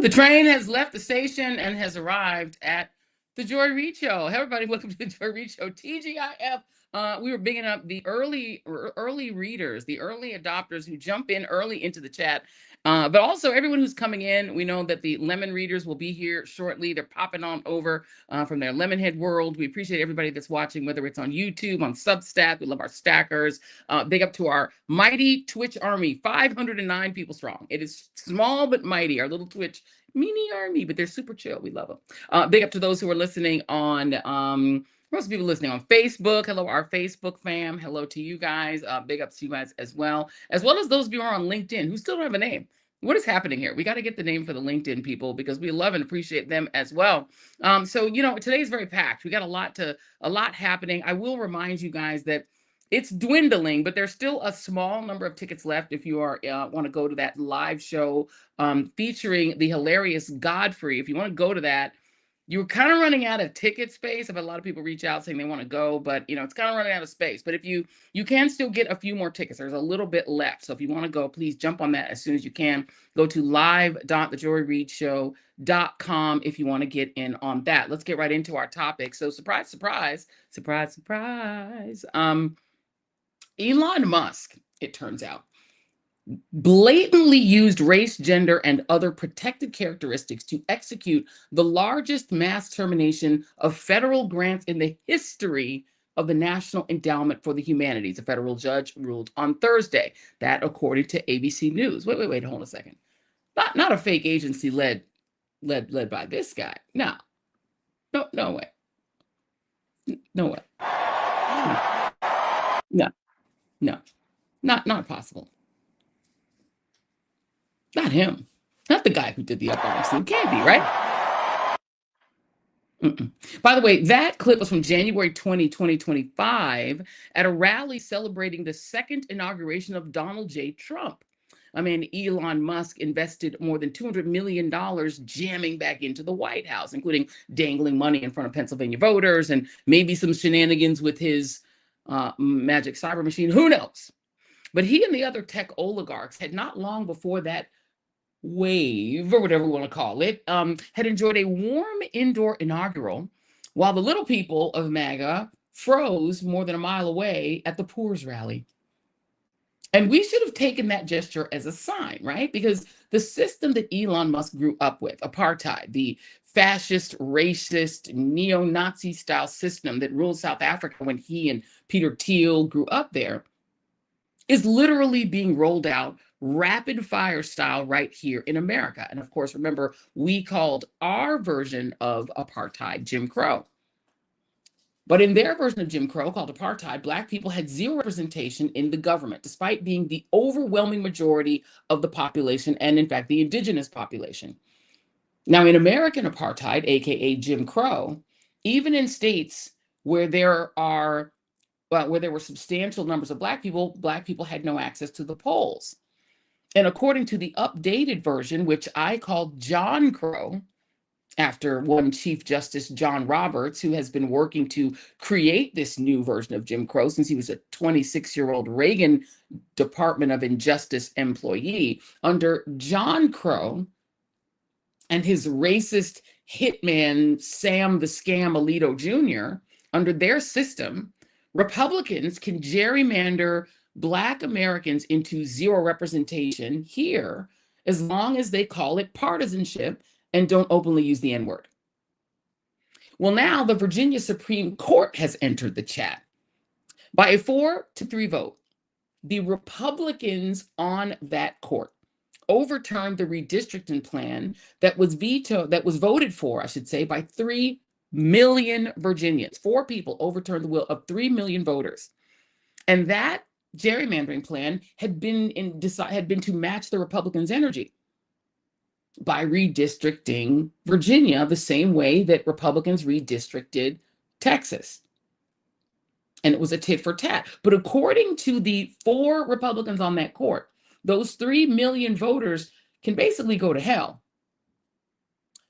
The train has left the station and has arrived at the Joy Reid Show. Hey, everybody, welcome to the Joy Reid Show. TGIF. We were bigging up the early readers, the early adopters who jump in early into the chat. But also everyone who's coming in. We know that the Lemon readers will be here shortly. They're popping on over from their Lemonhead world. We appreciate everybody that's watching, whether it's on YouTube, on Substack. We love our stackers. Big up to our mighty Twitch army, 509 people strong. It is small but mighty, our little Twitch mini army, but they're super chill. We love them. Big up to those who are listening on most people listening on Facebook. Hello, our Facebook fam. Hello to you guys. Big ups to you guys as well as those of you who are on LinkedIn who still don't have a name. What is happening here? We got to get the name for the LinkedIn people because we love and appreciate them as well. So today is very packed. We got a lot happening. I will remind you guys that it's dwindling, but there's still a small number of tickets left if you are want to go to that live show featuring the hilarious Godfrey. If you want to go to that, you're kind of running out of ticket space. I've had a lot of people reach out saying they want to go, but it's kind of running out of space. But if you can still get a few more tickets, there's a little bit left. So if you want to go, please jump on that as soon as you can. Go to live.thejoyreidshow.com if you want to get in on that. Let's get right into our topic. So surprise, surprise, surprise, surprise. Elon Musk, it turns out, blatantly used race, gender, and other protected characteristics to execute the largest mass termination of federal grants in the history of the National Endowment for the Humanities. A federal judge ruled on Thursday. That, according to ABC News. Wait, hold on a second. Not a fake agency led by this guy. No way. No way. No, not possible. Not him. Not the guy who did the up-arm. Can't be, right? By the way, that clip was from January 20, 2025 at a rally celebrating the second inauguration of Donald J. Trump. I mean, Elon Musk invested more than $200 million jamming back into the White House, including dangling money in front of Pennsylvania voters and maybe some shenanigans with his magic cyber machine. Who knows? But he and the other tech oligarchs had not long before that wave, or whatever we want to call it, had enjoyed a warm indoor inaugural, while the little people of MAGA froze more than a mile away at the Poor's rally. And we should have taken that gesture as a sign, right? Because the system that Elon Musk grew up with, apartheid, the fascist, racist, neo-Nazi style system that ruled South Africa when he and Peter Thiel grew up there, is literally being rolled out rapid fire style right here in America. And of course, remember, we called our version of apartheid Jim Crow. But in their version of Jim Crow, called apartheid, Black people had zero representation in the government, despite being the overwhelming majority of the population and, in fact, the indigenous population. Now, in American apartheid, aka Jim Crow, even in states where there were substantial numbers of Black people had no access to the polls. And according to the updated version, which I called John Crow, after one Chief Justice John Roberts, who has been working to create this new version of Jim Crow since he was a 26-year-old Reagan Department of Injustice employee. Under John Crow and his racist hitman, Sam the Scam Alito Jr., under their system, Republicans can gerrymander Black Americans into zero representation here as long as they call it partisanship and don't openly use the N-word. Well, now the Virginia Supreme Court has entered the chat. By a 4-3 vote, the Republicans on that court overturned the redistricting plan that was voted for, I should say, by 3 million Virginians. 4 people overturned the will of 3 million voters. And that gerrymandering plan had been to match the Republicans' energy by redistricting Virginia the same way that Republicans redistricted Texas. And it was a tit for tat. But according to the 4 Republicans on that court, those 3 million voters can basically go to hell,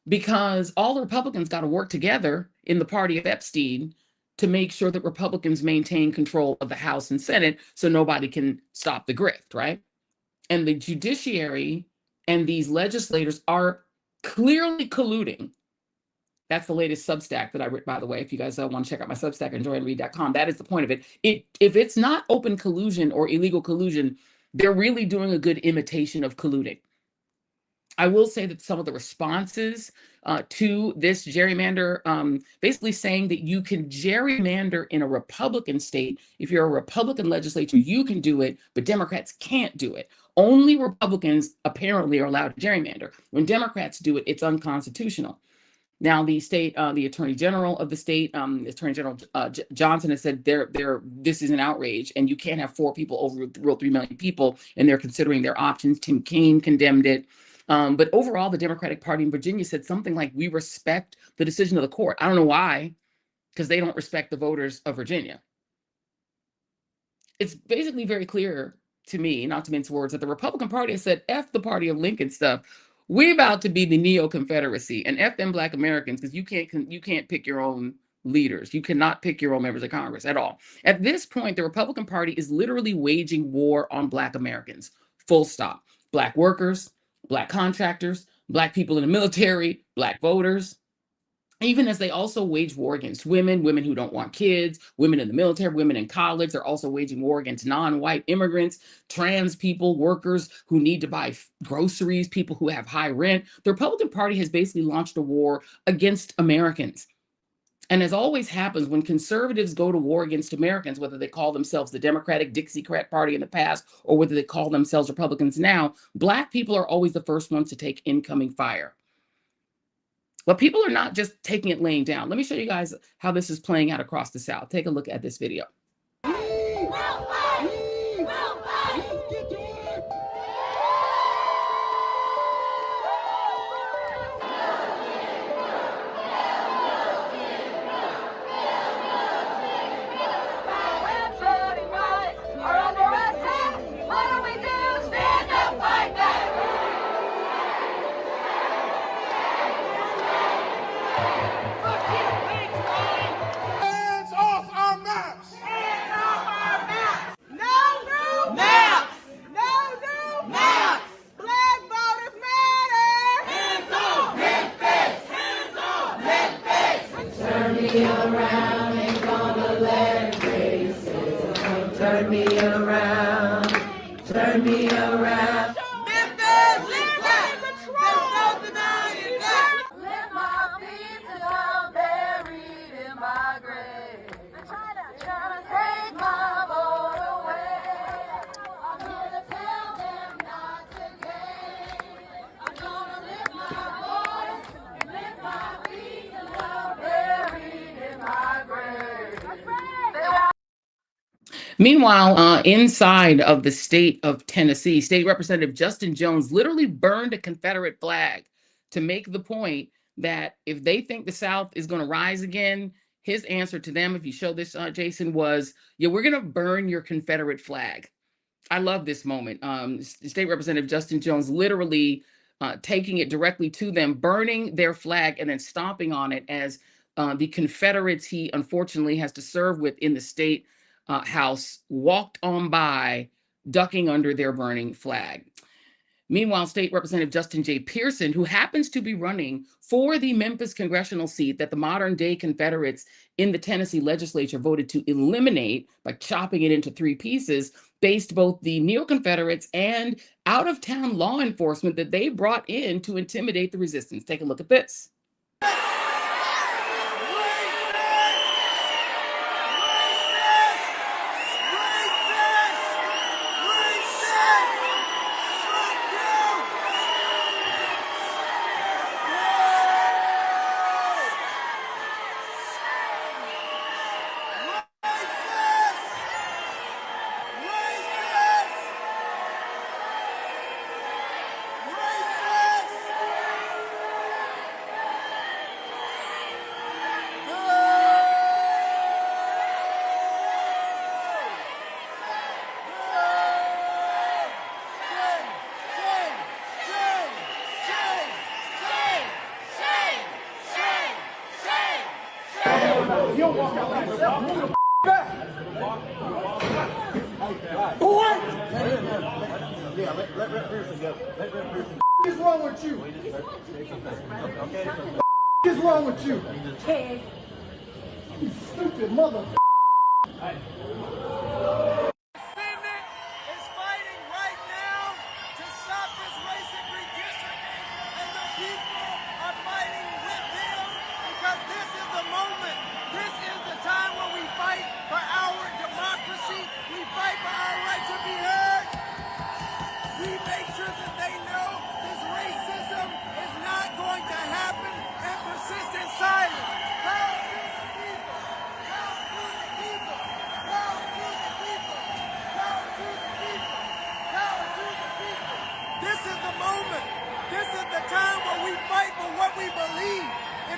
because all the Republicans got to work together in the party of Epstein to make sure that Republicans maintain control of the House and Senate so nobody can stop the grift, right? And the judiciary and these legislators are clearly colluding. That's the latest Substack that I wrote, by the way. If you guys want to check out my Substack at joyreid.com, that is the point of it. If it's not open collusion or illegal collusion, they're really doing a good imitation of colluding. I will say that some of the responses to this gerrymander, basically saying that you can gerrymander in a Republican state. If you're a Republican legislature, you can do it, but Democrats can't do it. Only Republicans apparently are allowed to gerrymander. When Democrats do it, it's unconstitutional. Now, the state, the attorney general of the state, Attorney General Johnson has said this is an outrage, and you can't have 4 people overrule 3 million people, and they're considering their options. Tim Kaine condemned it. But overall, the Democratic Party in Virginia said something like, we respect the decision of the court. I don't know why, because they don't respect the voters of Virginia. It's basically very clear to me, not to mince words, that the Republican Party has said, F the party of Lincoln stuff. We're about to be the neoconfederacy, and F them Black Americans, because you can't pick your own leaders. You cannot pick your own members of Congress at all. At this point, the Republican Party is literally waging war on Black Americans. Full stop. Black workers, Black contractors, Black people in the military, Black voters. Even as they also wage war against women who don't want kids, women in the military, women in college. They're also waging war against non-white immigrants, trans people, workers who need to buy groceries, people who have high rent. The Republican Party has basically launched a war against Americans. And as always happens, when conservatives go to war against Americans, whether they call themselves the Democratic Dixiecrat Party in the past, or whether they call themselves Republicans now, Black people are always the first ones to take incoming fire. But people are not just taking it laying down. Let me show you guys how this is playing out across the South. Take a look at this video. Turn me around, turn me around. Memphis, there's no denying that. Let my feet down buried in my grave. Trying to take my vote away. I'm gonna tell them not today. I'm gonna lift my voice, lift my feet down buried in my grave. Meanwhile, inside of the state of Tennessee, State Representative Justin Jones literally burned a Confederate flag to make the point that if they think the South is going to rise again, his answer to them, if you show this, Jason, was, yeah, we're going to burn your Confederate flag. I love this moment. State Representative Justin Jones literally taking it directly to them, burning their flag and then stomping on it as the Confederates he unfortunately has to serve with in the state House walked on by, ducking under their burning flag. Meanwhile, State Representative Justin J. Pearson, who happens to be running for the Memphis congressional seat that the modern-day Confederates in the Tennessee legislature voted to eliminate by chopping it into 3 pieces, faced both the neo-Confederates and out-of-town law enforcement that they brought in to intimidate the resistance. Take a look at this. What is wrong with you? What is wrong with you? You stupid mother.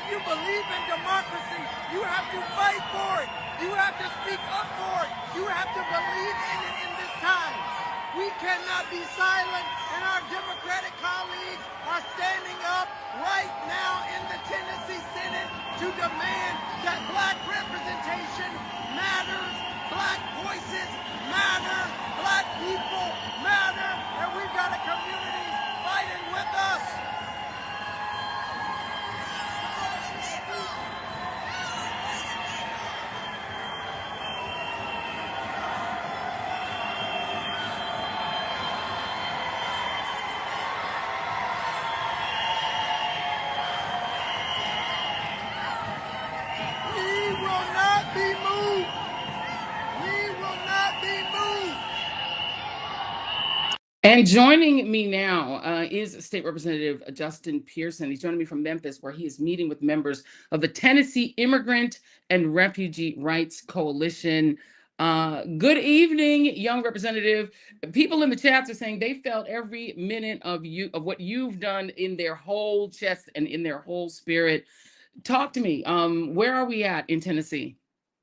You believe in democracy, you have to fight for it. You have to speak up for it. You have to believe in it in this time. We cannot be silent, and our Democratic colleagues are standing up right now in the Tennessee Senate to demand that black representation matters, black voices matter, black people matter, and we've got a community fighting with us. And joining me now is State Representative Justin Pearson. He's joining me from Memphis, where he is meeting with members of the Tennessee Immigrant and Refugee Rights Coalition. Good evening, young representative. People in the chats are saying they felt every minute of what you've done in their whole chest and in their whole spirit. Talk to me. Where are we at in Tennessee?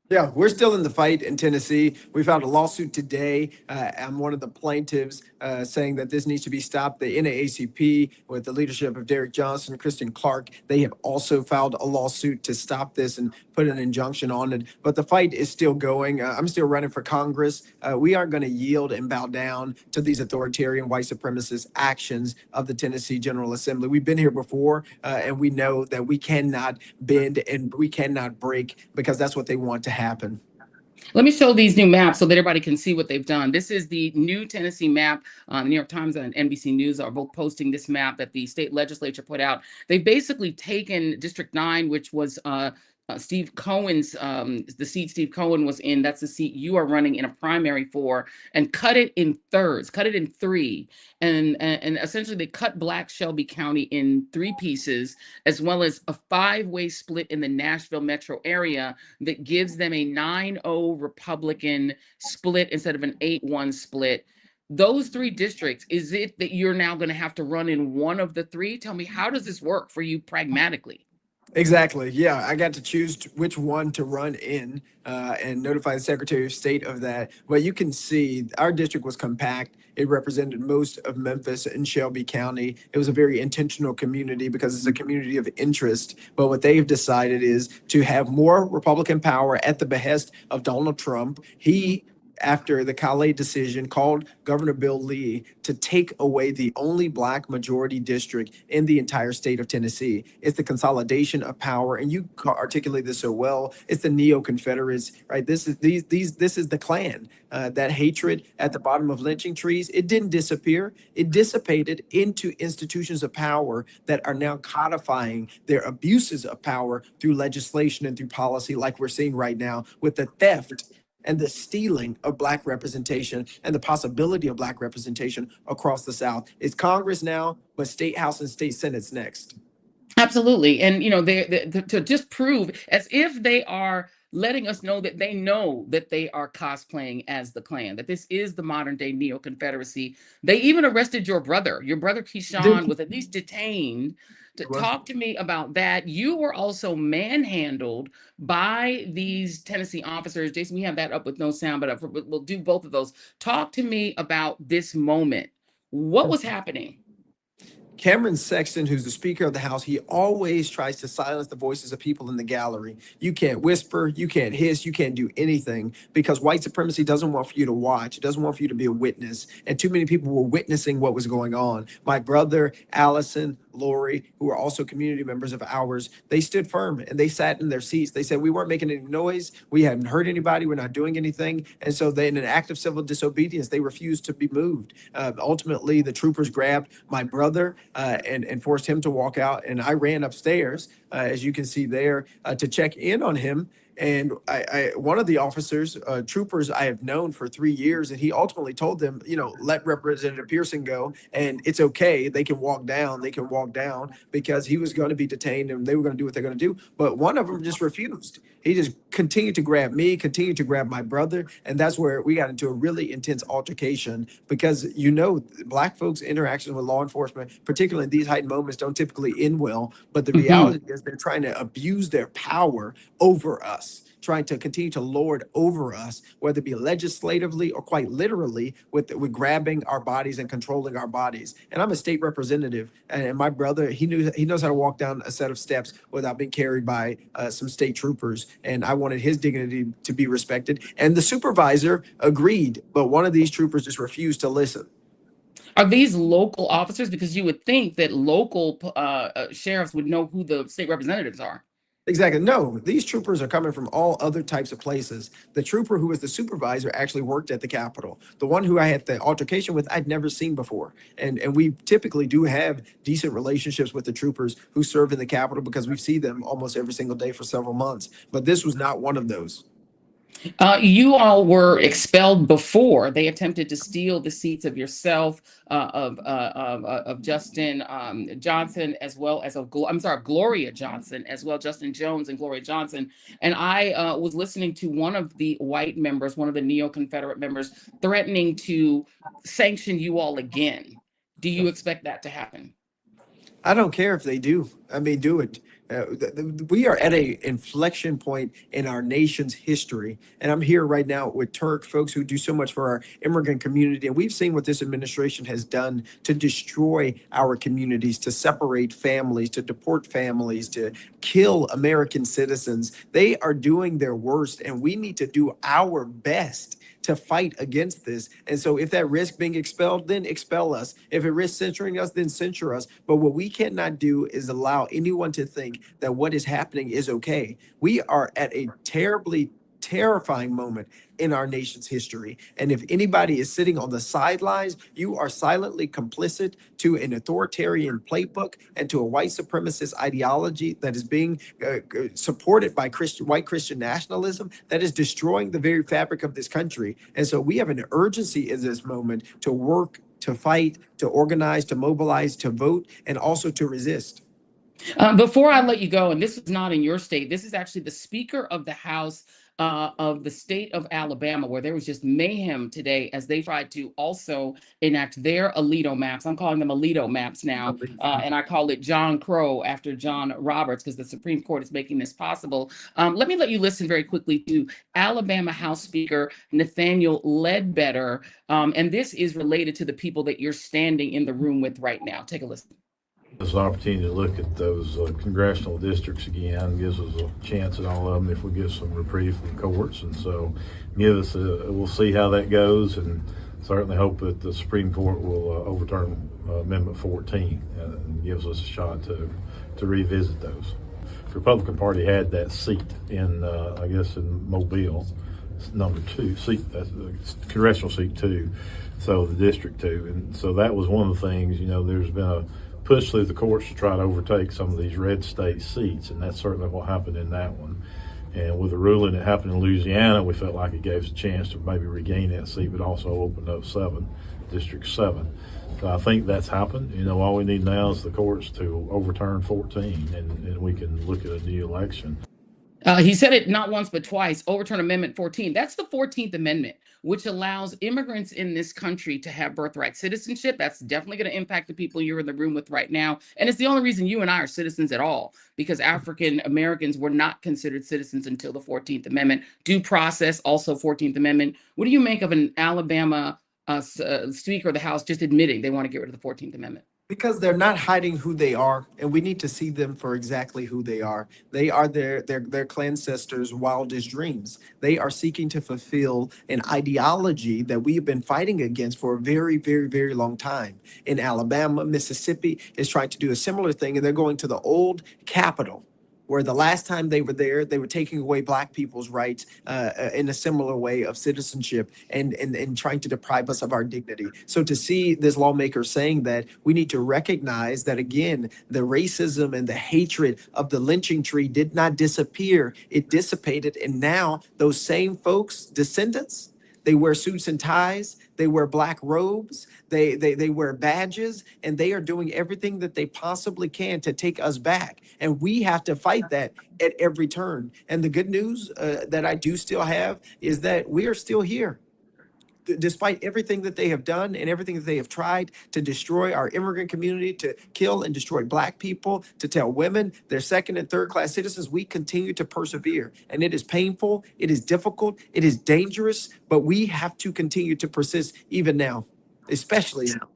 Yeah, we're still in the fight in Tennessee. We filed a lawsuit today. I'm one of the plaintiffs saying that this needs to be stopped. The NAACP, with the leadership of Derrick Johnson, Kristen Clark, they have also filed a lawsuit to stop this and put an injunction on it. But the fight is still going. I'm still running for Congress. We aren't going to yield and bow down to these authoritarian white supremacist actions of the Tennessee General Assembly. We've been here before, and we know that we cannot bend and we cannot break, because that's what they want to happen. Let me show these new maps so that everybody can see what they've done. This is the new Tennessee map. The New York Times and NBC News are both posting this map that the state legislature put out. They've basically taken District 9, which was Steve Cohen's, the seat Steve Cohen was in. That's the seat you are running in a primary for, and cut it in thirds, cut it in three. And essentially they cut Black Shelby County in three pieces, as well as a 5-way split in the Nashville metro area that gives them a 9-0 Republican split instead of an 8-1 split. Those three districts, is it that you're now going to have to run in one of the three? Tell me, how does this work for you pragmatically? Exactly. Yeah, I got to choose which one to run in and notify the Secretary of State of that. But you can see our district was compact. It represented most of Memphis and Shelby County. It was a very intentional community because it's a community of interest. But what they've decided is to have more Republican power at the behest of Donald Trump. He, after the Calais decision, called Governor Bill Lee to take away the only Black majority district in the entire state of Tennessee. It's the consolidation of power, and you articulate this so well. It's the neoconfederates, right? This is this is the Klan. That hatred at the bottom of lynching trees, it didn't disappear. It dissipated into institutions of power that are now codifying their abuses of power through legislation and through policy, like we're seeing right now with the theft and the stealing of Black representation and the possibility of Black representation across the South. It's Congress now, but State House and State Senate's next. Absolutely. And, you know, to just prove, as if they are letting us know that they are cosplaying as the Klan, that this is the modern day neo-confederacy. They even arrested your brother. Your brother Keyshawn was at least detained. Talk to me about that. You were also manhandled by these Tennessee officers. Jason, we have that up with no sound, but we'll do both of those. Talk to me about this moment. What was happening? Cameron Sexton, who's the Speaker of the House, he always tries to silence the voices of people in the gallery. You can't whisper, you can't hiss, you can't do anything because white supremacy doesn't want for you to watch. It doesn't want for you to be a witness. And too many people were witnessing what was going on. My brother, Allison, Lori, who are also community members of ours, they stood firm and they sat in their seats. They said, we weren't making any noise. We hadn't hurt anybody. We're not doing anything. And so they, in an act of civil disobedience, they refused to be moved. Ultimately, the troopers grabbed my brother and forced him to walk out. And I ran upstairs, as you can see there, to check in on him. And one of the officers, troopers I have known for 3 years, and he ultimately told them, let Representative Pearson go, and it's okay. They can walk down. They can walk down because he was going to be detained, and they were going to do what they're going to do. But one of them just refused. He just continued to grab me, continued to grab my brother, and that's where we got into a really intense altercation because Black folks' interactions with law enforcement, particularly in these heightened moments, don't typically end well. But the reality is they're trying to abuse their power over us, trying to continue to lord over us, whether it be legislatively or quite literally with grabbing our bodies and controlling our bodies. And I'm a state representative, and my brother, he knows how to walk down a set of steps without being carried by some state troopers. And I wanted his dignity to be respected. And the supervisor agreed, but one of these troopers just refused to listen. Are these local officers? Because you would think that local sheriffs would know who the state representatives are. Exactly. No, these troopers are coming from all other types of places. The trooper who was the supervisor actually worked at the Capitol. The one who I had the altercation with, I'd never seen before. And we typically do have decent relationships with the troopers who serve in the Capitol because we see them almost every single day for several months. But this was not one of those. You all were expelled before they attempted to steal the seats of yourself, of Justin Johnson, as well as Gloria Johnson, as well, Justin Jones and Gloria Johnson. And I was listening to one of the white members, one of the neo-Confederate members, threatening to sanction you all again. Do you expect that to happen? I don't care if they do. I mean, do it. We are at an inflection point in our nation's history. And I'm here right now with Turk, folks who do so much for our immigrant community. And we've seen what this administration has done to destroy our communities, to separate families, to deport families, to kill American citizens. They are doing their worst, and we need to do our best to fight against this. And so if that risks being expelled, then expel us. If it risks censuring us, then censure us. But what we cannot do is allow anyone to think that what is happening is okay. We are at a terrifying moment in our nation's history. And if anybody is sitting on the sidelines, you are silently complicit to an authoritarian playbook and to a white supremacist ideology that is being supported by white Christian nationalism that is destroying the very fabric of this country. And so we have an urgency in this moment to work, to fight, to organize, to mobilize, to vote, and also to resist. Before I let you go, and this is not in your state, this is actually the Speaker of the House of the state of Alabama, where there was just mayhem today as they tried to also enact their Alito maps. I'm calling them Alito maps now, and I call it John Crow after John Roberts because the Supreme Court is making this possible. Let me let you listen very quickly to Alabama House Speaker Nathaniel Ledbetter, and this is related to the people that you're standing in the room with right now. Take a listen. This opportunity to look at those congressional districts again gives us a chance at all of them if we get some reprieve from courts, and so we'll see how that goes, and certainly hope that the Supreme Court will overturn Amendment 14 and gives us a shot to revisit those. The Republican Party had that seat in I guess in Mobile, it's number 2 seat, that's congressional seat 2, so the district 2, and so that was one of the things. There's been a push through the courts to try to overtake some of these red state seats, and that's certainly what happened in that one. And with the ruling that happened in Louisiana, we felt like it gave us a chance to maybe regain that seat, but also opened up District 7. So I think that's happened. All we need now is the courts to overturn 14, and we can look at a new election. He said it not once but twice, overturn Amendment 14. That's the 14th Amendment, which allows immigrants in this country to have birthright citizenship. That's definitely going to impact the people you're in the room with right now. And it's the only reason you and I are citizens at all, because African Americans were not considered citizens until the 14th Amendment. Due process, also 14th Amendment. What do you make of an Alabama Speaker of the House just admitting they want to get rid of the 14th Amendment? Because they're not hiding who they are, and we need to see them for exactly who they are. They are their Klancestors' wildest dreams. They are seeking to fulfill an ideology that we have been fighting against for a very, very, very long time. In Alabama, Mississippi is trying to do a similar thing, and they're going to the old Capitol, where the last time they were there, they were taking away Black people's rights in a similar way of citizenship and trying to deprive us of our dignity. So to see this lawmaker saying that, we need to recognize that, again, the racism and the hatred of the lynching tree did not disappear. It dissipated. And now those same folks, descendants, they wear suits and ties. They wear black robes. They wear badges, and they are doing everything that they possibly can to take us back. And we have to fight that at every turn. And the good news that I do still have is that we are still here. Despite everything that they have done and everything that they have tried to destroy our immigrant community, to kill and destroy Black people, to tell women they're second and third class citizens, we continue to persevere. And it is painful, it is difficult, it is dangerous, but we have to continue to persist even now, especially now.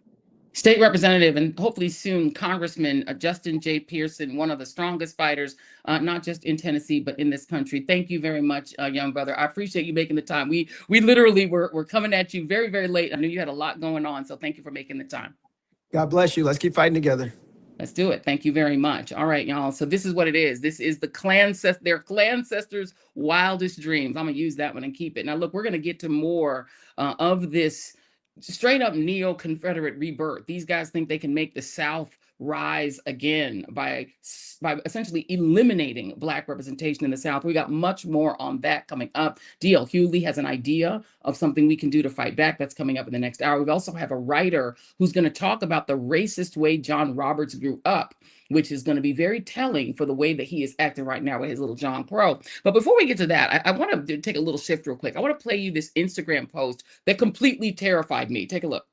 State Representative and hopefully soon Congressman Justin J. Pearson, one of the strongest fighters, not just in Tennessee, but in this country. Thank you very much, young brother. I appreciate you making the time. We literally were coming at you very, very late. I knew you had a lot going on, so thank you for making the time. God bless you. Let's keep fighting together. Let's do it. Thank you very much. All right, y'all. So this is what it is. This is their Klancestors' wildest dreams. I'm going to use that one and keep it. Now, look, we're going to get to more of this straight up neo-Confederate rebirth. These guys think they can make the South rise again by essentially eliminating Black representation in the South. We got much more on that coming up. D.L. Hughley has an idea of something we can do to fight back. That's coming up in the next hour. We also have a writer who's going to talk about the racist way John Roberts grew up, which is going to be very telling for the way that he is acting right now with his little John Crow. But before we get to that, I want to take a little shift real quick. I want to play you this Instagram post that completely terrified me. Take a look.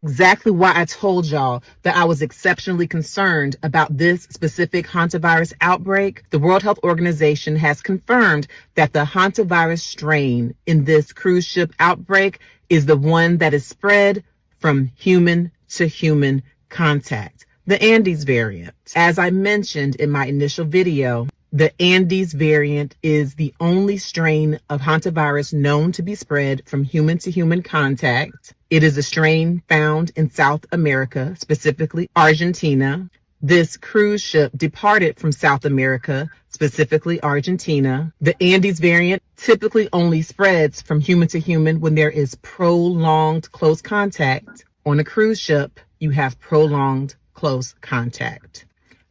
Exactly why I told y'all that I was exceptionally concerned about this specific hantavirus outbreak. The World Health Organization has confirmed that the hantavirus strain in this cruise ship outbreak is the one that is spread from human to human contact, the Andes variant. As I mentioned in my initial video, the Andes variant is the only strain of hantavirus known to be spread from human to human contact. It is a strain found in South America, specifically Argentina. This cruise ship departed from South America, specifically Argentina. The Andes variant typically only spreads from human to human when there is prolonged close contact. On a cruise ship, you have prolonged close contact.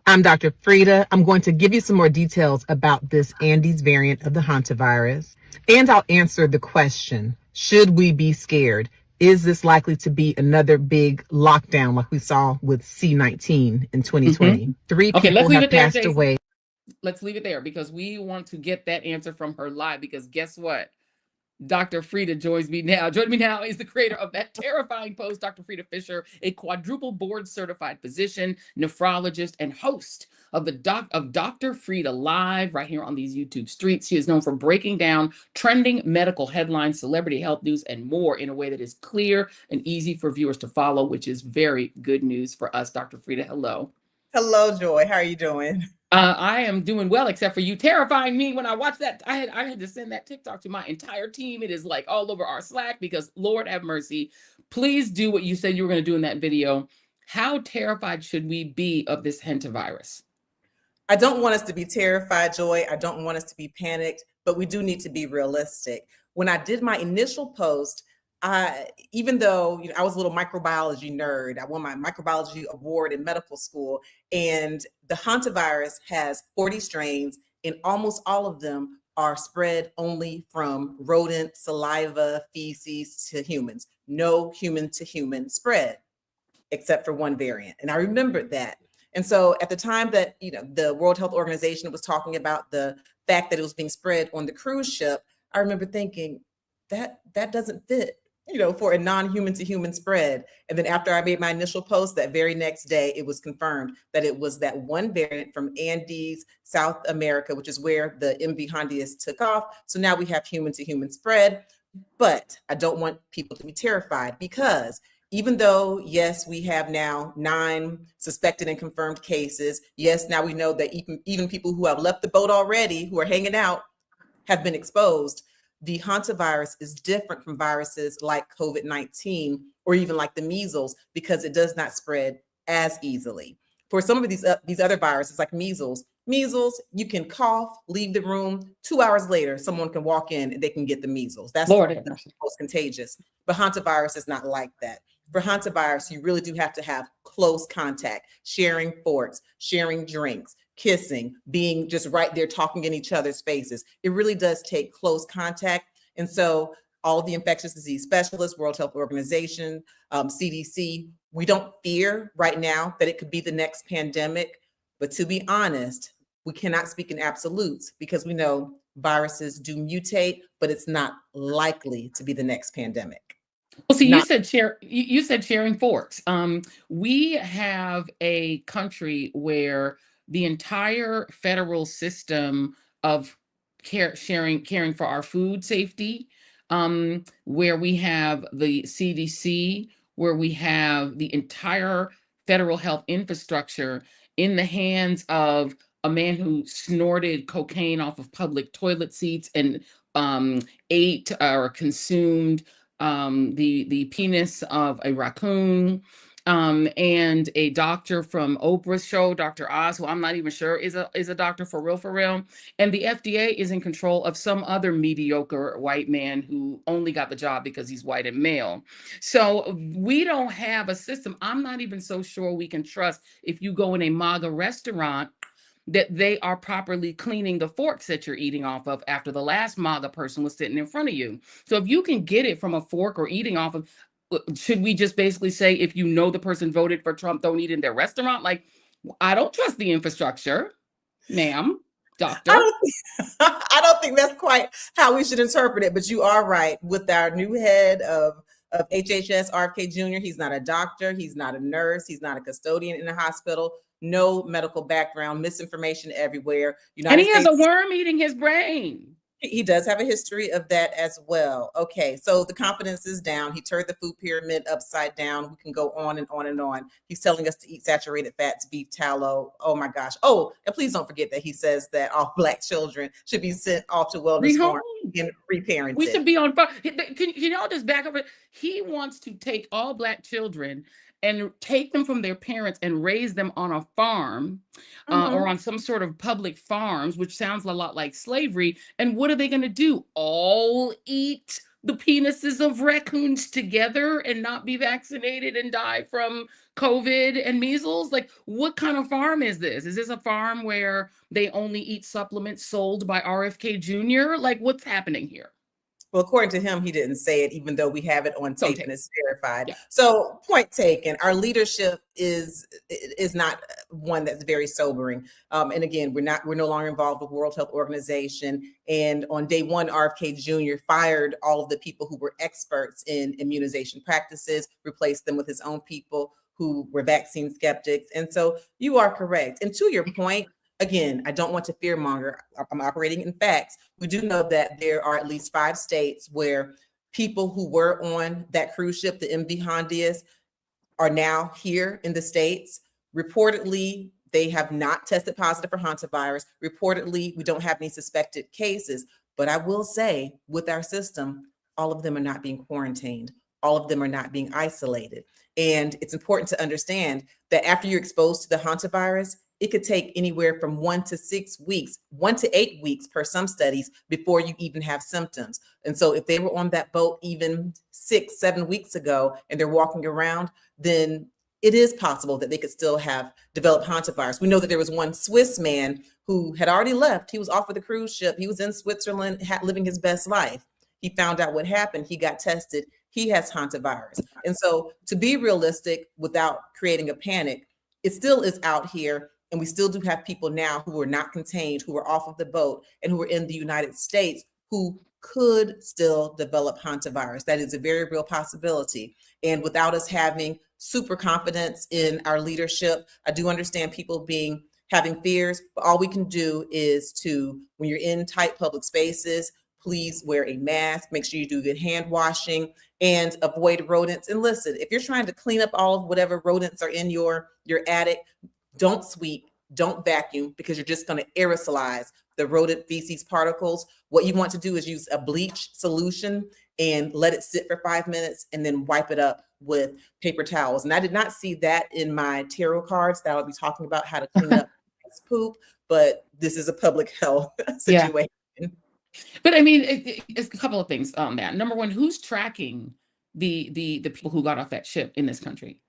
I'm Dr. Frita. I'm going to give you some more details about this Andes variant of the hantavirus, and I'll answer the question, should we be scared? Is this likely to be another big lockdown like we saw with C-19 in 2020? Mm-hmm. 3 Okay, people have passed away. Let's leave it there because we want to get that answer from her live, because guess what? Dr. Frita joins me now. Joining me now is the creator of that terrifying post, Dr. Frita Fisher, a quadruple board certified physician, nephrologist, and host of Dr. Frita Live right here on these YouTube streets. She is known for breaking down trending medical headlines, celebrity health news, and more in a way that is clear and easy for viewers to follow, which is very good news for us. Dr. Frita, hello. Hello, Joy. How are you doing? I am doing well, except for you terrifying me when I watched that. I had to send that TikTok to my entire team. It is like all over our Slack because Lord have mercy. Please do what you said you were going to do in that video. How terrified should we be of this hantavirus? I don't want us to be terrified, Joy. I don't want us to be panicked, but we do need to be realistic. When I did my initial post, even though I was a little microbiology nerd, I won my microbiology award in medical school, and the hantavirus has 40 strains, and almost all of them are spread only from rodent saliva, feces to humans. No human to human spread, except for one variant. And I remembered that. And so at the time that the World Health Organization was talking about the fact that it was being spread on the cruise ship, I remember thinking that doesn't fit, for a non-human to human spread. And then after I made my initial post, that very next day, it was confirmed that it was that one variant from Andes, South America, which is where the MV Hondius took off. So now we have human to human spread, but I don't want people to be terrified, because even though, yes, we have now 9 suspected and confirmed cases. Yes, now we know that even people who have left the boat already, who are hanging out, have been exposed. The hantavirus is different from viruses like COVID-19 or even like the measles because it does not spread as easily. For some of these other viruses like measles, you can cough, leave the room, 2 hours later, someone can walk in and they can get the measles. That's the most contagious. But hantavirus is not like that. For hantavirus, you really do have to have close contact, sharing forks, sharing drinks, kissing, being just right there talking in each other's faces. It really does take close contact. And so all of the infectious disease specialists, World Health Organization, CDC, we don't fear right now that it could be the next pandemic. But to be honest, we cannot speak in absolutes because we know viruses do mutate, but it's not likely to be the next pandemic. Well, see, you said sharing forks. We have a country where the entire federal system of caring for our food safety, where we have the CDC, where we have the entire federal health infrastructure in the hands of a man who snorted cocaine off of public toilet seats and ate or consumed the penis of a raccoon, and a doctor from Oprah's show, Dr. Oz, who I'm not even sure is a doctor for real. And the FDA is in control of some other mediocre white man who only got the job because he's white and male. So we don't have a system. I'm not even so sure we can trust if you go in a MAGA restaurant that they are properly cleaning the forks that you're eating off of after the last MAGA person was sitting in front of you. So if you can get it from a fork or eating off of, should we just basically say, if you know the person voted for Trump, don't eat in their restaurant? Like, I don't trust the infrastructure, ma'am, doctor. I don't think that's quite how we should interpret it, but you are right. With our new head of HHS, RFK Jr., he's not a doctor, he's not a nurse, he's not a custodian in a hospital. No medical background, misinformation everywhere. And he has a worm eating his brain. He does have a history of that as well. Okay, so the confidence is down. He turned the food pyramid upside down. We can go on and on and on. He's telling us to eat saturated fats, beef tallow. Oh my gosh. Oh, and please don't forget that he says that all Black children should be sent off to wellness farms and reparented. We should be on fire. Can y'all just back up? He wants to take all Black children and take them from their parents and raise them on a farm or on some sort of public farms, which sounds a lot like slavery. And what are they going to do? All eat the penises of raccoons together and not be vaccinated and die from COVID and measles? Like, what kind of farm is this? Is this a farm where they only eat supplements sold by RFK Jr.? Like, what's happening here? Well, according to him, he didn't say it, even though we have it on tape and it's verified. Yeah. So, point taken. Our leadership is not one that's very sobering. And again, we're no longer involved with World Health Organization. And on day one, RFK Jr. fired all of the people who were experts in immunization practices, replaced them with his own people who were vaccine skeptics. And so, you are correct. And to your point, again, I don't want to fearmonger. I'm operating in facts. We do know that there are at least 5 states where people who were on that cruise ship, the MV Hondias, are now here in the States. Reportedly, they have not tested positive for hantavirus. Reportedly, we don't have any suspected cases. But I will say, with our system, all of them are not being quarantined. All of them are not being isolated. And it's important to understand that after you're exposed to the hantavirus, it could take anywhere from 1 to 6 weeks, 1 to 8 weeks per some studies before you even have symptoms. And so if they were on that boat even 6-7 weeks ago and they're walking around, then it is possible that they could still have developed hantavirus. We know that there was one Swiss man who had already left. He was off of the cruise ship. He was in Switzerland, living his best life. He found out what happened. He got tested. He has hantavirus. And so to be realistic without creating a panic, it still is out here. And we still do have people now who are not contained, who are off of the boat and who are in the United States who could still develop hantavirus. That is a very real possibility. And without us having super confidence in our leadership, I do understand people having fears, but all we can do is when you're in tight public spaces, please wear a mask, make sure you do good hand washing, and avoid rodents. And listen, if you're trying to clean up all of whatever rodents are in your attic, don't sweep, don't vacuum, because you're just going to aerosolize the rodent feces particles. What you want to do is use a bleach solution and let it sit for 5 minutes and then wipe it up with paper towels. And I did not see that in my tarot cards that I'll be talking about how to clean up poop, but this is a public health situation. Yeah. But I mean, it's a couple of things on that. Number one, who's tracking the people who got off that ship in this country?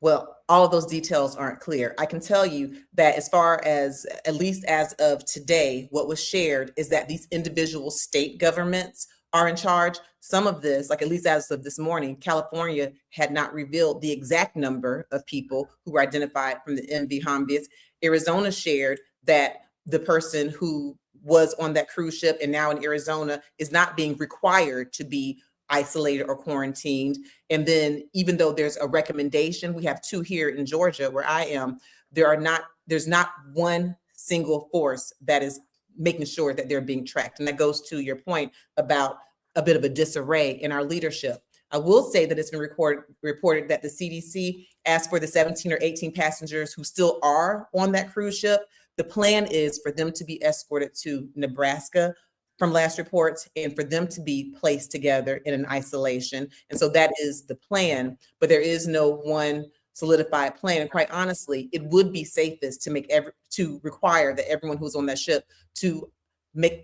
Well, all of those details aren't clear. I can tell you that as far as, at least as of today, what was shared is that these individual state governments are in charge. Some of this, like at least as of this morning, California had not revealed the exact number of people who were identified from the MV Honduras. Arizona shared that the person who was on that cruise ship and now in Arizona is not being required to be isolated or quarantined. And then even though there's a recommendation, we have 2 here in Georgia where I am, there's not one single force that is making sure that they're being tracked. And that goes to your point about a bit of a disarray in our leadership. I will say that it's been reported that the CDC asked for the 17 or 18 passengers who still are on that cruise ship. The plan is for them to be escorted to Nebraska from last reports, and for them to be placed together in an isolation. And so that is the plan, but there is no one solidified plan. And quite honestly, it would be safest to require that everyone who's on that ship to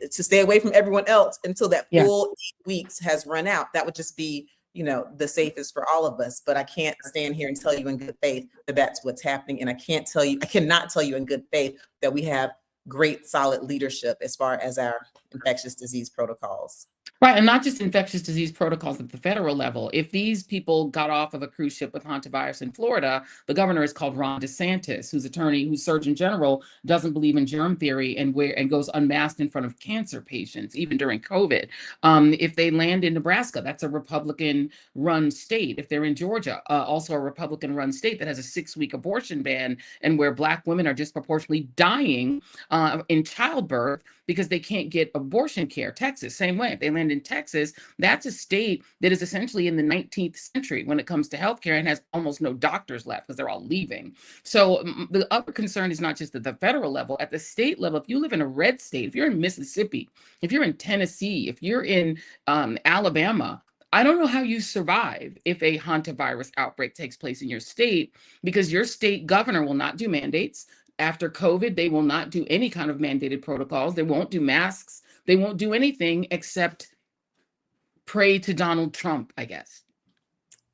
stay away from everyone else until that full 8 weeks has run out. That would just be, the safest for all of us. But I can't stand here and tell you in good faith that that's what's happening. And I cannot tell you in good faith that we have great solid leadership as far as our infectious disease protocols. Right, and not just infectious disease protocols at the federal level. If these people got off of a cruise ship with Hantavirus in Florida, the governor is called Ron DeSantis, who's Surgeon General, doesn't believe in germ theory and goes unmasked in front of cancer patients, even during COVID. If they land in Nebraska, that's a Republican-run state. If they're in Georgia, also a Republican-run state that has a 6-week abortion ban and where Black women are disproportionately dying in childbirth because they can't get abortion care. Texas, same way. If they land in Texas, that's a state that is essentially in the 19th century when it comes to healthcare and has almost no doctors left because they're all leaving. So the other concern is not just at the federal level, at the state level. If you live in a red state, if you're in Mississippi, if you're in Tennessee, if you're in Alabama, I don't know how you survive if a hantavirus outbreak takes place in your state, because your state governor will not do mandates. After COVID, they will not do any kind of mandated protocols. They won't do masks. They won't do anything except pray to Donald Trump, I guess.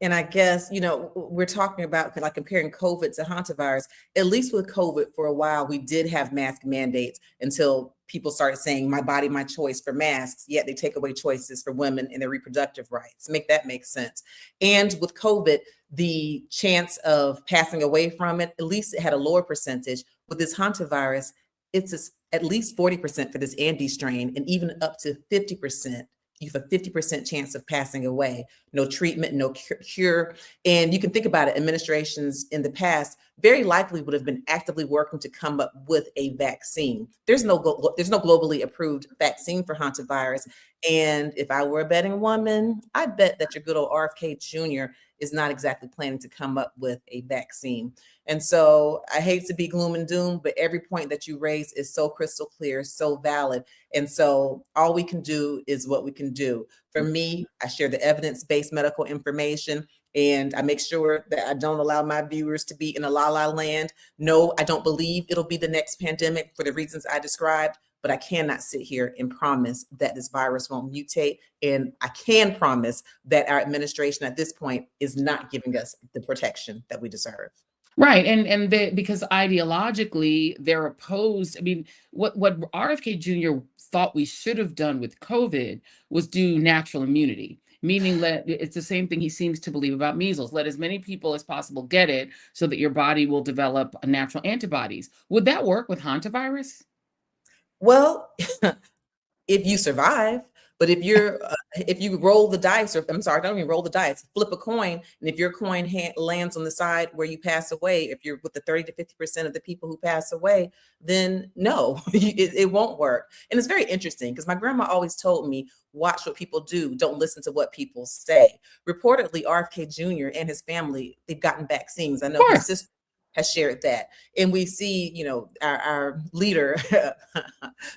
And I guess, we're talking about like comparing COVID to hantavirus. At least with COVID, for a while, we did have mask mandates until people started saying, my body, my choice for masks, yet they take away choices for women and their reproductive rights. Make sense. And with COVID, the chance of passing away from it, at least it had a lower percentage. With this hantavirus, it's at least 40% for this Andes strain, and even up to 50%. You have a 50% chance of passing away. No treatment, no cure. And you can think about it, administrations in the past very likely would have been actively working to come up with a vaccine. There's no globally approved vaccine for hantavirus. And if I were a betting woman, I'd bet that your good old RFK Jr. is not exactly planning to come up with a vaccine. And so I hate to be gloom and doom, but every point that you raise is so crystal clear, so valid. And so all we can do is what we can do. For me, I share the evidence-based medical information, and I make sure that I don't allow my viewers to be in a la-la land. No, I don't believe it'll be the next pandemic for the reasons I described, but I cannot sit here and promise that this virus won't mutate. And I can promise that our administration at this point is not giving us the protection that we deserve. Right. Because ideologically they're opposed. I mean, what RFK Jr. thought we should have done with COVID was do natural immunity, meaning it's the same thing he seems to believe about measles. Let as many people as possible get it so that your body will develop natural antibodies. Would that work with hantavirus? Well, if you survive, But if you roll the dice, or I'm sorry, don't even roll the dice, flip a coin, and if your coin lands on the side where you pass away, if you're with the 30 to 50% of the people who pass away, then no, it won't work. And it's very interesting because my grandma always told me, watch what people do, don't listen to what people say. Reportedly, RFK Jr. and his family, they've gotten vaccines. I know his sister has shared that. And we see, you know, our leader,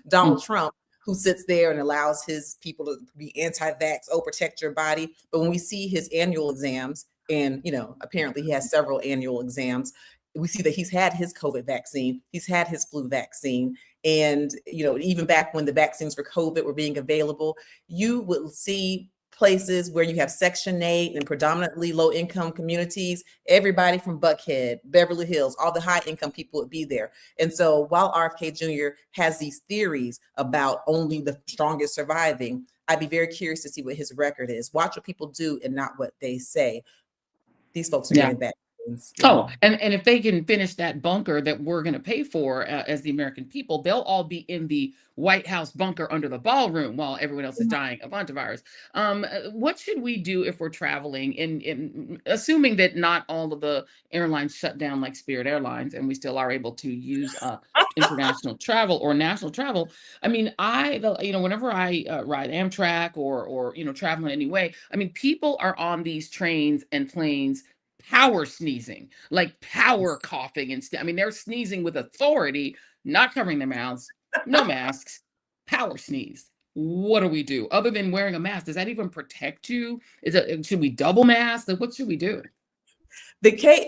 Donald Trump, who sits there and allows his people to be anti-vax, oh, protect your body. But when we see his annual exams, and, you know, apparently he has several annual exams, we see that he's had his COVID vaccine, he's had his flu vaccine. And, you know, even back when the vaccines for COVID were being available, you would see places where you have Section 8 and predominantly low income communities, everybody from Buckhead, Beverly Hills, all the high income people would be there. And so while RFK Jr. has these theories about only the strongest surviving, I'd be very curious to see what his record is. Watch what people do and not what they say. These folks are getting back. Oh, and if they can finish that bunker that we're going to pay for as the American people, they'll all be in the White House bunker under the ballroom while everyone else is dying of hantavirus. What should we do if we're traveling, in assuming that not all of the airlines shut down like Spirit Airlines and we still are able to use international travel or national travel? I mean, whenever I ride Amtrak or travel in any way, I mean, people are on these trains and planes power sneezing, like power coughing I mean, they're sneezing with authority, not covering their mouths, no masks, power sneeze. What do we do other than wearing a mask? Does that even protect you? Should we double mask? Like, what should we do?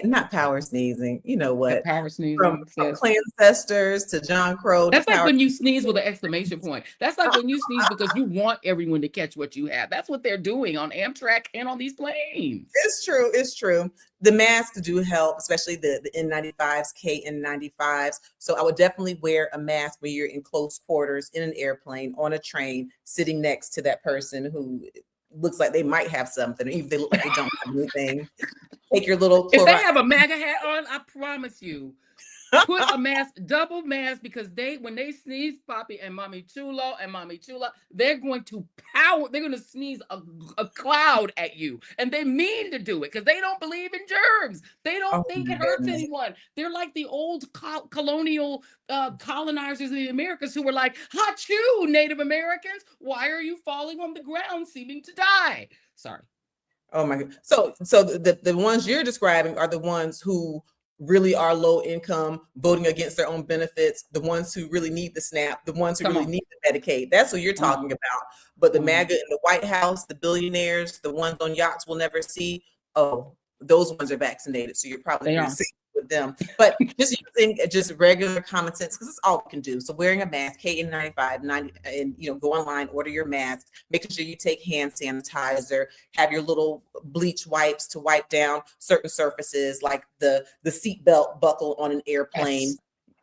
Not power sneezing. You know what? Power sneezing. From Klancestors to John Crow. That's like when you sneeze with an exclamation point. That's like when you sneeze because you want everyone to catch what you have. That's what they're doing on Amtrak and on these planes. It's true. It's true. The masks do help, especially the N95s, KN95s. So I would definitely wear a mask when you're in close quarters in an airplane, on a train, sitting next to that person who looks like they might have something, even if they look like they don't have anything. Take your little if they have a MAGA hat on, I promise you, put a mask, double mask, because when they sneeze, Papi and Mommy Chulo, they're going to sneeze a cloud at you. And they mean to do it because they don't believe in germs. They don't think it hurts anyone. They're like the old colonial colonizers in the Americas who were like, "Hachu, Native Americans, why are you falling on the ground seeming to die?" Sorry. Oh my God. So the ones you're describing are the ones who really are low income, voting against their own benefits, the ones who really need the SNAP, the ones who really need the Medicaid. That's what you're talking about. But the MAGA in the White House, the billionaires, the ones on yachts we'll never see, oh, those ones are vaccinated. So you're probably going to see with them. But just using just regular common sense, because that's all we can do. So wearing a mask, KN95, and go online, order your mask, making sure you take hand sanitizer, have your little bleach wipes to wipe down certain surfaces like the seatbelt buckle on an airplane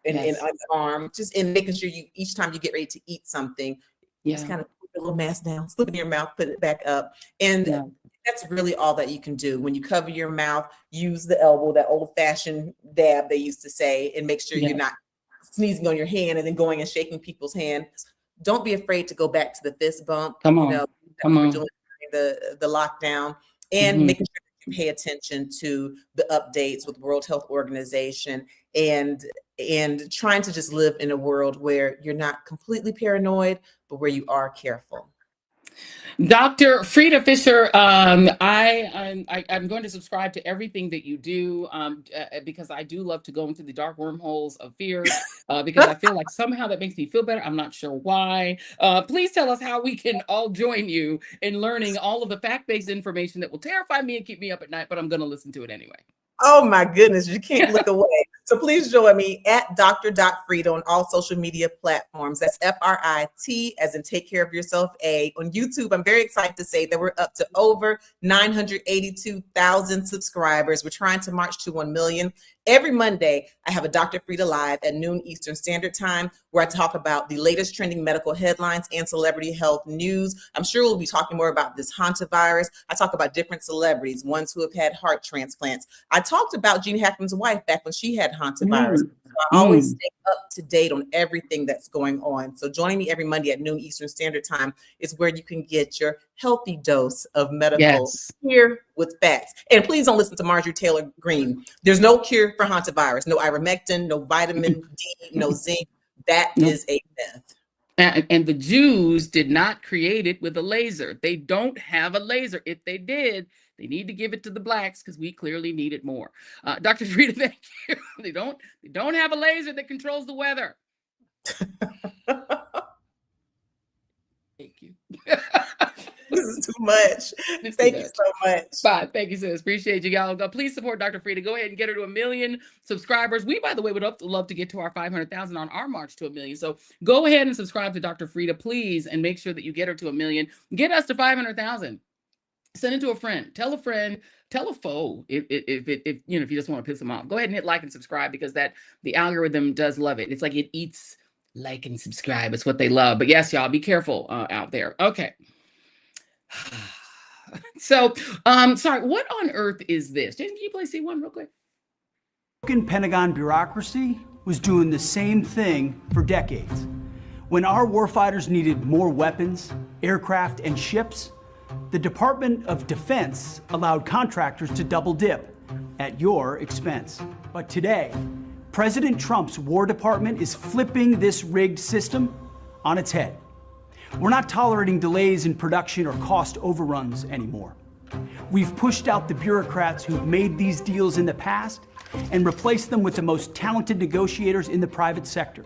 and on the arm, just in making sure you, each time you get ready to eat something, just kind of put your little mask down, slip it in your mouth, put it back up. And that's really all that you can do. When you cover your mouth, use the elbow, that old-fashioned dab they used to say, and make sure you're not sneezing on your hand and then going and shaking people's hands. Don't be afraid to go back to the fist bump. Come on. Doing the lockdown, and making sure that you pay attention to the updates with World Health Organization, and trying to just live in a world where you're not completely paranoid, but where you are careful. Dr. Frita Fisher, I'm going to subscribe to everything that you do because I do love to go into the dark wormholes of fear because I feel like somehow that makes me feel better. I'm not sure why. Please tell us how we can all join you in learning all of the fact-based information that will terrify me and keep me up at night, but I'm going to listen to it anyway. Oh my goodness, you can't look away. So please join me at Dr.Frita on all social media platforms. That's FRIT, as in take care of yourself, A. On YouTube, I'm very excited to say that we're up to over 982,000 subscribers. We're trying to march to 1 million. Every Monday, I have a Dr. Frita Live at noon Eastern Standard Time, where I talk about the latest trending medical headlines and celebrity health news. I'm sure we'll be talking more about this hantavirus. I talk about different celebrities, ones who have had heart transplants. I talked about Gene Hackman's wife back when she had hantavirus. So I always stay up to date on everything that's going on. So joining me every Monday at noon Eastern Standard Time is where you can get your healthy dose of medical here with facts. And please don't listen to Marjorie Taylor Greene. There's no cure for Hantavirus, no ivermectin, no vitamin D, no zinc. That is a myth. And the Jews did not create it with a laser. They don't have a laser. If they did, they need to give it to the blacks because we clearly need it more. Dr. Frita, thank you. They don't have a laser that controls the weather. Thank you. This is too much. Thank you so much. Bye. Thank you, sis. Appreciate you, y'all. Please support Dr. Frita. Go ahead and get her to 1 million subscribers. We, by the way, would love to get to our 500,000 on our march to 1 million. So go ahead and subscribe to Dr. Frita, please, and make sure that you get her to 1 million. Get us to 500,000. Send it to a friend. Tell a friend. Tell a foe. If you just want to piss them off, go ahead and hit like and subscribe because the algorithm does love it. It's like it eats like and subscribe. It's what they love. But yes, y'all, be careful out there. Okay. So, sorry, what on earth is this? Jason, can you play C1 real quick? Pentagon bureaucracy was doing the same thing for decades. When our warfighters needed more weapons, aircraft, and ships, the Department of Defense allowed contractors to double dip at your expense. But today, President Trump's War Department is flipping this rigged system on its head. We're not tolerating delays in production or cost overruns anymore. We've pushed out the bureaucrats who've made these deals in the past and replaced them with the most talented negotiators in the private sector.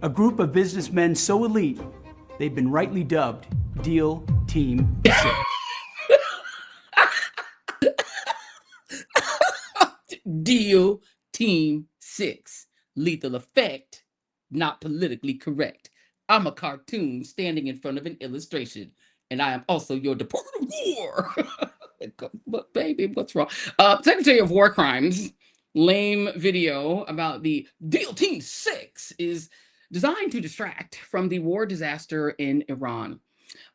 A group of businessmen so elite, they've been rightly dubbed Deal Team 6. Deal Team 6. Lethal effect, not politically correct. I'm a cartoon standing in front of an illustration, and I am also your Department of War. But baby, what's wrong? Secretary of War Crimes, lame video about the Deal Team 6 is designed to distract from the war disaster in Iran,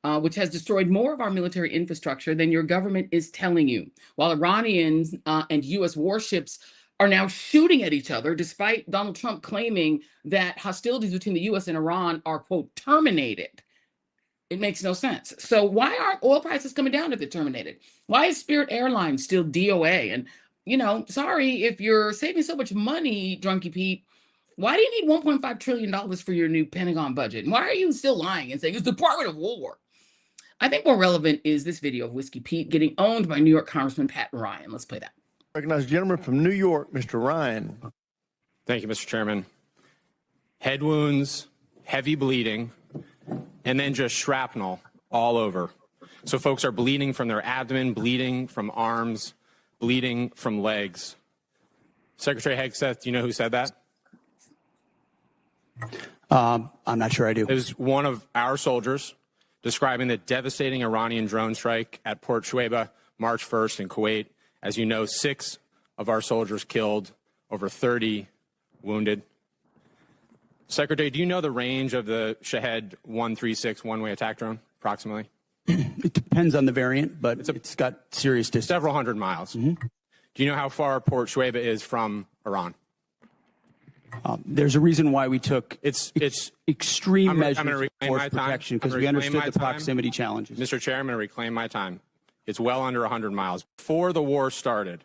which has destroyed more of our military infrastructure than your government is telling you. While Iranians and U.S. warships are now shooting at each other, despite Donald Trump claiming that hostilities between the U.S. and Iran are, quote, terminated. It makes no sense. So why aren't oil prices coming down if they're terminated? Why is Spirit Airlines still DOA? And, sorry, if you're saving so much money, Drunky Pete, why do you need $1.5 trillion for your new Pentagon budget? And why are you still lying and saying it's the Department of War? I think more relevant is this video of Whiskey Pete getting owned by New York Congressman Pat Ryan. Let's play that. Recognize the gentleman from New York, Mr. Ryan. Thank you, Mr. Chairman. Head wounds, heavy bleeding, and then just shrapnel all over. So folks are bleeding from their abdomen, bleeding from arms, bleeding from legs. Secretary Hegseth, do you know who said that? I'm not sure I do. It was one of our soldiers describing the devastating Iranian drone strike at Port Shuaibah, March 1st in Kuwait. As you know, 6 of our soldiers killed, over 30 wounded. Secretary, do you know the range of the Shahed 136 one-way attack drone, approximately? It depends on the variant, but it's got serious distance. Several hundred miles. Mm-hmm. Do you know how far Port Shuaibah is from Iran? There's a reason why we took extreme measures of force protection, because we understood the proximity challenges. Mr. Chair, I'm going to reclaim my time. It's well under 100 miles. Before the war started,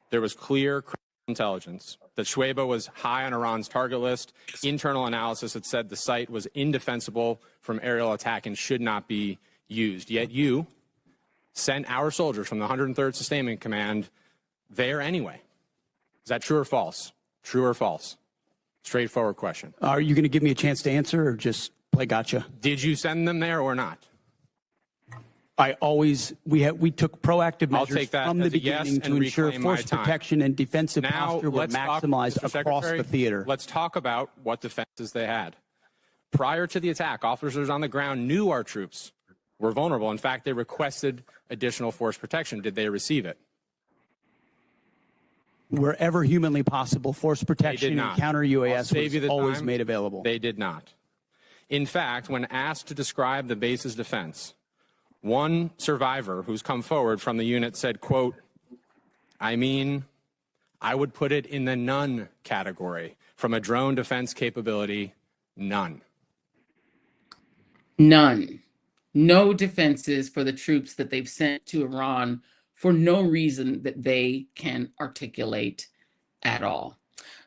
there was clear intelligence that Shuaibah was high on Iran's target list. Internal analysis had said the site was indefensible from aerial attack and should not be used. Yet you sent our soldiers from the 103rd Sustainment Command there anyway. Is that true or false? True or false? Straightforward question. Are you going to give me a chance to answer or just play gotcha? Did you send them there or not? We took proactive measures from the beginning yes to ensure force protection and defensive posture were maximized across the theater. Let's talk about what defenses they had. Prior to the attack, officers on the ground knew our troops were vulnerable. In fact, they requested additional force protection. Did they receive it? Wherever humanly possible, force protection and counter UAS was always made available. They did not. In fact, when asked to describe the base's defense, one survivor who's come forward from the unit said, quote, I I would put it in the none category. From a drone defense capability, none. None. No defenses for the troops that they've sent to Iran for no reason that they can articulate at all.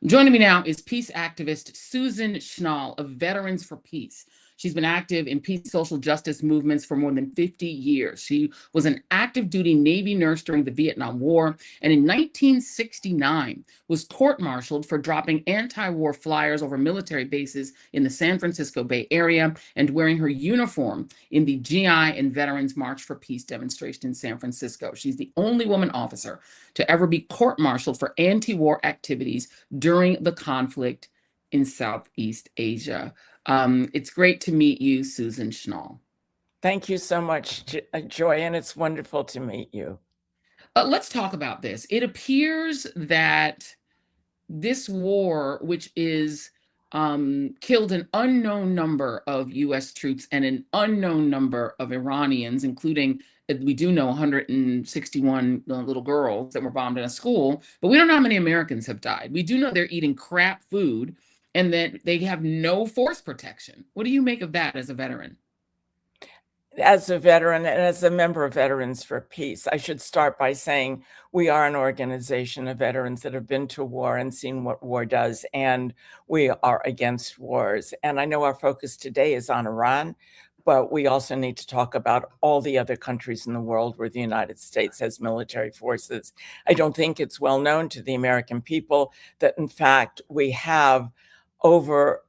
Joining me now is peace activist Susan Schnall of Veterans for Peace. She's been active in peace social justice movements for more than 50 years. She was an active duty Navy nurse during the Vietnam War, and in 1969 was court-martialed for dropping anti-war flyers over military bases in the San Francisco Bay Area and wearing her uniform in the GI and Veterans March for Peace demonstration in San Francisco. She's the only woman officer to ever be court-martialed for anti-war activities during the conflict in Southeast Asia. It's great to meet you, Susan Schnall. Thank you so much, Joy, and it's wonderful to meet you. Let's talk about this. It appears that this war, which is killed an unknown number of U.S. troops and an unknown number of Iranians, including, we do know 161 little girls that were bombed in a school, but we don't know how many Americans have died. We do know they're eating crap food and that they have no force protection. What do you make of that as a veteran? As a veteran and as a member of Veterans for Peace, I should start by saying we are an organization of veterans that have been to war and seen what war does, and we are against wars. And I know our focus today is on Iran, but we also need to talk about all the other countries in the world where the United States has military forces. I don't think it's well known to the American people that, in fact, we have over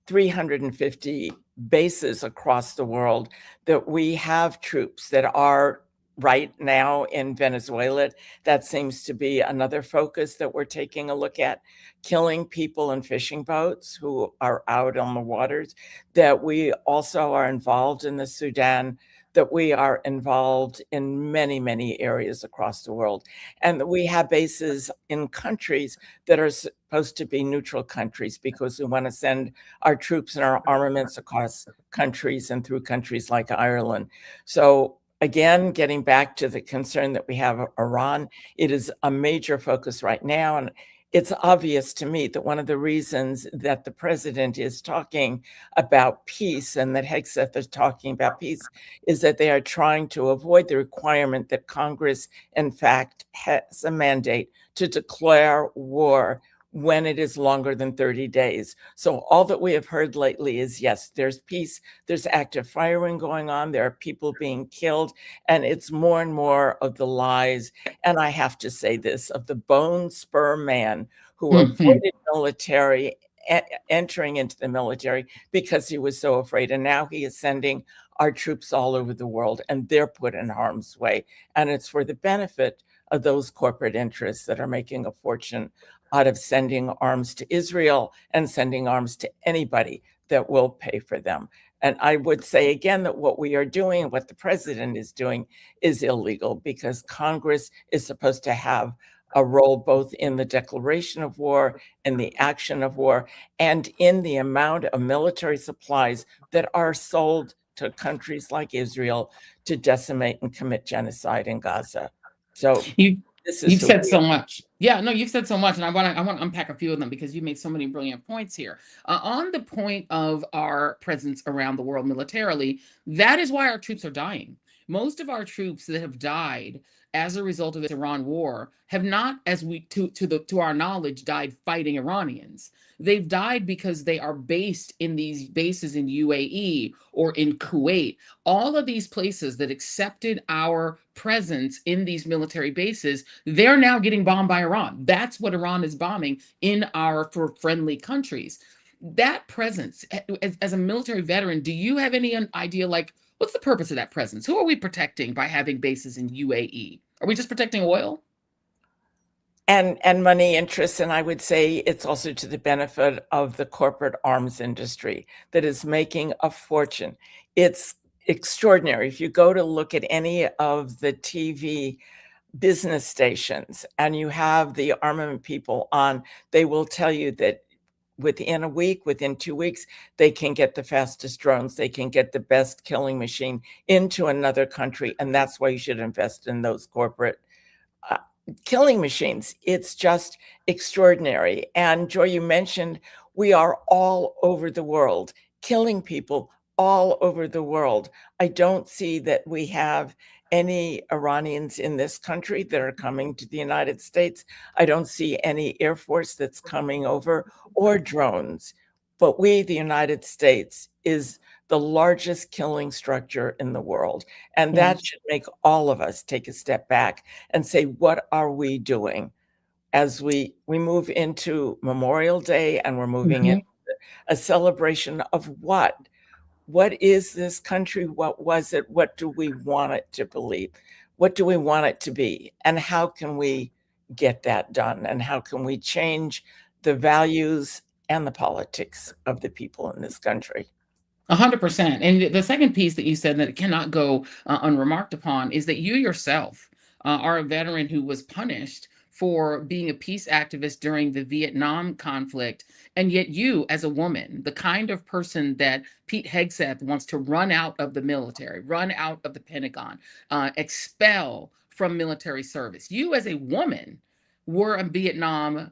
350 bases across the world, that we have troops that are right now in Venezuela. That seems to be another focus that we're taking a look at, killing people in fishing boats who are out on the waters, that we also are involved in the Sudan, that we are involved in many, many areas across the world, and that we have bases in countries that are supposed to be neutral countries because we want to send our troops and our armaments across countries and through countries like Ireland. So again, getting back to the concern that we have of Iran, it is a major focus right now. And it's obvious to me that one of the reasons that the president is talking about peace and that Hegseth is talking about peace is that they are trying to avoid the requirement that Congress, in fact, has a mandate to declare war when it is longer than 30 days. So all that we have heard lately is, yes, there's peace, there's active firing going on, there are people being killed, and it's more and more of the lies, and I have to say this, of the bone spur man who avoided military, entering into the military because he was so afraid, and now he is sending our troops all over the world, and they're put in harm's way, and it's for the benefit of those corporate interests that are making a fortune out of sending arms to Israel and sending arms to anybody that will pay for them. And I would say again that what we are doing, what the president is doing, is illegal because Congress is supposed to have a role both in the declaration of war, in the action of war, and in the amount of military supplies that are sold to countries like Israel to decimate and commit genocide in Gaza. So you've said so much. Yeah, no, you've said so much, and I want to unpack a few of them because you made so many brilliant points here. On the point of our presence around the world militarily, that is why our troops are dying. Most of our troops that have died as a result of this Iran war have not, as we to our knowledge, died fighting Iranians. They've died because they are based in these bases in UAE or in Kuwait. All of these places that accepted our presence in these military bases, they're now getting bombed by Iran. That's what Iran is bombing in our friendly countries. That presence, as a military veteran, do you have any idea, like, what's the purpose of that presence? Who are we protecting by having bases in UAE? Are we just protecting oil? And money interests, and I would say it's also to the benefit of the corporate arms industry that is making a fortune. It's extraordinary. If you go to look at any of the TV business stations and you have the armament people on, they will tell you that within a week, within 2 weeks, they can get the fastest drones, they can get the best killing machine into another country, and that's why you should invest in those corporate killing machines. It's just extraordinary. And Joy, you mentioned we are all over the world, killing people all over the world. I don't see that we have any Iranians in this country that are coming to the United States. I don't see any Air Force that's coming over or drones. But we, the United States, is the largest killing structure in the world. And that should make all of us take a step back and say, what are we doing? As we move into Memorial Day and we're moving into a celebration of what? What is this country? What was it? What do we want it to believe? What do we want it to be? And how can we get that done? And how can we change the values and the politics of the people in this country? 100%. And the second piece that you said that cannot go unremarked upon is that you yourself are a veteran who was punished for being a peace activist during the Vietnam conflict. And yet you, as a woman, the kind of person that Pete Hegseth wants to run out of the military, run out of the Pentagon, expel from military service. You, as a woman, were a Vietnam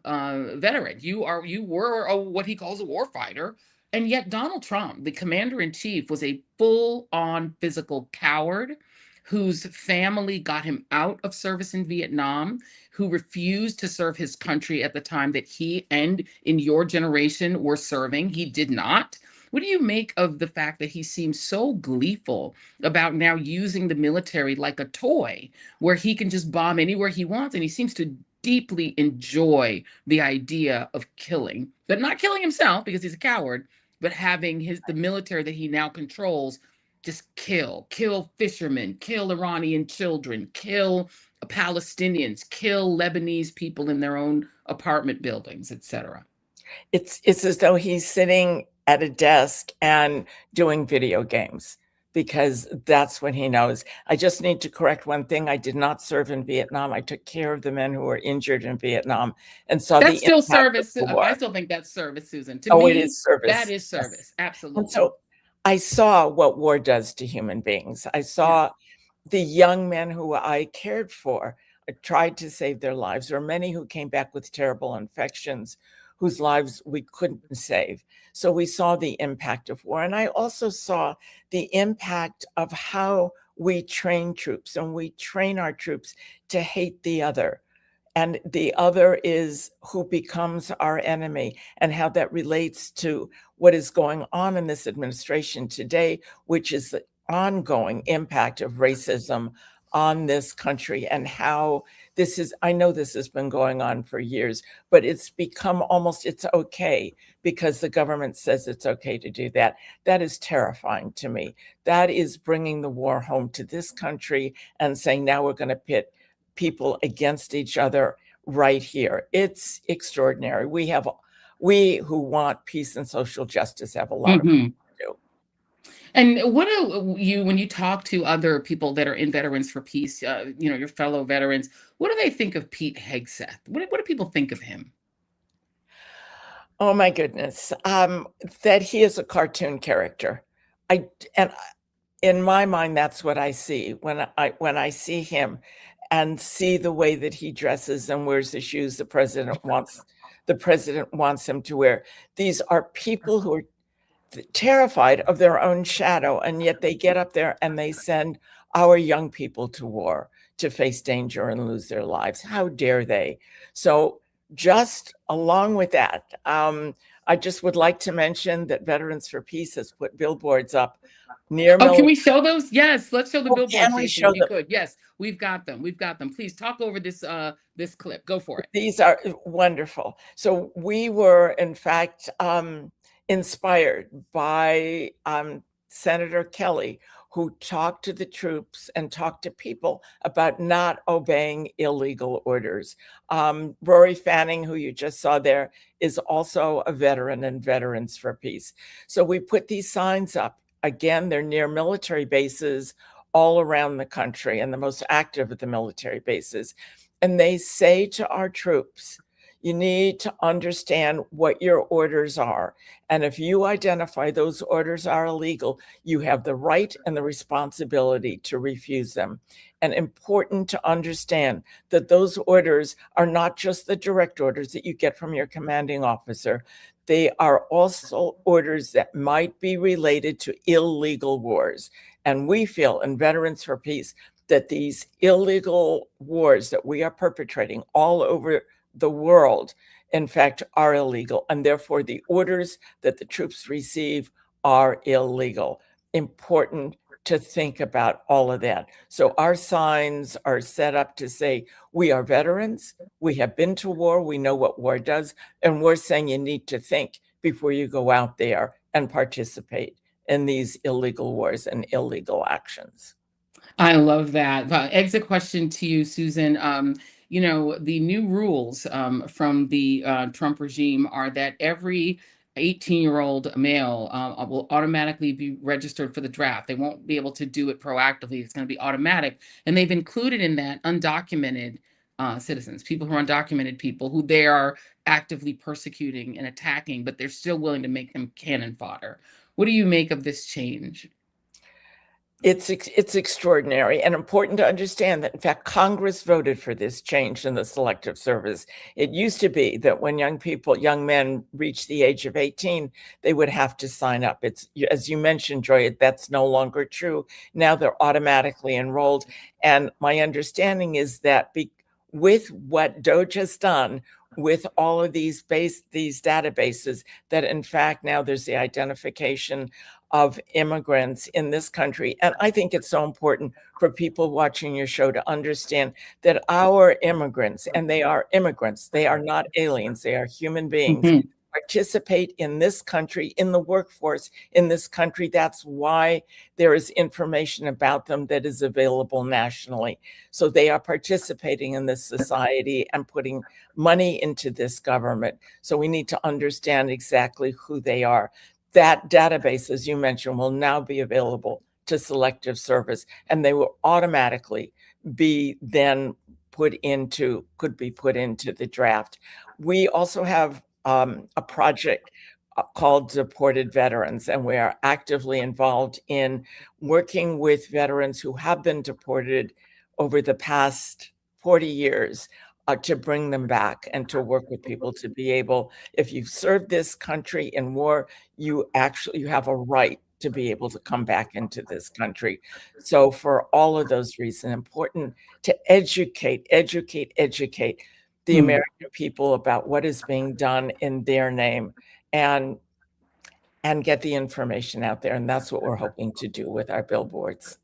veteran. You were what he calls a war fighter. And yet Donald Trump, the commander-in-chief, was a full-on physical coward whose family got him out of service in Vietnam, who refused to serve his country at the time that he and in your generation were serving. He did not. What do you make of the fact that he seems so gleeful about now using the military like a toy where he can just bomb anywhere he wants, and he seems to deeply enjoy the idea of killing, but not killing himself because he's a coward, but having the military that he now controls just kill fishermen, kill Iranian children, kill Palestinians, kill Lebanese people in their own apartment buildings, etc. It's as though he's sitting at a desk and doing video games, because that's what he knows. I just need to correct one thing. I did not serve in Vietnam. I took care of the men who were injured in Vietnam and saw that's the still impact service. of the war. I still think that's service, Susan. To me, it is service. That is service. Yes. Absolutely. And so I saw what war does to human beings. I saw the young men who I cared for. I tried to save their lives. There are many who came back with terrible infections whose lives we couldn't save. So we saw the impact of war. And I also saw the impact of how we train troops, and we train our troops to hate the other. And the other is who becomes our enemy, and how that relates to what is going on in this administration today, which is the ongoing impact of racism on this country, and how this is, I know this has been going on for years, but it's become almost, it's okay because the government says it's okay to do that. That is terrifying to me. That is bringing the war home to this country and saying, now we're going to pit people against each other right here. It's extraordinary. We who want peace and social justice have a lot of work to do. And what do you, when you talk to other people that are in Veterans for Peace, your fellow veterans, what do they think of Pete Hegseth? What do people think of him? Oh my goodness, that he is a cartoon character. In my mind, that's what I see when I see him, and see the way that he dresses and wears the shoes the president wants him to wear. These are people who are terrified of their own shadow, and yet they get up there and they send our young people to war to face danger and lose their lives. How dare they? So just along with that, I just would like to mention that Veterans for Peace has put billboards up near. Oh, can we show those? Yes, let's show the billboards. Can we show them? Could. Yes, we've got them. Please talk over this this clip. Go for it. These are wonderful. So we were, in fact, inspired by Senator Kelly, who talked to the troops and talked to people about not obeying illegal orders. Rory Fanning, who you just saw there, is also a veteran in Veterans for Peace. So we put these signs up. Again, they're near military bases all around the country and the most active of the military bases. And they say to our troops, You need to understand what your orders are. And if you identify those orders are illegal, you have the right and the responsibility to refuse them. And important to understand that those orders are not just the direct orders that you get from your commanding officer. They are also orders that might be related to illegal wars. And we feel in Veterans for Peace that these illegal wars that we are perpetrating all over the world, in fact, are illegal. And therefore, the orders that the troops receive are illegal. Important to think about all of that. So our signs are set up to say, we are veterans, we have been to war, we know what war does, and we're saying you need to think before you go out there and participate in these illegal wars and illegal actions. I love that. Exit question to you, Susan. The new rules from the Trump regime are that every 18-year-old male will automatically be registered for the draft. They won't be able to do it proactively. It's going to be automatic. And they've included in that undocumented citizens, people who are undocumented people who they are actively persecuting and attacking, but they're still willing to make them cannon fodder. What do you make of this change? It's extraordinary and important to understand that, in fact, Congress voted for this change in the Selective Service. It used to be that when young men reached the age of 18, they would have to sign up. It's, as you mentioned, Joy, that's no longer true. Now they're automatically enrolled. And my understanding is that with what DOJ has done, with all of these databases, that in fact now there's the identification of immigrants in this country. And I think it's so important for people watching your show to understand that our immigrants, and they are immigrants, they are not aliens, they are human beings, participate in this country, in the workforce in this country. That's why there is information about them that is available nationally. So they are participating in this society and putting money into this government. So we need to understand exactly who they are. That database, as you mentioned, will now be available to Selective Service, and they will automatically be then could be put into the draft. We also have a project called Deported Veterans, and we are actively involved in working with veterans who have been deported over the past 40 years to bring them back and to work with people to be able, if you've served this country in war, you have a right to be able to come back into this country. So for all of those reasons, important to educate the American people about what is being done in their name and get the information out there. And that's what we're hoping to do with our billboards.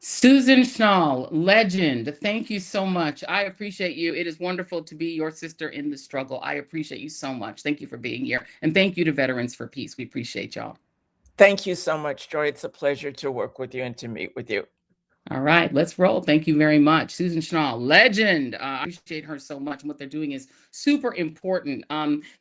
Susan Schnall, legend. Thank you so much. I appreciate you. It is wonderful to be your sister in the struggle. I appreciate you so much. Thank you for being here. And thank you to Veterans for Peace. We appreciate y'all. Thank you so much, Joy. It's a pleasure to work with you and to meet with you. All right, let's roll. Thank you very much. Susan Schnall, legend. I appreciate her so much. And what they're doing is super important.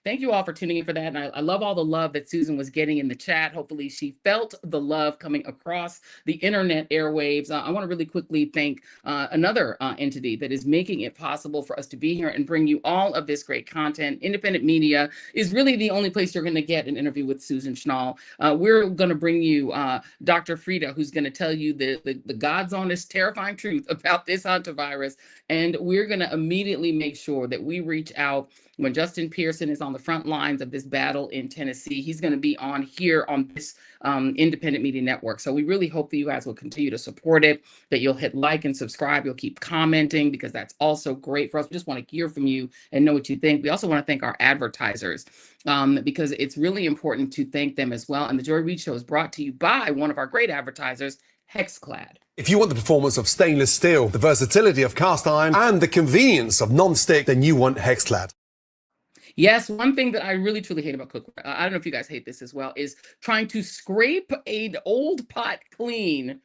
Thank you all for tuning in for that. And I love all the love that Susan was getting in the chat. Hopefully she felt the love coming across the internet airwaves. I want to really quickly thank another entity that is making it possible for us to be here and bring you all of this great content. Independent media is really the only place you're going to get an interview with Susan Schnall. We're going to bring you Dr. Frita, who's going to tell you the God's honest, terrifying truth about this hantavirus. And we're going to immediately make sure that we reach out when Justin Pearson is on the front lines of this battle in Tennessee. He's going to be on here on this independent media network. So we really hope that you guys will continue to support it, that you'll hit like and subscribe. You'll keep commenting because that's also great for us. We just want to hear from you and know what you think. We also want to thank our advertisers because it's really important to thank them as well. And the Joy Reid Show is brought to you by one of our great advertisers, Hexclad. If you want the performance of stainless steel, the versatility of cast iron, and the convenience of non-stick, then you want Hexclad. Yes, one thing that I really truly hate about cookware, I don't know if you guys hate this as well, is trying to scrape an old pot clean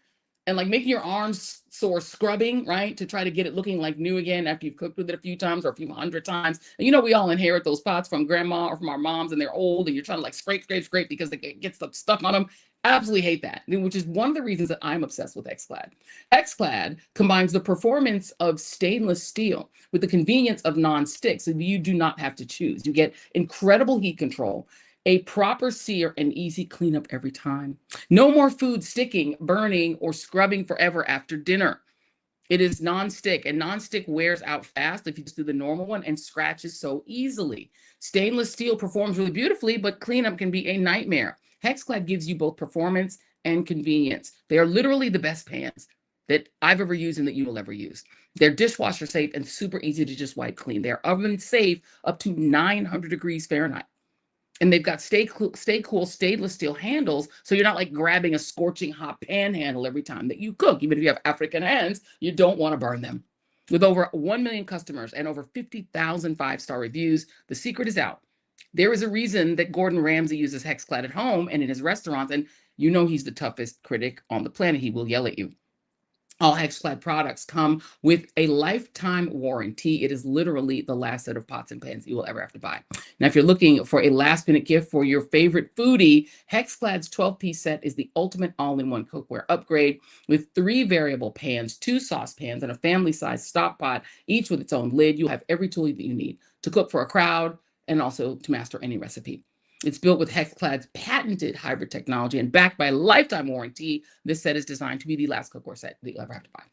and like making your arms sore scrubbing, right? To try to get it looking like new again after you've cooked with it a few times or a few hundred times. And you know, we all inherit those pots from grandma or from our moms, and they're old and you're trying to like scrape because they get stuff stuck on them. Absolutely hate that, which is one of the reasons that I'm obsessed with XClad. XClad combines the performance of stainless steel with the convenience of non-stick, so you do not have to choose. You get incredible heat control, a proper sear, and easy cleanup every time. No more food sticking, burning, or scrubbing forever after dinner. It is non-stick, and non-stick wears out fast if you just do the normal one and scratches so easily. Stainless steel performs really beautifully, but cleanup can be a nightmare. HexClad gives you both performance and convenience. They are literally the best pans that I've ever used and that you will ever use. They're dishwasher safe and super easy to just wipe clean. They're oven safe up to 900 degrees Fahrenheit. And they've got stay cool stainless steel handles, so you're not like grabbing a scorching hot pan handle every time that you cook. Even if you have African hands, you don't want to burn them. With over 1 million customers and over 50,000 5-star reviews, the secret is out. There is a reason that Gordon Ramsay uses HexClad at home and in his restaurants, and you know he's the toughest critic on the planet. He will yell at you. All HexClad products come with a lifetime warranty. It is literally the last set of pots and pans you will ever have to buy. Now, if you're looking for a last-minute gift for your favorite foodie, HexClad's 12-piece set is the ultimate all-in-one cookware upgrade with 3 variable pans, 2 saucepans, and a family-sized stock pot, each with its own lid. You'll have every tool that you need to cook for a crowd and also to master any recipe. It's built with HexClad's patented hybrid technology and backed by a lifetime warranty. This set is designed to be the last cookware set that you'll ever have to buy.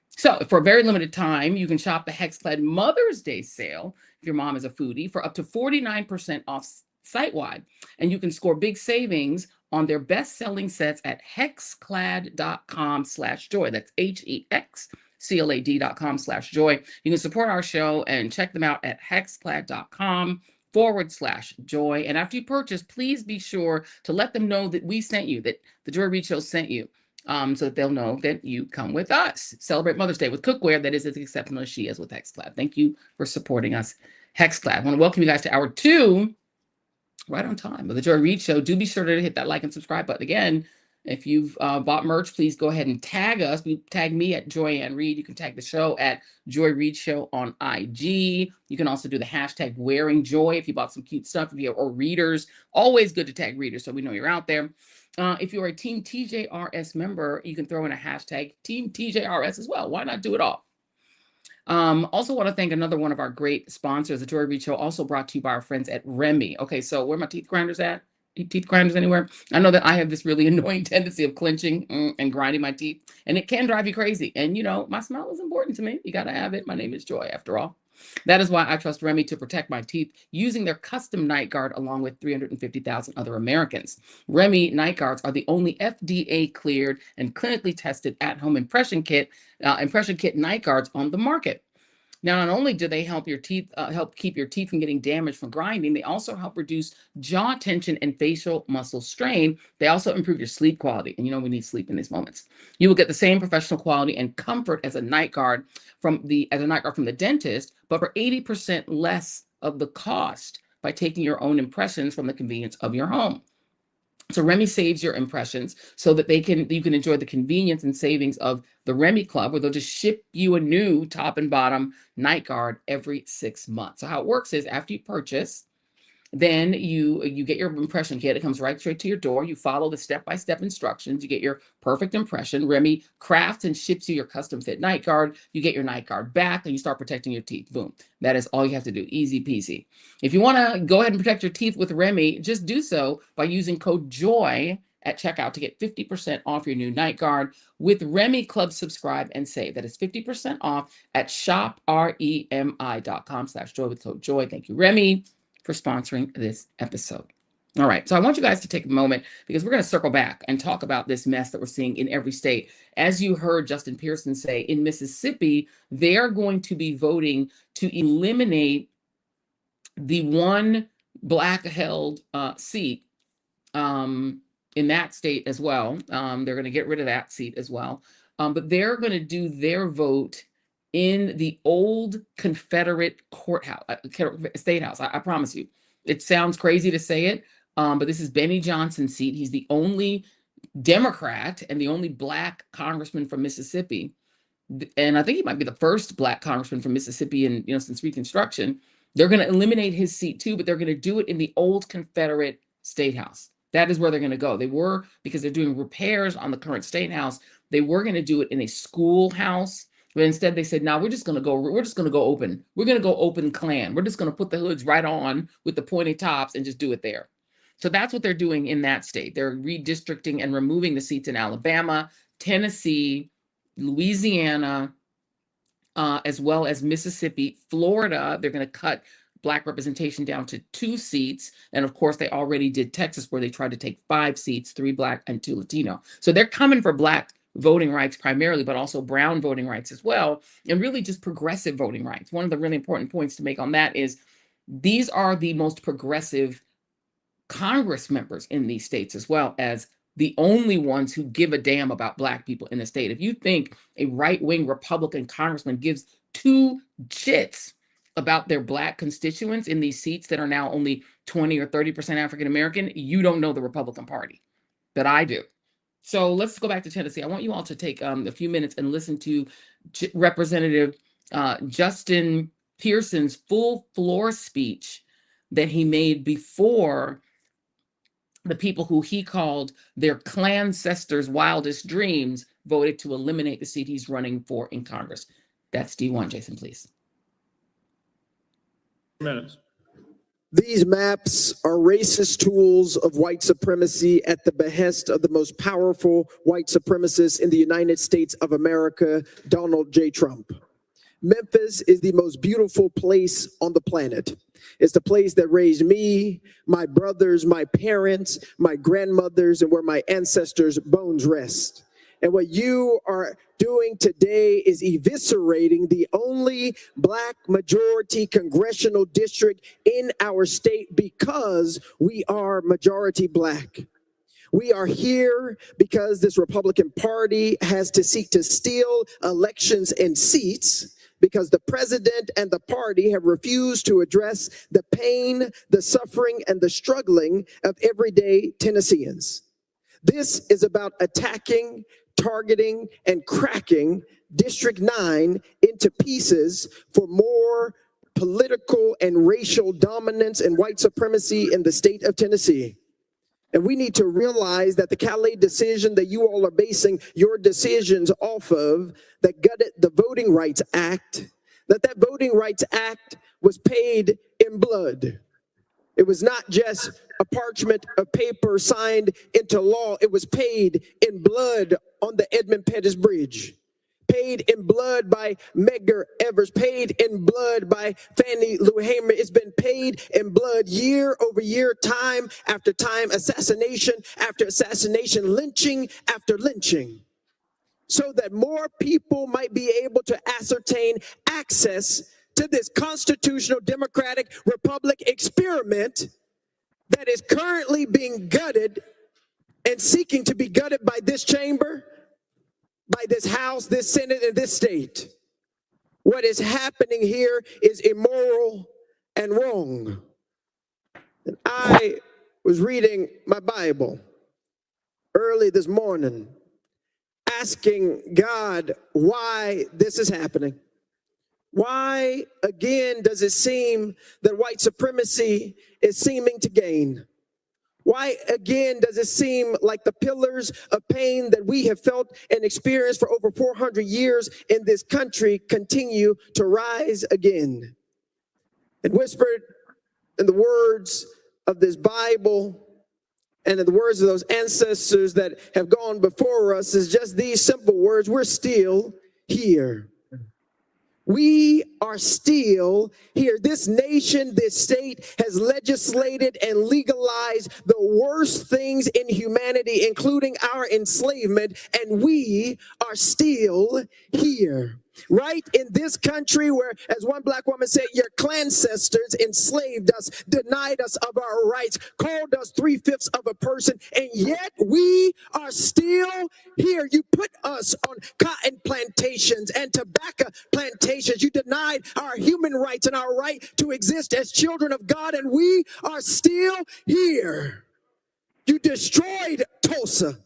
So for a very limited time, you can shop the HexClad Mother's Day sale if your mom is a foodie for up to 49% off site-wide. And you can score big savings on their best-selling sets at hexclad.com/joy. That's HEXCLAD.com/joy. You can support our show and check them out at hexclad.com/joy. And after you purchase, please be sure to let them know that we sent you, that the Joy Reid Show sent you, so that they'll know that you come with us. Celebrate Mother's Day with cookware that is as exceptional as she is with HexClad. Thank you for supporting us, HexClad. I want to welcome you guys to hour 2, right on time, of the Joy Reid Show. Do be sure to hit that like and subscribe button. Again, if you've bought merch, please go ahead and tag us. Tag me at Joyanne Reid. You can tag the show at Joy Reid Show on IG. You can also do the hashtag wearing joy if you bought some cute stuff. If you have, or readers, always good to tag readers so we know you're out there. If you're a Team TJRS member, you can throw in a hashtag Team TJRS as well. Why not do it all? Also want to thank another one of our great sponsors. The Joy Reid Show also brought to you by our friends at Remy. Okay, so where are my teeth grinders at? Teeth grinders anywhere? I know that I have this really annoying tendency of clenching and grinding my teeth, and it can drive you crazy. And you know, my smile is important to me. You got to have it. My name is Joy, after all. That is why I trust Remy to protect my teeth using their custom night guard along with 350,000 other Americans. Remy night guards are the only FDA cleared and clinically tested at-home impression kit night guards on the market. Now, not only do they help your teeth, help keep your teeth from getting damaged from grinding, they also help reduce jaw tension and facial muscle strain. They also improve your sleep quality. And you know, we need sleep in these moments. You will get the same professional quality and comfort as a night guard from the dentist, but for 80% less of the cost by taking your own impressions from the convenience of your home. So Remy saves your impressions so that you can enjoy the convenience and savings of the Remy Club, where they'll just ship you a new top and bottom night guard every 6 months. So how it works is after you purchase, then you get your impression kit. It comes right straight to your door. You follow the step-by-step instructions. You get your perfect impression. Remy crafts and ships you your custom fit night guard. You get your night guard back and you start protecting your teeth. Boom. That is all you have to do. Easy peasy. If you want to go ahead and protect your teeth with Remy, just do so by using code JOY at checkout to get 50% off your new night guard with Remy Club Subscribe and Save. That is 50% off at shopremi.com/joy with code JOY. Thank you, Remy, for sponsoring this episode. All right, so I want you guys to take a moment because we're going to circle back and talk about this mess that we're seeing in every state. As you heard Justin Pearson say, in Mississippi, they are going to be voting to eliminate the one Black-held seat in that state as well. They're going to get rid of that seat as well. But they're going to do their vote in the old Confederate courthouse, state house. I promise you, it sounds crazy to say it, but this is Benny Johnson's seat. He's the only Democrat and the only Black congressman from Mississippi. And I think he might be the first Black congressman from Mississippi in, since Reconstruction. They're going to eliminate his seat too, but they're going to do it in the old Confederate State House. That is where they're going to go. They were, because they're doing repairs on the current State House, they were going to do it in a schoolhouse. But instead they said, no, we're just going to go open. We're going to go open Klan. We're just going to put the hoods right on with the pointy tops and just do it there. So that's what they're doing in that state. They're redistricting and removing the seats in Alabama, Tennessee, Louisiana, as well as Mississippi, Florida. They're going to cut Black representation down to 2 seats. And of course, they already did Texas, where they tried to take 5 seats, 3 Black and 2 Latino. So they're coming for Black voting rights primarily, but also brown voting rights as well, and really just progressive voting rights. One of the really important points to make on that is these are the most progressive Congress members in these states, as well as the only ones who give a damn about Black people in the state. If you think a right-wing Republican congressman gives 2 shits about their Black constituents in these seats that are now only 20 or 30% African-American, you don't know the Republican Party. But I do. So let's go back to Tennessee. I want you all to take a few minutes and listen to Representative Justin Pearson's full floor speech that he made before the people who he called their Klancestors' wildest dreams voted to eliminate the seat he's running for in Congress. That's D1, Jason, please. Minutes. These maps are racist tools of white supremacy at the behest of the most powerful white supremacist in the United States of America, Donald J. Trump. Memphis is the most beautiful place on the planet. It's the place that raised me, my brothers, my parents, my grandmothers, and where my ancestors' bones rest. And what you are doing today is eviscerating the only Black majority congressional district in our state because we are majority Black. We are here because this Republican Party has to seek to steal elections and seats, because the president and the party have refused to address the pain, the suffering, and the struggling of everyday Tennesseans. This is about attacking, targeting, and cracking District 9 into pieces for more political and racial dominance and white supremacy in the state of Tennessee. And we need to realize that the Calais decision that you all are basing your decisions off of, that gutted the Voting Rights Act, that Voting Rights Act was paid in blood. It was not just a parchment of paper signed into law. It was paid in blood on the Edmund Pettus Bridge. Paid in blood by Medgar Evers, paid in blood by Fannie Lou Hamer. It's been paid in blood year over year, time after time, assassination after assassination, lynching after lynching, so that more people might be able to ascertain access to this constitutional democratic republic experiment that is currently being gutted and seeking to be gutted by this chamber, by this House, this Senate, and this state. What is happening here is immoral and wrong. And I was reading my Bible early this morning, asking God why this is happening. Why, again, does it seem that white supremacy is seeming to gain? Why, again, does it seem like the pillars of pain that we have felt and experienced for over 400 years in this country continue to rise again? And whispered in the words of this Bible and in the words of those ancestors that have gone before us is just these simple words: we're still here. We are still here. This nation, this state has legislated and legalized the worst things in humanity, including our enslavement, and we are still here. Right in this country where, as one Black woman said, your Klancestors enslaved us, denied us of our rights, called us 3/5 of a person, and yet we are still here. You put us on cotton plantations and tobacco plantations. You denied our human rights and our right to exist as children of God, and we are still here. You destroyed Tulsa.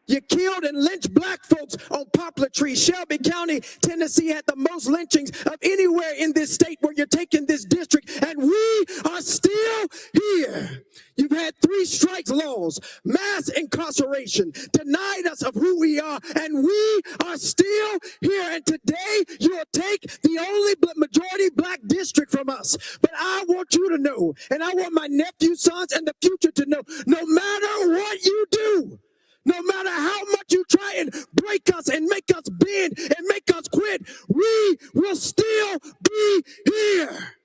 You killed and lynched black folks on poplar trees. Shelby County, Tennessee had the most lynchings of anywhere in this state where you're taking this district, and we are still here. You've had 3 strikes laws, mass incarceration, denied us of who we are, and we are still here. And today you'll take the only majority black district from us. But I want you to know, and I want my nephew, sons, and the future to know, no matter what you do, no matter how much you try and break us and make us bend and make us quit, we will still be here.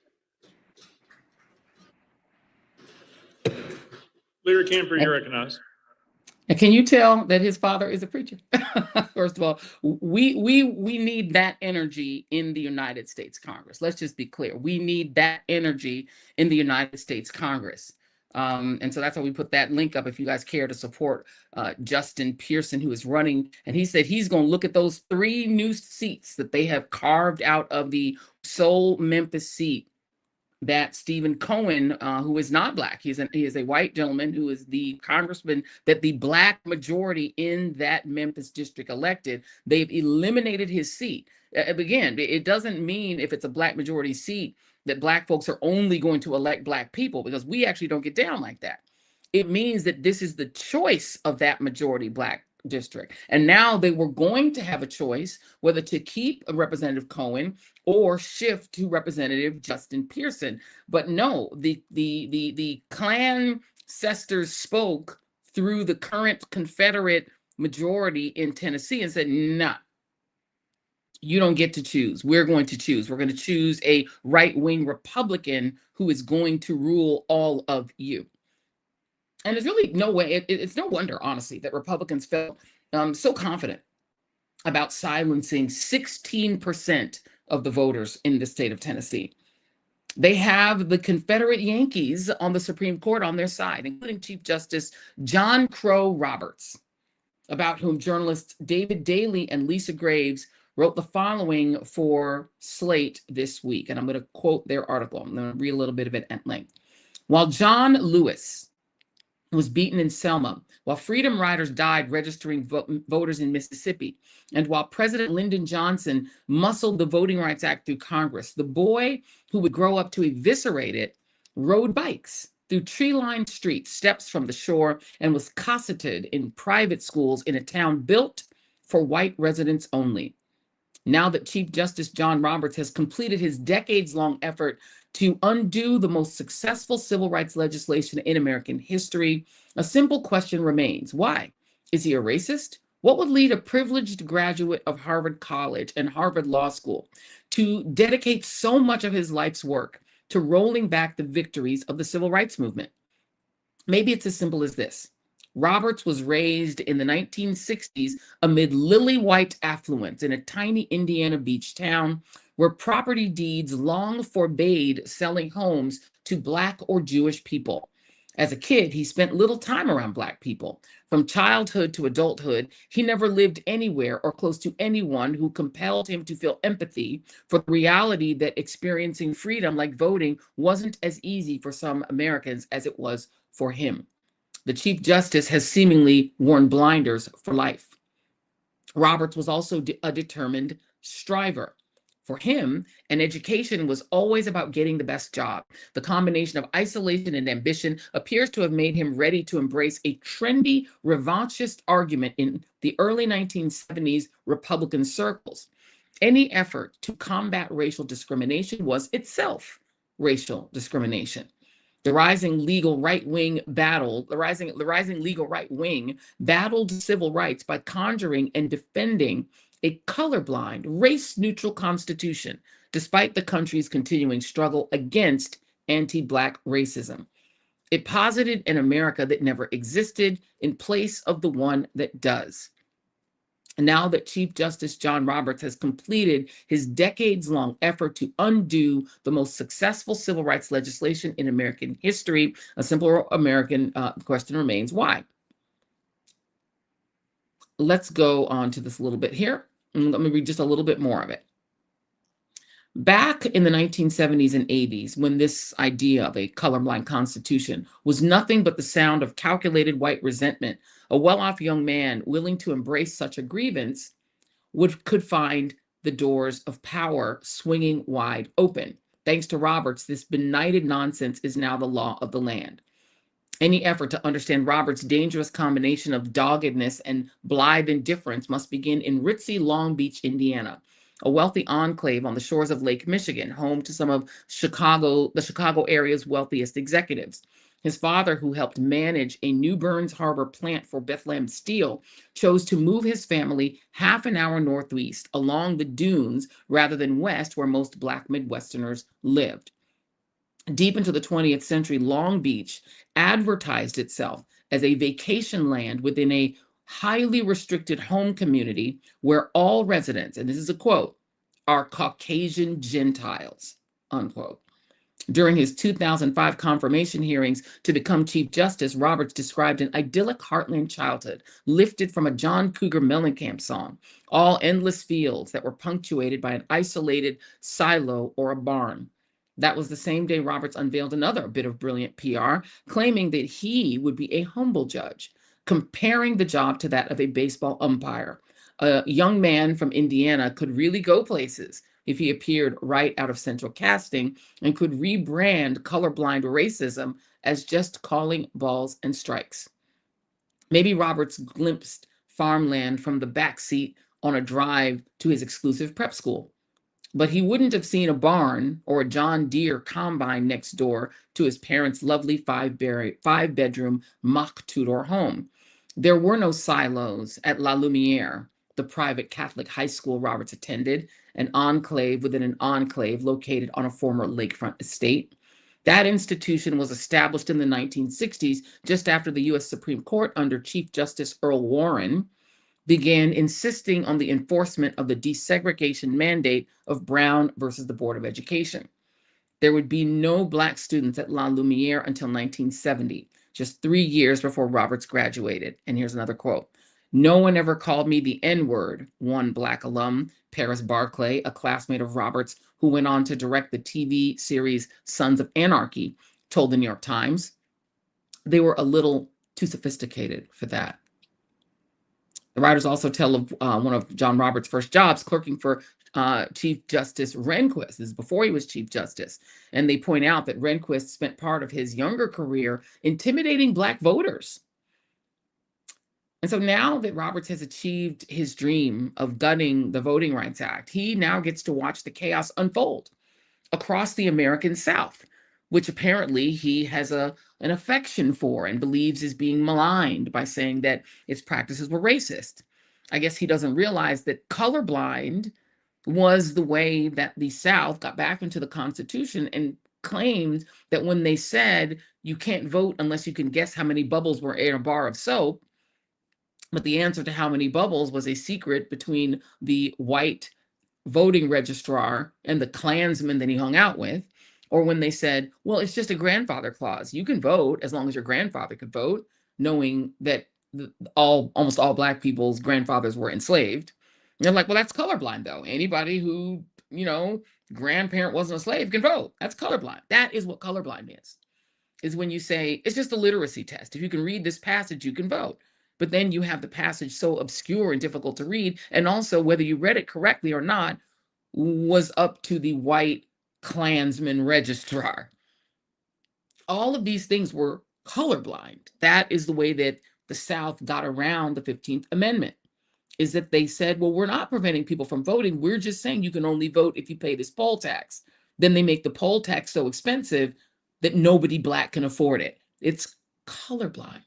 Leader Camper, you recognize. And can you tell that his father is a preacher? First of all, we need that energy in the United States Congress. Let's just be clear. We need that energy in the United States Congress. And so that's why we put that link up if you guys care to support Justin Pearson, who is running. And he said he's going to look at those 3 new seats that they have carved out of the sole Memphis seat that Stephen Cohen, who is not black, he is a white gentleman who is the congressman that the black majority in that Memphis district elected. They've eliminated his seat. Again, it doesn't mean if it's a black majority seat that black folks are only going to elect black people, because we actually don't get down like that. It means that this is the choice of that majority black district. And now they were going to have a choice whether to keep Representative Cohen or shift to Representative Justin Pearson. But no, the Klancestors spoke through the current Confederate majority in Tennessee and said, nah, you don't get to choose. We're going to choose. We're going to choose a right-wing Republican who is going to rule all of you. And there's really no way, it's no wonder, honestly, that Republicans felt so confident about silencing 16% of the voters in the state of Tennessee. They have the Confederate Yankees on the Supreme Court on their side, including Chief Justice John Crow Roberts, about whom journalists David Daley and Lisa Graves wrote the following for Slate this week. And I'm going to quote their article. I'm going to read a little bit of it at length. While John Lewis was beaten in Selma, while Freedom Riders died registering voters in Mississippi, and while President Lyndon Johnson muscled the Voting Rights Act through Congress, the boy who would grow up to eviscerate it rode bikes through tree-lined streets, steps from the shore, and was cosseted in private schools in a town built for white residents only. Now that Chief Justice John Roberts has completed his decades-long effort to undo the most successful civil rights legislation in American history, a simple question remains. Why? Is he a racist? What would lead a privileged graduate of Harvard College and Harvard Law School to dedicate so much of his life's work to rolling back the victories of the civil rights movement? Maybe it's as simple as this. Roberts was raised in the 1960s amid lily-white affluence in a tiny Indiana beach town where property deeds long forbade selling homes to Black or Jewish people. As a kid, he spent little time around Black people. From childhood to adulthood, he never lived anywhere or close to anyone who compelled him to feel empathy for the reality that experiencing freedom like voting wasn't as easy for some Americans as it was for him. The Chief Justice has seemingly worn blinders for life. Roberts was also a determined striver. For him, an education was always about getting the best job. The combination of isolation and ambition appears to have made him ready to embrace a trendy, revanchist argument in the early 1970s Republican circles. Any effort to combat racial discrimination was itself racial discrimination. The rising legal right wing battled civil rights by conjuring and defending a colorblind, race-neutral constitution, despite the country's continuing struggle against anti-Black racism. It posited an America that never existed in place of the one that does. Now that Chief Justice John Roberts has completed his decades-long effort to undo the most successful civil rights legislation in American history, a simple American question remains, why? Let's go on to this a little bit here. And let me read just a little bit more of it. Back in the 1970s and 80s, when this idea of a colorblind constitution was nothing but the sound of calculated white resentment, a well-off young man willing to embrace such a grievance could find the doors of power swinging wide open. Thanks to Roberts, this benighted nonsense is now the law of the land. Any effort to understand Roberts' dangerous combination of doggedness and blithe indifference must begin in ritzy Long Beach, Indiana, a wealthy enclave on the shores of Lake Michigan, home to some of the Chicago area's wealthiest executives. His father, who helped manage a New Burns Harbor plant for Bethlehem Steel, chose to move his family half an hour northeast along the dunes rather than west, where most Black Midwesterners lived. Deep into the 20th century, Long Beach advertised itself as a vacation land within a highly restricted home community where all residents, and this is a quote, are Caucasian Gentiles, unquote. During his 2005 confirmation hearings to become Chief Justice, Roberts described an idyllic heartland childhood lifted from a John Cougar Mellencamp song, all endless fields that were punctuated by an isolated silo or a barn. That was the same day Roberts unveiled another bit of brilliant PR, claiming that he would be a humble judge, comparing the job to that of a baseball umpire. A young man from Indiana could really go places if he appeared right out of central casting and could rebrand colorblind racism as just calling balls and strikes. Maybe Roberts glimpsed farmland from the backseat on a drive to his exclusive prep school, but he wouldn't have seen a barn or a John Deere combine next door to his parents' lovely five-bedroom mock two-door home. There were no silos at La Lumiere, the private Catholic high school Roberts attended, an enclave within an enclave located on a former lakefront estate. That institution was established in the 1960s, just after the U.S. Supreme Court, under Chief Justice Earl Warren, began insisting on the enforcement of the desegregation mandate of Brown versus the Board of Education. There would be no Black students at La Lumiere until 1970, just 3 years before Roberts graduated. And here's another quote. "No one ever called me the N-word," one Black alum, Paris Barclay, a classmate of Roberts who went on to direct the TV series Sons of Anarchy, told the New York Times. They were a little too sophisticated for that. The writers also tell of one of John Roberts' first jobs, clerking for Chief Justice Rehnquist. This is before he was Chief Justice. And they point out that Rehnquist spent part of his younger career intimidating Black voters. And so now that Roberts has achieved his dream of gutting the Voting Rights Act, he now gets to watch the chaos unfold across the American South, which apparently he has an affection for and believes is being maligned by saying that its practices were racist. I guess he doesn't realize that colorblind was the way that the South got back into the Constitution and claimed that when they said you can't vote unless you can guess how many bubbles were in a bar of soap, but the answer to how many bubbles was a secret between the white voting registrar and the Klansman that he hung out with, or when they said, well, it's just a grandfather clause. You can vote as long as your grandfather could vote, knowing that almost all Black people's grandfathers were enslaved. And they're like, well, that's colorblind, though. Anybody who, grandparent wasn't a slave can vote. That's colorblind. That is what colorblind is when you say, it's just a literacy test. If you can read this passage, you can vote. But then you have the passage so obscure and difficult to read, and also whether you read it correctly or not was up to the white Klansman registrar. All of these things were colorblind. That is the way that the South got around the 15th Amendment, is that they said, well, we're not preventing people from voting. We're just saying you can only vote if you pay this poll tax. Then they make the poll tax so expensive that nobody Black can afford it. It's colorblind.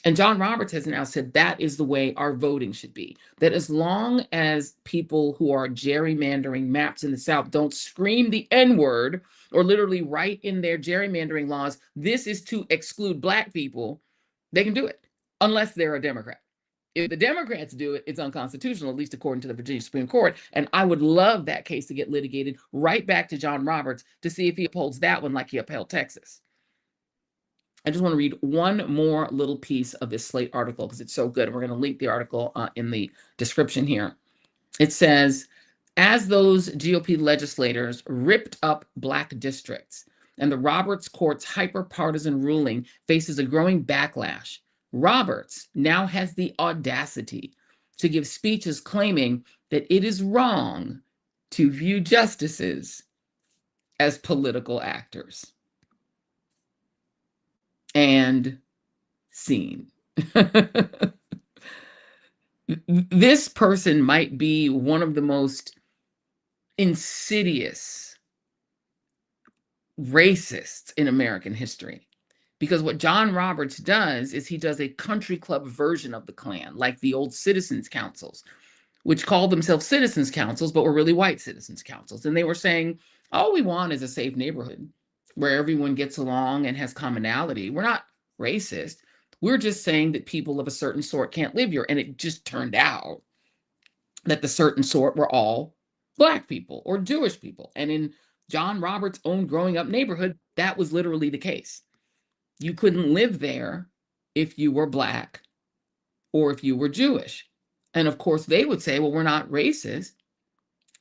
And John Roberts has now said that is the way our voting should be. That as long as people who are gerrymandering maps in the South don't scream the N-word or literally write in their gerrymandering laws, this is to exclude Black people, they can do it, unless they're a Democrat. If the Democrats do it, it's unconstitutional, at least according to the Virginia Supreme Court. And I would love that case to get litigated right back to John Roberts to see if he upholds that one like he upheld Texas. I just want to read one more little piece of this Slate article because it's so good. We're going to link the article in the description here. It says, As those GOP legislators ripped up Black districts and the Roberts Court's hyper-partisan ruling faces a growing backlash, Roberts now has the audacity to give speeches claiming that it is wrong to view justices as political actors. And scene. This person might be one of the most insidious racists in American history. Because what John Roberts does is he does a country club version of the Klan, like the old citizens councils, which called themselves citizens councils, but were really white citizens councils. And they were saying, all we want is a safe neighborhood where everyone gets along and has commonality. We're not racist. We're just saying that people of a certain sort can't live here. And it just turned out that the certain sort were all Black people or Jewish people. And in John Roberts' own growing up neighborhood, that was literally the case. You couldn't live there if you were Black or if you were Jewish. And of course, they would say, well, we're not racist.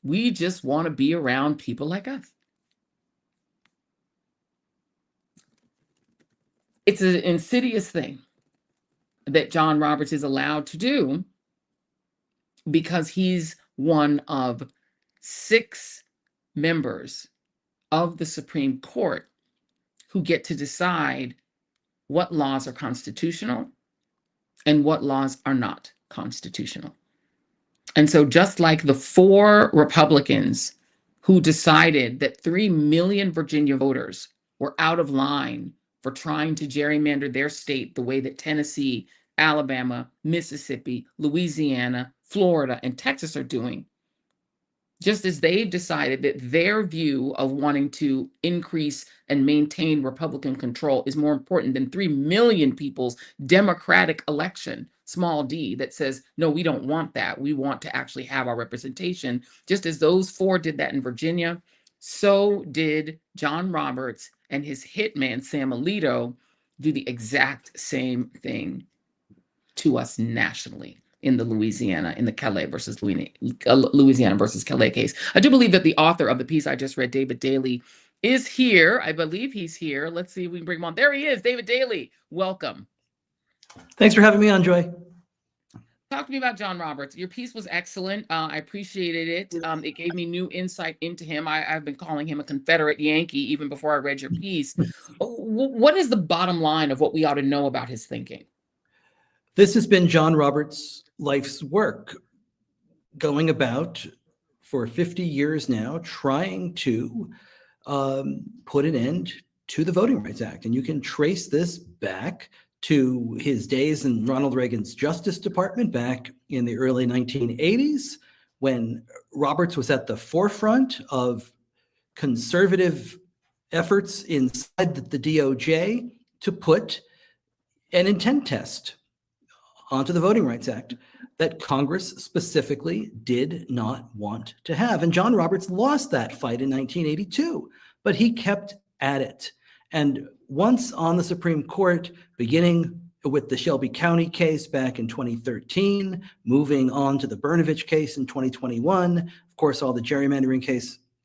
We just want to be around people like us. It's an insidious thing that John Roberts is allowed to do because he's one of 6 members of the Supreme Court who get to decide what laws are constitutional and what laws are not constitutional. And so just like the 4 Republicans who decided that 3 million Virginia voters were out of line for trying to gerrymander their state the way that Tennessee, Alabama, Mississippi, Louisiana, Florida, and Texas are doing, just as they've decided that their view of wanting to increase and maintain Republican control is more important than 3 million people's democratic election, small d, that says, no, we don't want that. We want to actually have our representation. Just as those 4 did that in Virginia, so did John Roberts and his hitman, Sam Alito, do the exact same thing to us nationally in the Louisiana versus Calais case. I do believe that the author of the piece I just read, David Daley, is here. I believe he's here. Let's see if we can bring him on. There he is, David Daley. Welcome. Thanks for having me on, Joy. Talk to me about John Roberts. Your piece was excellent. I appreciated it. It gave me new insight into him. I've been calling him a Confederate Yankee even before I read your piece. What is the bottom line of what we ought to know about his thinking? This has been John Roberts' life's work, going about for 50 years now, trying to put an end to the Voting Rights Act. And you can trace this back to his days in Ronald Reagan's Justice Department back in the early 1980s, when Roberts was at the forefront of conservative efforts inside the DOJ to put an intent test onto the Voting Rights Act that Congress specifically did not want to have. And John Roberts lost that fight in 1982, but he kept at it. And once on the Supreme Court, beginning with the Shelby County case back in 2013, moving on to the Brnovich case in 2021, of course, all the gerrymandering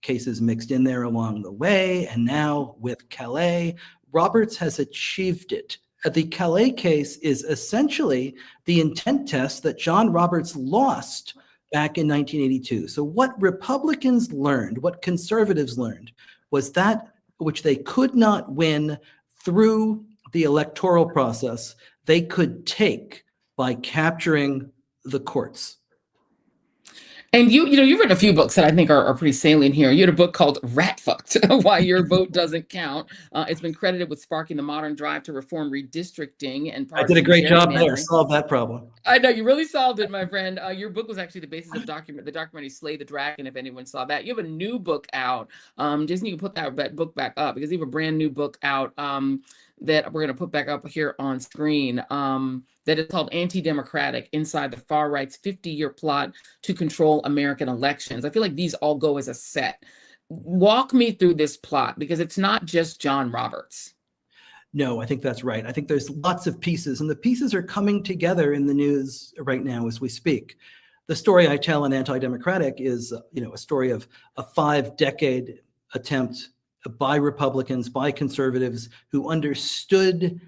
cases mixed in there along the way, and now with Calais, Roberts has achieved it. The Calais case is essentially the intent test that John Roberts lost back in 1982. So what Republicans learned, what conservatives learned, was that which they could not win through the electoral process, they could take by capturing the courts. And you've written a few books that I think are pretty salient here. You had a book called Rat Fucked, Why Your Vote Doesn't Count. It's been credited with sparking the modern drive to reform redistricting and I did a great job there, solved that problem. I know, you really solved it, my friend. Your book was actually the basis of the documentary Slay the Dragon, if anyone saw that. You have a new book out. Just need to put that book back up, because you have a brand new book out that we're going to put back up here on screen. That is called Anti-Democratic: Inside the Far Right's 50-Year Plot to Control American Elections. I feel like these all go as a set. Walk me through this plot, because it's not just John Roberts. No, I think that's right. I think there's lots of pieces, and the pieces are coming together in the news right now as we speak. the story I tell in Anti-Democratic is, a story of a 5-decade attempt by Republicans, by conservatives who understood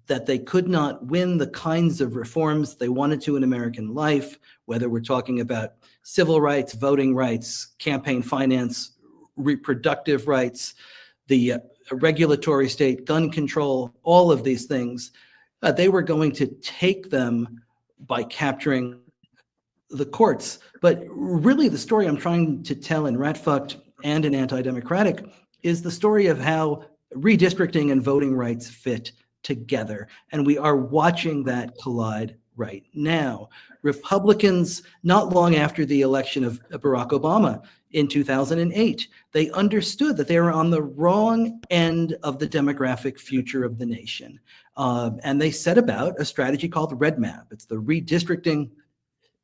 that they could not win the kinds of reforms they wanted to in American life, whether we're talking about civil rights, voting rights, campaign finance, reproductive rights, the regulatory state, gun control, all of these things. They were going to take them by capturing the courts. But really the story I'm trying to tell in Ratfucked and in Anti-Democratic is the story of how redistricting and voting rights fit together. And we are watching that collide right now. Republicans, not long after the election of Barack Obama in 2008, they understood that they were on the wrong end of the demographic future of the nation. And they set about a strategy called Red Map. It's the redistricting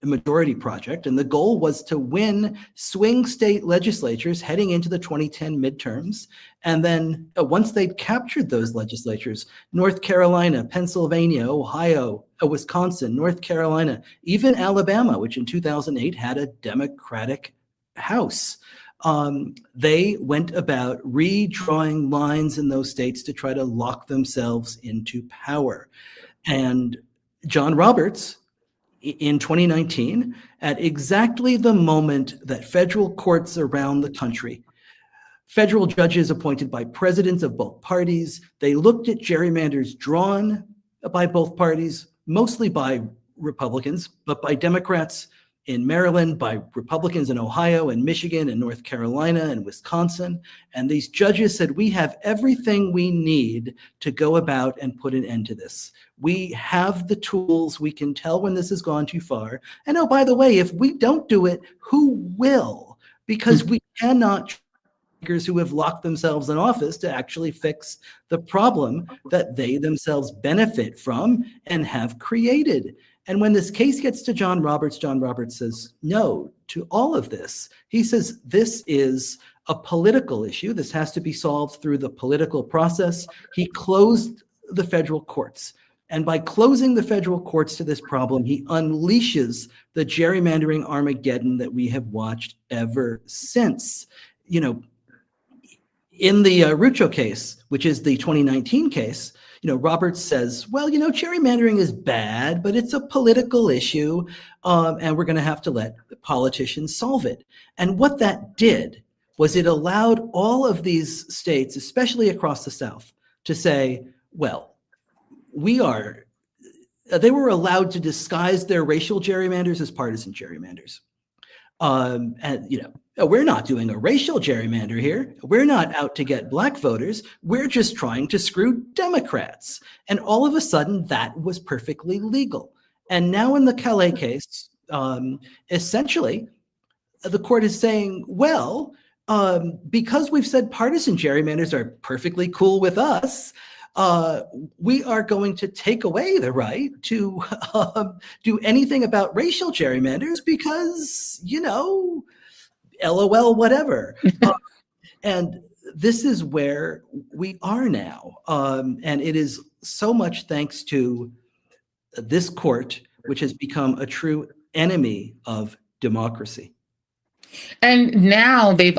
majority project. And the goal was to win swing state legislatures heading into the 2010 midterms. And then once they'd captured those legislatures, North Carolina, Pennsylvania, Ohio, Wisconsin, North Carolina, even Alabama, which in 2008 had a Democratic House, they went about redrawing lines in those states to try to lock themselves into power. And John Roberts, in 2019, at exactly the moment that federal courts around the country, federal judges appointed by presidents of both parties, they looked at gerrymanders drawn by both parties, mostly by Republicans, but by Democrats in Maryland, by Republicans in Ohio and Michigan and North Carolina and Wisconsin. And these judges said, we have everything we need to go about and put an end to this. We have the tools. We can tell when this has gone too far. And oh, by the way, if we don't do it, who will? Because we cannot who have locked themselves in office to actually fix the problem that they themselves benefit from and have created. And when this case gets to John Roberts says no to all of this. He says this is a political issue. This has to be solved through the political process. He closed the federal courts. And by closing the federal courts to this problem, he unleashes the gerrymandering Armageddon that we have watched ever since. In the Rucho case, which is the 2019 case, Roberts says, well, gerrymandering is bad, but it's a political issue, and we're going to have to let the politicians solve it. And what that did was it allowed all of these states, especially across the South, to say, well, they were allowed to disguise their racial gerrymanders as partisan gerrymanders. We're not doing a racial gerrymander here. We're not out to get black voters. We're just trying to screw Democrats. And all of a sudden, that was perfectly legal. And now in the Calais case, essentially, the court is saying, well, because we've said partisan gerrymanders are perfectly cool with us, we are going to take away the right to do anything about racial gerrymanders because, LOL, whatever. And this is where we are now. And it is so much thanks to this court, which has become a true enemy of democracy. And now the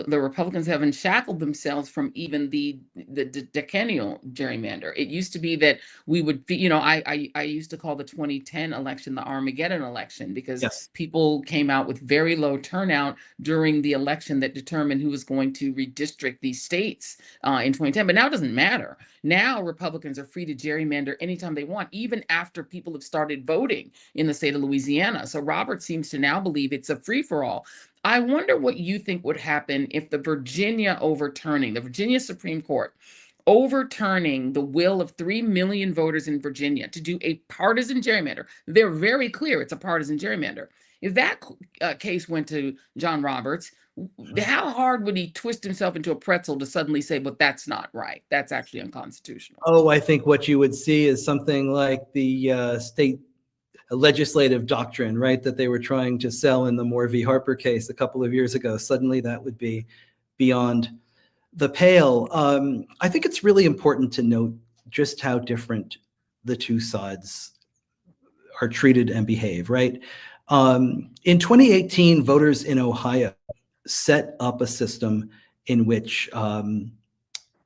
Republicans have unshackled themselves from even the decennial gerrymander. It used to be that we would, I used to call the 2010 election the Armageddon election because people came out with very low turnout during the election that determined who was going to redistrict these states in 2010. But now it doesn't matter. Now Republicans are free to gerrymander anytime they want, even after people have started voting in the state of Louisiana. So Robert seems to now believe it's a free-for-all. I wonder what you think would happen if the Virginia Supreme Court overturning the will of 3 million voters in Virginia to do a partisan gerrymander. They're very clear it's a partisan gerrymander. If that case went to John Roberts, how hard would he twist himself into a pretzel to suddenly say, but that's not right? That's actually unconstitutional. Oh, I think what you would see is something like the state legislative doctrine, right, that they were trying to sell in the Moore v. Harper case a couple of years ago. Suddenly that would be beyond the pale. I think it's really important to note just how different the two sides are treated and behave, right? In 2018, voters in Ohio set up a system in which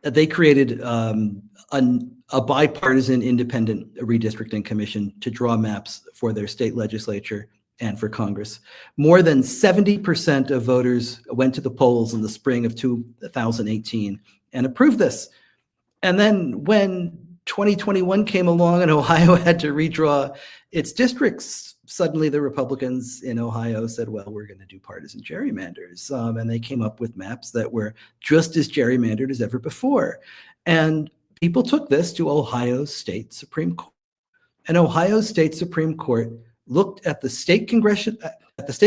they created a bipartisan independent redistricting commission to draw maps for their state legislature and for Congress. More than 70% of voters went to the polls in the spring of 2018 and approved this. And then when 2021 came along and Ohio had to redraw its districts, suddenly the Republicans in Ohio said, well, we're going to do partisan gerrymanders. And they came up with maps that were just as gerrymandered as ever before. And people took this to Ohio State Supreme Court. And Ohio State Supreme Court looked at the state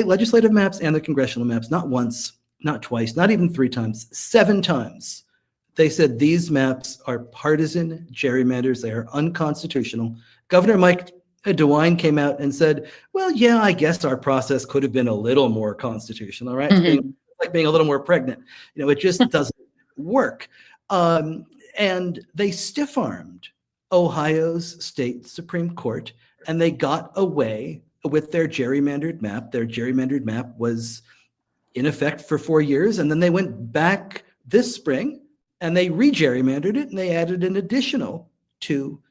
legislative maps and the congressional maps, not once, not twice, not even 3 times, 7 times. They said these maps are partisan gerrymanders. They are unconstitutional. Governor Mike DeWine came out and said, well, yeah, I guess our process could have been a little more constitutional, right? Mm-hmm. It's like being a little more pregnant. You know, it just doesn't work. And they stiff-armed Ohio's state Supreme Court, and they got away with their gerrymandered map. Their gerrymandered map was in effect for 4 years, and then they went back this spring and they re-gerrymandered it, and they added an additional 2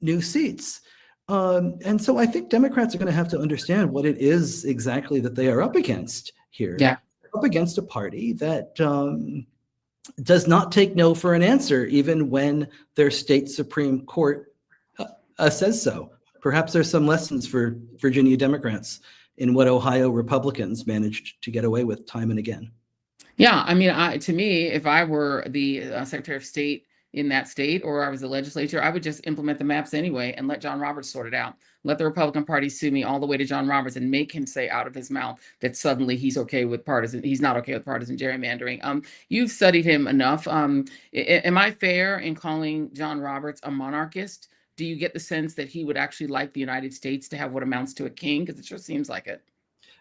new seats. And so I think Democrats are going to have to understand what it is exactly that they are up against here. Yeah. Up against a party that does not take no for an answer, even when their state Supreme Court says so. Perhaps there's some lessons for Virginia Democrats in what Ohio Republicans managed to get away with time and again. Yeah, I mean, to me, if I were the Secretary of State in that state, or I was the legislature, I would just implement the maps anyway and let John Roberts sort it out. Let the Republican Party sue me all the way to John Roberts and make him say out of his mouth that suddenly he's not okay with partisan gerrymandering. You've studied him enough. Am I fair in calling John Roberts a monarchist? Do you get the sense that he would actually like the United States to have what amounts to a king? Because it sure seems like it.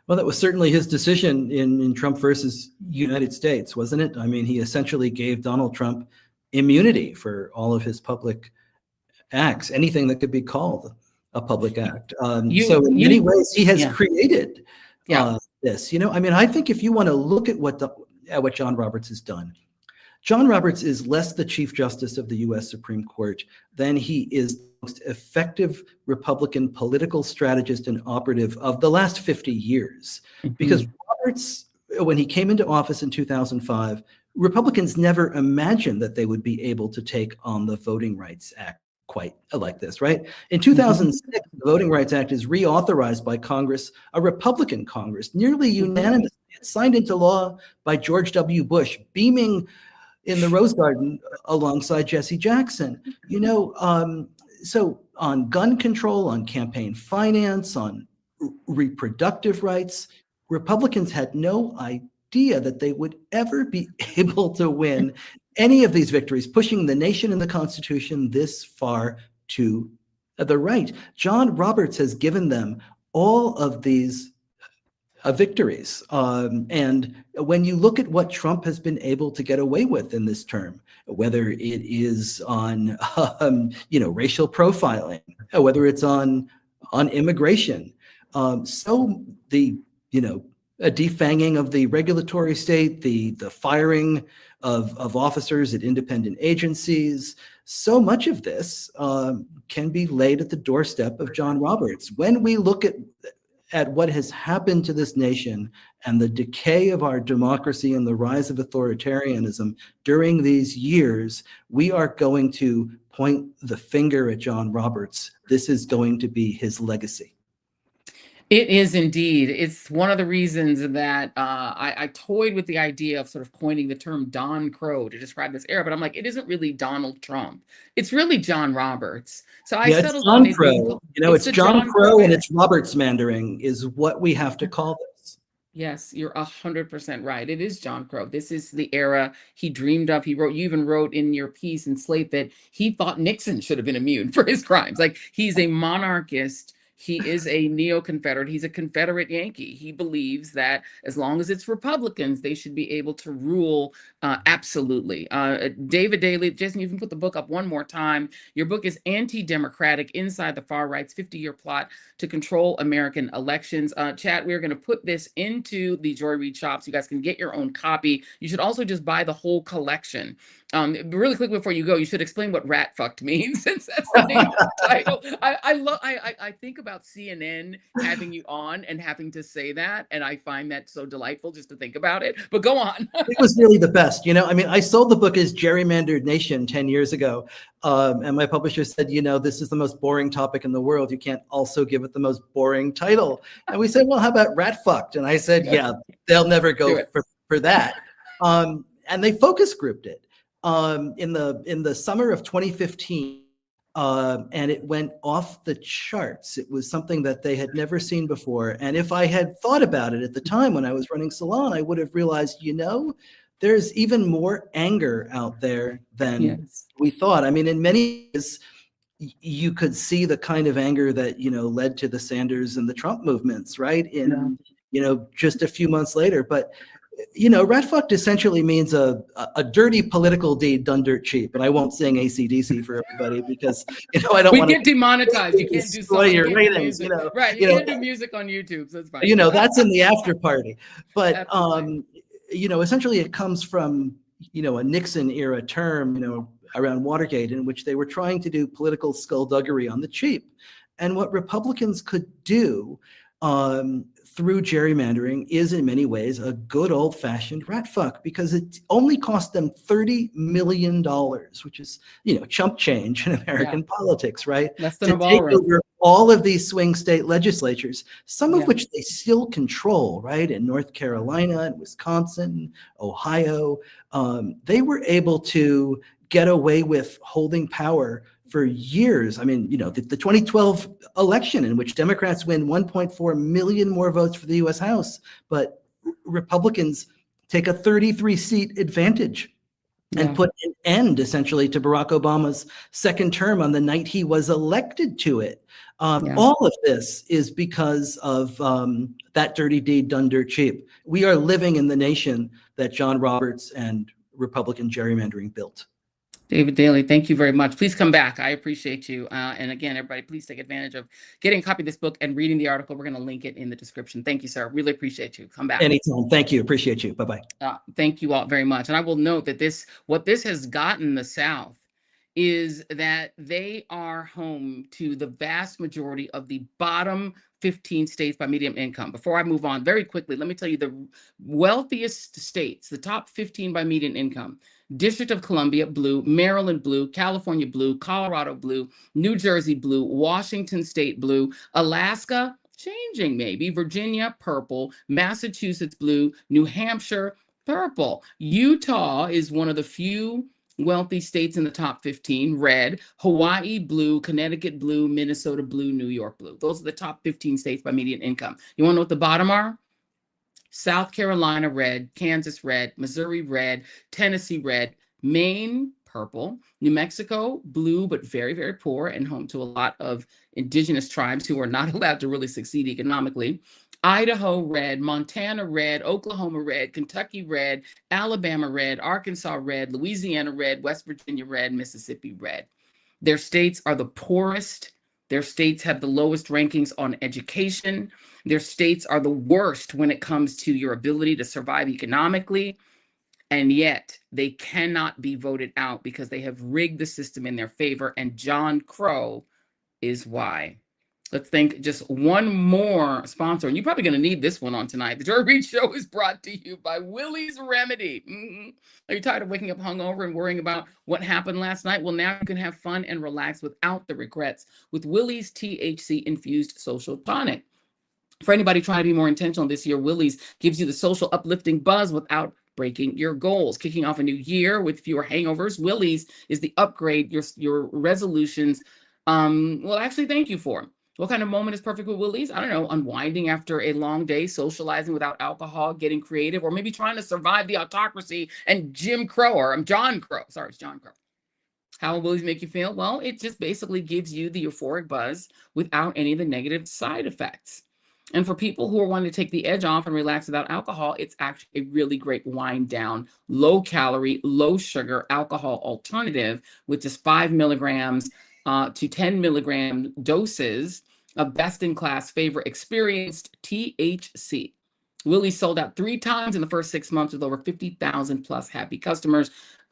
Well, that was certainly his decision in Trump versus United States, wasn't it? I mean, he essentially gave Donald Trump immunity for all of his public acts, anything that could be called a public act. So in many ways, he has created this. You know, I mean, I think if you want to look at what John Roberts has done, John Roberts is less the Chief Justice of the U.S. Supreme Court than he is the most effective Republican political strategist and operative of the last 50 years. Mm-hmm. Because Roberts, when he came into office in 2005, Republicans never imagined that they would be able to take on the Voting Rights Act quite like this, right? In 2006, the Voting Rights Act is reauthorized by Congress, a Republican Congress, nearly unanimously. It's signed into law by George W. Bush, beaming in the Rose Garden alongside Jesse Jackson. You know, so on gun control, on campaign finance, on reproductive rights, Republicans had no idea that they would ever be able to win any of these victories, pushing the nation and the Constitution this far to the right. John Roberts has given them all of these victories. And when you look at what Trump has been able to get away with in this term, whether it is on racial profiling, whether it's on immigration, so the a defanging of the regulatory state, the firing of officers at independent agencies, so much of this can be laid at the doorstep of John Roberts. When we look at what has happened to this nation and the decay of our democracy and the rise of authoritarianism during these years, we are going to point the finger at John Roberts. This is going to be his legacy. It is indeed. It's one of the reasons that I toyed with the idea of sort of coining the term Don Crow to describe this era, but I'm like, it isn't really Donald Trump. It's really John Roberts. So I settled on John Crow. It's John Crow and it's Roberts mandering is what we have to call this. Yes, you're 100% right. It is John Crow. This is the era he dreamed of. You even wrote in your piece in Slate that he thought Nixon should have been immune for his crimes. Like, he's a monarchist. He is a neoconfederate. He's a Confederate Yankee. He believes that as long as it's Republicans, they should be able to rule absolutely. David Daley, Jason, you can put the book up one more time. Your book is Anti-Democratic: Inside the Far Right's 50-Year Plot to Control American Elections. Chat, we're going to put this into the Joy Reid shops. You guys can get your own copy. You should also just buy the whole collection. Really quick before you go, you should explain what rat fucked means, since that's the name of the title. I think about CNN having you on and having to say that, and I find that so delightful just to think about it. But go on. It was really the best. I mean, I sold the book as Gerrymandered Nation 10 years ago. And my publisher said, this is the most boring topic in the world. You can't also give it the most boring title. And we said, well, how about rat fucked? And I said, yeah, they'll never go for that. And they focus grouped it in the summer of 2015. And it went off the charts. It was something that they had never seen before. And if I had thought about it at the time when I was running Salon, I would have realized, there's even more anger out there than we thought. I mean, in many ways, you could see the kind of anger that, led to the Sanders and the Trump movements, right? Just a few months later. But rat fucked essentially means a dirty political deed done dirt cheap. And I won't sing AC/DC for everybody because, I don't want to get demonetized. You can't do songs, your ratings, right. You can't do music on YouTube. So it's fine. That's in the after party. But, essentially it comes from, a Nixon era term, around Watergate, in which they were trying to do political skullduggery on the cheap. And what Republicans could do through gerrymandering is in many ways a good old-fashioned rat fuck, because it only cost them $30 million, which is, chump change in American politics, right? Less than to a take ballroom. over all of these swing state legislatures, some of which they still control, right? In North Carolina and Wisconsin, Ohio, they were able to get away with holding power for years. I mean, the 2012 election, in which Democrats win 1.4 million more votes for the US House, but Republicans take a 33-seat advantage and put an end essentially to Barack Obama's second term on the night he was elected to it. All of this is because of that dirty deed done dirt cheap. We are living in the nation that John Roberts and Republican gerrymandering built. David Daley, thank you very much. Please come back. I appreciate you. And again, everybody, please take advantage of getting a copy of this book and reading the article. We're going to link it in the description. Thank you, sir. Really appreciate you. Come back. Anytime. Thank you. Appreciate you. Bye-bye. Thank you all very much. And I will note that what this has gotten the South is that they are home to the vast majority of the bottom 15 states by median income. Before I move on, very quickly, let me tell you the wealthiest states, the top 15 by median income. District of Columbia, blue. Maryland, blue. California, blue. Colorado, blue. New Jersey, blue. Washington State, blue. Alaska, changing maybe. Virginia, purple. Massachusetts, blue. New Hampshire, purple. Utah is one of the few wealthy states in the top 15, red. Hawaii, blue. Connecticut, blue. Minnesota, blue. New York, blue. Those are the top 15 states by median income. You want to know what the bottom are? South Carolina, red. Kansas, red. Missouri, red. Tennessee, red. Maine, purple. New Mexico, blue, but very, very poor and home to a lot of indigenous tribes who are not allowed to really succeed economically. Idaho, red. Montana, red. Oklahoma, red. Kentucky, red. Alabama, red. Arkansas, red. Louisiana, red. West Virginia, red. Mississippi, red. Their states are the poorest. Their states have the lowest rankings on education. Their states are the worst when it comes to your ability to survive economically. And yet they cannot be voted out because they have rigged the system in their favor. And John Crow is why. Let's thank just one more sponsor. And you're probably going to need this one on tonight. The Joy Reid Show is brought to you by Willie's Remedy. Are you tired of waking up hungover and worrying about what happened last night? Well, now you can have fun and relax without the regrets with Willie's THC-infused social tonic. For anybody trying to be more intentional this year, Willie's gives you the social uplifting buzz without breaking your goals. Kicking off a new year with fewer hangovers, Willie's is the upgrade your resolutions will actually thank you for. What kind of moment is perfect with Willie's? I don't know, unwinding after a long day, socializing without alcohol, getting creative, or maybe trying to survive the autocracy and Jim Crow, or John Crow. Sorry, it's John Crow. How will Willie's make you feel? Well, it just basically gives you the euphoric buzz without any of the negative side effects. And for people who are wanting to take the edge off and relax without alcohol, it's actually a really great wind down, low calorie, low sugar alcohol alternative with just 5 milligrams to 10 milligram doses of best in class favorite experienced THC. Willie sold out 3 times in the first 6 months with over 50,000 plus happy customers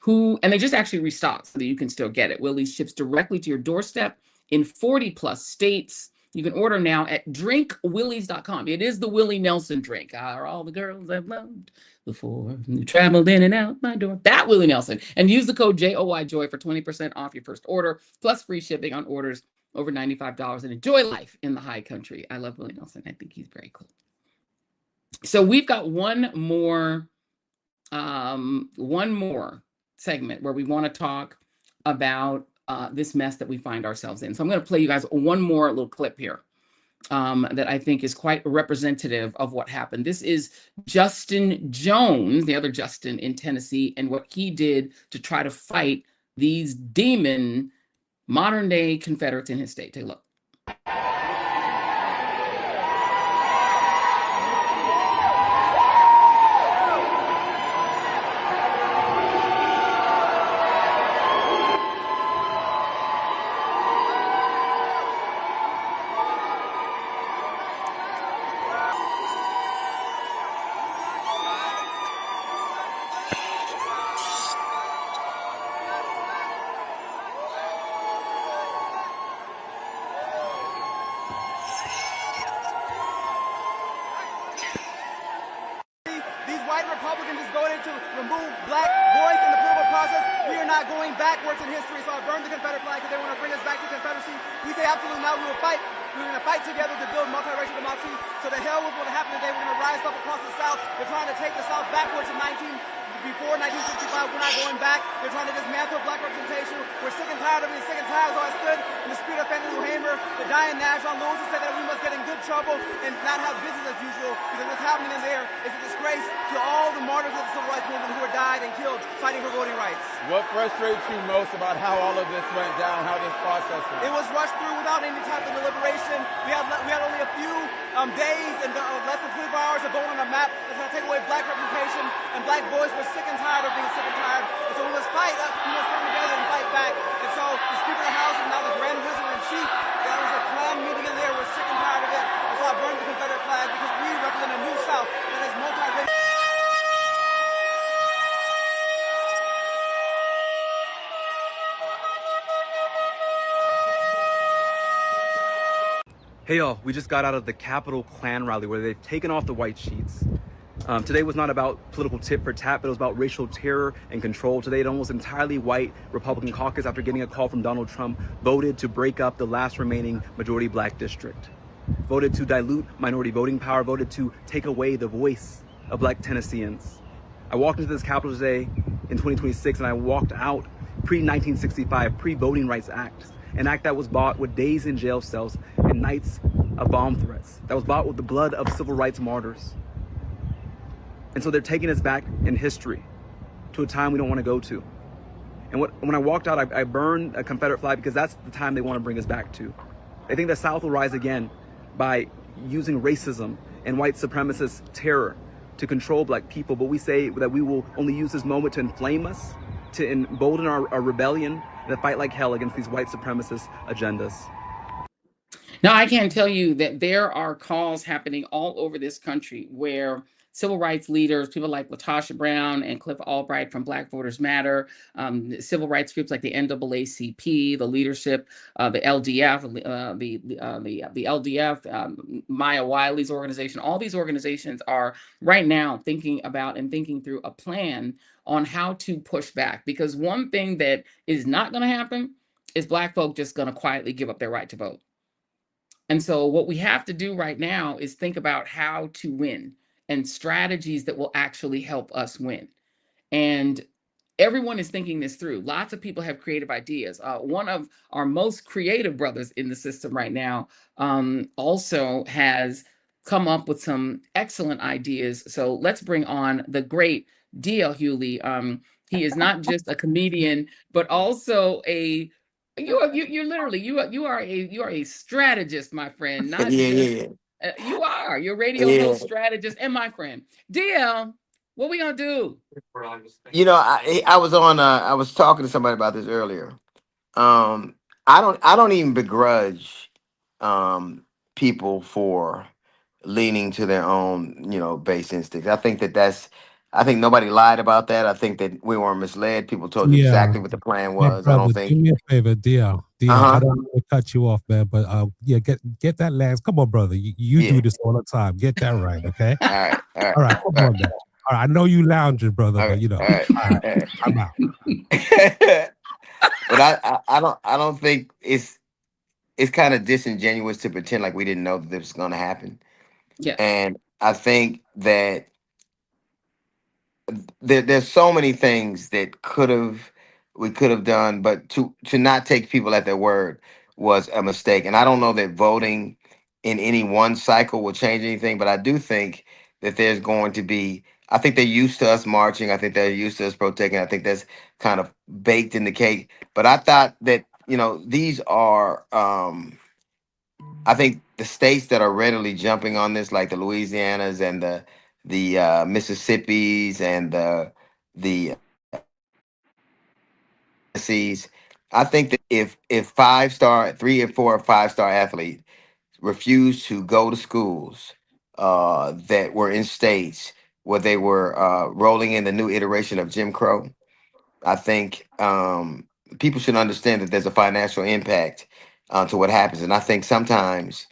and they just actually restocked so that you can still get it. Willie ships directly to your doorstep in 40 plus states. You can order now at drinkwillies.com. It is the Willie Nelson drink. Are all the girls I've loved before you traveled in and out my door. That Willie Nelson. And use the code JOY for 20% off your first order, plus free shipping on orders over $95 and enjoy life in the high country. I love Willie Nelson. I think he's very cool. So we've got one more segment where we want to talk about this mess that we find ourselves in. So I'm going to play you guys one more little clip here that I think is quite representative of what happened. This is Justin Jones, the other Justin in Tennessee, and what he did to try to fight these demon modern day Confederates in his state. Take a look. Republicans is going to remove black voice in the political process. We are not going backwards in history. So I burned the Confederate flag because they want to bring us back to Confederacy. We say absolutely not. We will fight. We're going to fight together to build multiracial democracy. So the hell with what happened today. We're going to rise up across the South. They're trying to take the South backwards before 1965. We're not going back. They're trying to dismantle black representation. We're sick and tired of it. Sick and tired. So I stood in the spirit of Fannie Lou Hamer, the dying National Lewis, and said that we must get in good trouble and not have business as usual, because what's happening in there is a disgrace to all the martyrs of the civil rights movement who were died and killed fighting for voting rights. What frustrates you most about how all of this went down, how this process went? It was rushed through without any type of deliberation. We had only a few days and less than 24 hours of going on a map that's going to take away black representation and black voice. We're sick and tired of being sick and tired. And so we must fight up. We must come together and fight back. And so the Speaker of the House and now the Grand Wizard in Chief, there was a planned meeting in there. We're sick and tired of it. And so I burned the Confederate flag because we represent a new South that is multiracial. Hey y'all, we just got out of the Capitol Klan rally where they've taken off the white sheets. Today was not about political tit for tat, but it was about racial terror and control. Today, an almost entirely white Republican caucus, after getting a call from Donald Trump, voted to break up the last remaining majority black district, voted to dilute minority voting power, voted to take away the voice of black Tennesseans. I walked into this Capitol today in 2026 and I walked out pre-1965, pre-Voting Rights Act, an act that was bought with days in jail cells and nights of bomb threats, that was bought with the blood of civil rights martyrs. And so they're taking us back in history to a time we don't want to go to. And when I walked out, I burned a Confederate flag because that's the time they want to bring us back to. They think the South will rise again by using racism and white supremacist terror to control black people. But we say that we will only use this moment to inflame us, to embolden our rebellion, and to fight like hell against these white supremacist agendas. Now, I can tell you that there are calls happening all over this country where civil rights leaders, people like LaTosha Brown and Cliff Albright from Black Voters Matter, civil rights groups like the NAACP, the leadership, the LDF, the LDF, Maya Wiley's organization, all these organizations are right now thinking about and thinking through a plan on how to push back. Because one thing that is not going to happen is Black folk just going to quietly give up their right to vote. And so what we have to do right now is think about how to win and strategies that will actually help us win. And everyone is thinking this through. Lots of people have creative ideas. One of our most creative brothers in the system right now also has come up with some excellent ideas. So let's bring on the great D.L. Hughley. He is not just a comedian, but also a you're literally you are a strategist, my friend. Not Yeah, just yeah, you're a radio yeah. host, strategist, and my friend DL. What we gonna do? You know, I was talking to somebody about this earlier. I don't even begrudge people for leaning to their own, base instincts. I think nobody lied about that. I think that we weren't misled. People told you Yeah, exactly what the plan yeah, was. I don't brother, do think. me a favor, DL. I Uh-huh. don't want to cut you off, man, but yeah, get that last. Come on, brother, you do Yeah. this all the time. Get that right, okay? All right. All right. All right, come All right. on, man. All right, I know you lounging, brother, All but right. you know, All right. all right, All right. I'm out. But I don't think it's kind of disingenuous to pretend like we didn't know that this was going to happen. Yeah. And I think that there's so many things that we could have done, but to not take people at their word was a mistake. And I don't know that voting in any one cycle will change anything, but I do think that there's going to be. I think they're used to us marching. I think they're used to us protesting. I think that's kind of baked in the cake. But I thought that these are. I think the states that are readily jumping on this, like the Louisianas and the Mississippis and the Tennessees, I think that if 5-star, 3 and 4 or 5-star athlete refuse to go to schools that were in states where they were rolling in the new iteration of Jim Crow, I think people should understand that there's a financial impact to what happens. And I think sometimes,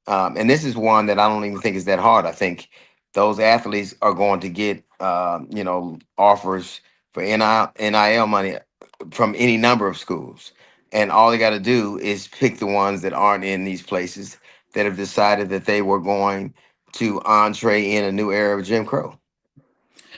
and this is one that I don't even think is that hard. I think those athletes are going to get, offers for NIL money from any number of schools. And all they got to do is pick the ones that aren't in these places that have decided that they were going to entree in a new era of Jim Crow.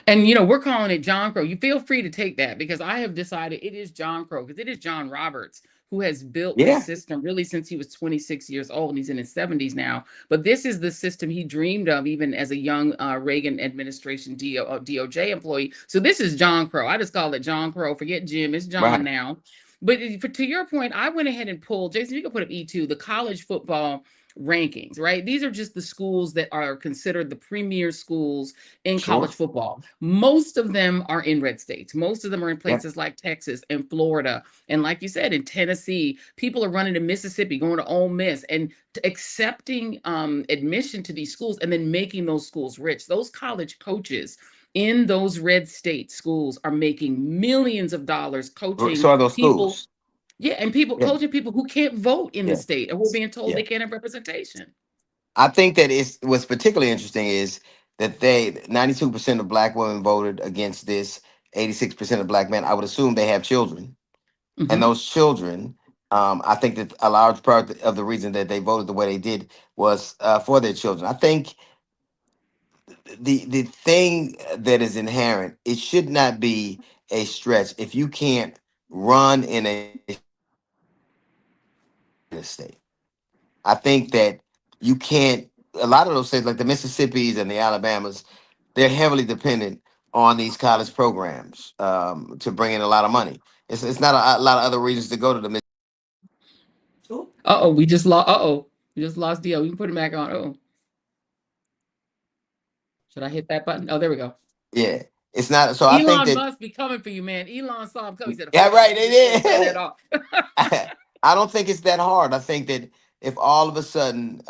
And we're calling it John Crow. You feel free to take that because I have decided it is John Crow because it is John Roberts who has built this Yeah. system really since he was 26 years old and he's in his 70s now. But this is the system he dreamed of even as a young Reagan administration DOJ employee. So this is John Crow. I just call it John Crow. Forget Jim. It's John Right. now. But to your point, I went ahead and pulled, Jason, you can put up E2, the college football rankings, right? These are just the schools that are considered the premier schools in Sure. college football. Most of them are in red states. Most of them are in places like Texas and Florida. And like you said, in Tennessee, people are running to Mississippi, going to Ole Miss and accepting admission to these schools and then making those schools rich. Those college coaches in those red state schools are making millions of dollars coaching So are those people. schools. Yeah, and people Yeah. coaching people who can't vote in Yeah. the state or who are being told Yeah. they can't have representation. I think that what's particularly interesting is that 92% of black women voted against this, 86% of black men. I would assume they have children. And Mhm. those children, I think that a large part of the reason that they voted the way they did was for their children. I think the thing that is inherent, it should not be a stretch if you can't run in a state. I think that you can't. A lot of those states, like the Mississippis and the Alabamas, they're heavily dependent on these college programs to bring in a lot of money. It's not a lot of other reasons to go to the. We just lost. We just lost DL. We can put it back on. Should I hit that button? Oh, there we go. Yeah, it's not. So I think Elon that. must be coming for you, man. Elon saw him coming. He said, Yeah, "Hold on, right. let me just turn It that off." is. I don't think it's that hard. I think that if all of a sudden,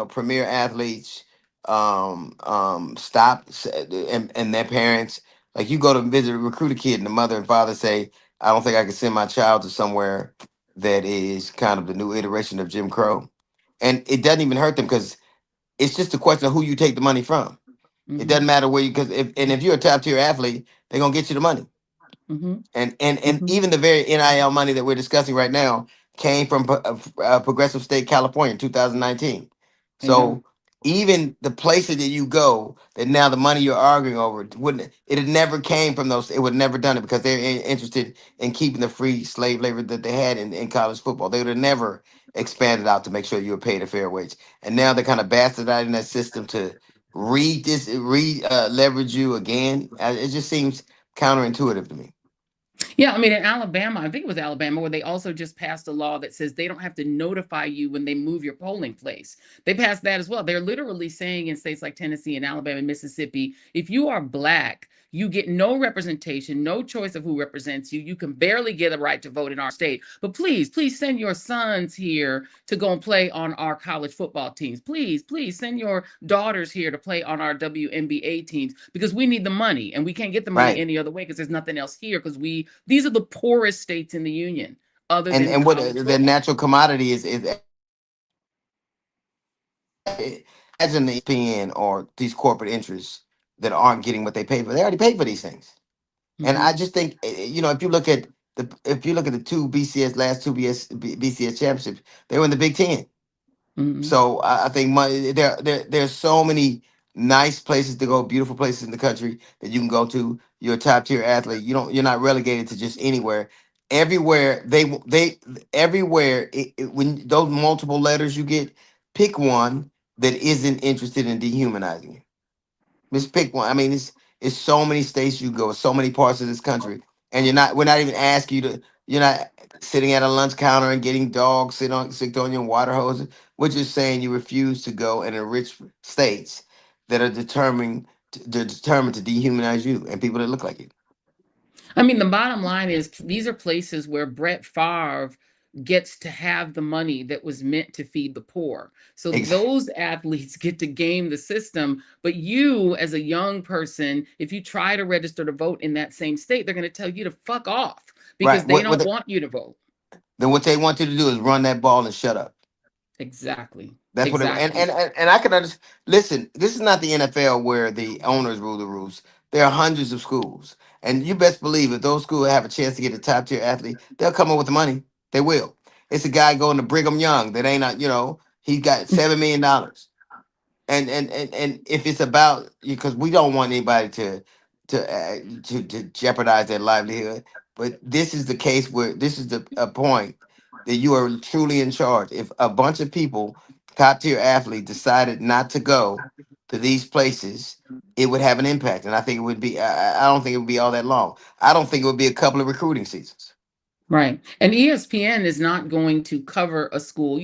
premier athletes stop and their parents, like you go to visit, recruit a kid, and the mother and father say, "I don't think I can send my child to somewhere that is kind of the new iteration of Jim Crow," and it doesn't even hurt them because it's just a question of who you take the money from. It doesn't matter where you, because if you're a top tier athlete, they're gonna get you the money. And even the very NIL money that we're discussing right now came from Progressive State, California, in 2019. So even the places that you go, that now the money you're arguing over it had never came from those. It would never done it because they're interested in keeping the free slave labor that they had in college football. They would have never expanded out to make sure you were paid a fair wage. And now they're kind of bastardizing that system to leverage you again. It just seems counterintuitive to me. Yeah, I mean, in Alabama, I think it was Alabama, where they also just passed a law that says they don't have to notify you when they move your polling place. They passed that as well. They're literally saying in states like Tennessee and Alabama and Mississippi, if you are Black, you get no representation, no choice of who represents you. You can barely get a right to vote in our state. But please send your sons here to go and play on our college football teams. Please send your daughters here to play on our WNBA teams because we need the money and we can't get the money Right. any other way because there's nothing else here because these are the poorest states in the union other And than what college the football. natural commodity is as an ESPN or these corporate interests that aren't getting what they paid for. They already paid for these things. And I just think, if you look at the two last two BCS championships, they were in the Big Ten. So I think there's so many nice places to go, beautiful places in the country that you can go to. You're a top tier athlete. You're not relegated to just anywhere. Everywhere when those multiple letters you get, pick one that isn't interested in dehumanizing you. Just pick one. I mean, it's so many states you go, so many parts of this country, and we're not even asking you to. You're not sitting at a lunch counter and getting dogs sicked on your water hoses. We're just saying you refuse to go in rich states that are determined to dehumanize you and people that look like you. I mean, the bottom line is these are places where Brett Favre gets to have the money that was meant to feed the poor. So those athletes get to game the system. But you, as a young person, if you try to register to vote in that same state, they're going to tell you to fuck off because Right. they don't want you to vote. Then what they want you to do is run that ball and shut up. Exactly. That's what and I can understand. Listen, this is not the NFL where the owners rule the rules. There are hundreds of schools, and you best believe if those schools have a chance to get a top tier athlete, they'll come up with the money. They will. It's a guy going to Brigham Young that ain't he got $7 million, and if it's about because we don't want anybody to jeopardize their livelihood, but this is the case where this is a point that you are truly in charge. If a bunch of people, top tier athletes, decided not to go to these places, it would have an impact, and I think it would be. I don't think it would be all that long. I don't think it would be a couple of recruiting seasons. Right. And ESPN is not going to cover a school.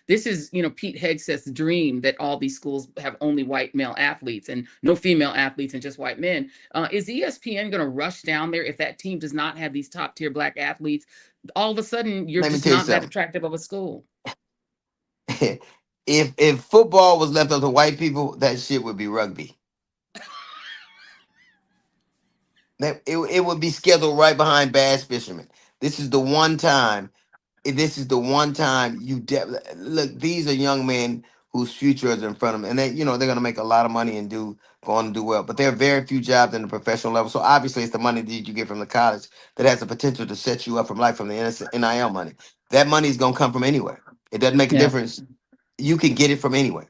This is, Pete Hegseth's dream that all these schools have only white male athletes and no female athletes and just white men. Is ESPN going to rush down there if that team does not have these top tier Black athletes? All of a sudden, you're just not that attractive of a school. If football was left up to white people, that shit would be rugby. It would be scheduled right behind bass fishermen. This is the one time. This is the one time look. These are young men whose future is in front of them, and they're going to make a lot of money and go on and do well. But there are very few jobs in the professional level. So obviously, it's the money that you get from the college that has the potential to set you up from life from the NIL money. That money is going to come from anywhere. It doesn't make a difference. You can get it from anywhere.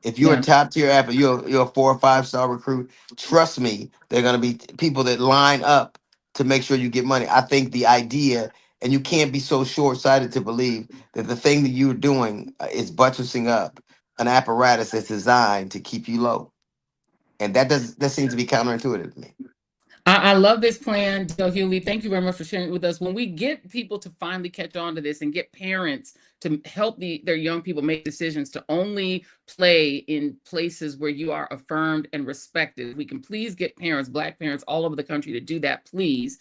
If you're a top tier athlete, you're a 4 or 5 star recruit. Trust me, there are going to be people that line up to make sure you get money. I think the idea, and you can't be so short sighted to believe that the thing that you're doing is buttressing up an apparatus that's designed to keep you low, and that seems to be counterintuitive to me. I love this plan, Hughley. Thank you very much for sharing it with us. When we get people to finally catch on to this and get parents to help their young people make decisions to only play in places where you are affirmed and respected, we can please get parents, Black parents all over the country to do that, please.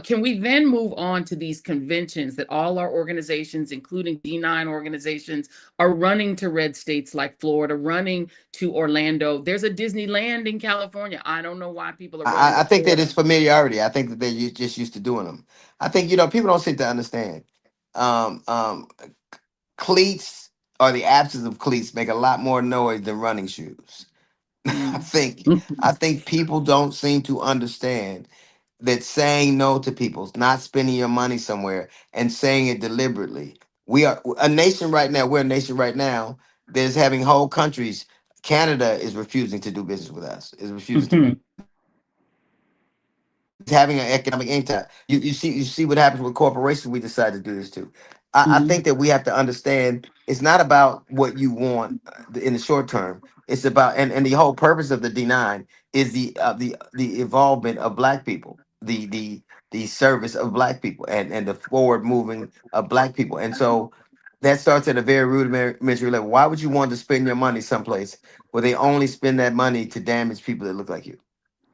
Can we then move on to these conventions that all our organizations, including D9 organizations, are running to red states like Florida, running to Orlando? There's a Disneyland in California. I don't know why people are running I think Florida. that it's familiarity. I think that they're just used to doing them. I think people don't seem to understand. Cleats or the absence of cleats make a lot more noise than running shoes. I think people don't seem to understand that saying no to people, not spending your money somewhere and saying it deliberately. We are a nation right now. We're a nation right now that is having whole countries. Canada is refusing to do business with us. Is refusing to. Having an economic impact. You see what happens with corporations. We decide to do this too. I think that we have to understand it's not about what you want in the short term. It's about and the whole purpose of the D9 is the involvement of Black people. the service of black people and the forward moving of black people. And so that starts at a very rudimentary level. Why would you want to spend your money someplace where they only spend that money to damage people that look like you?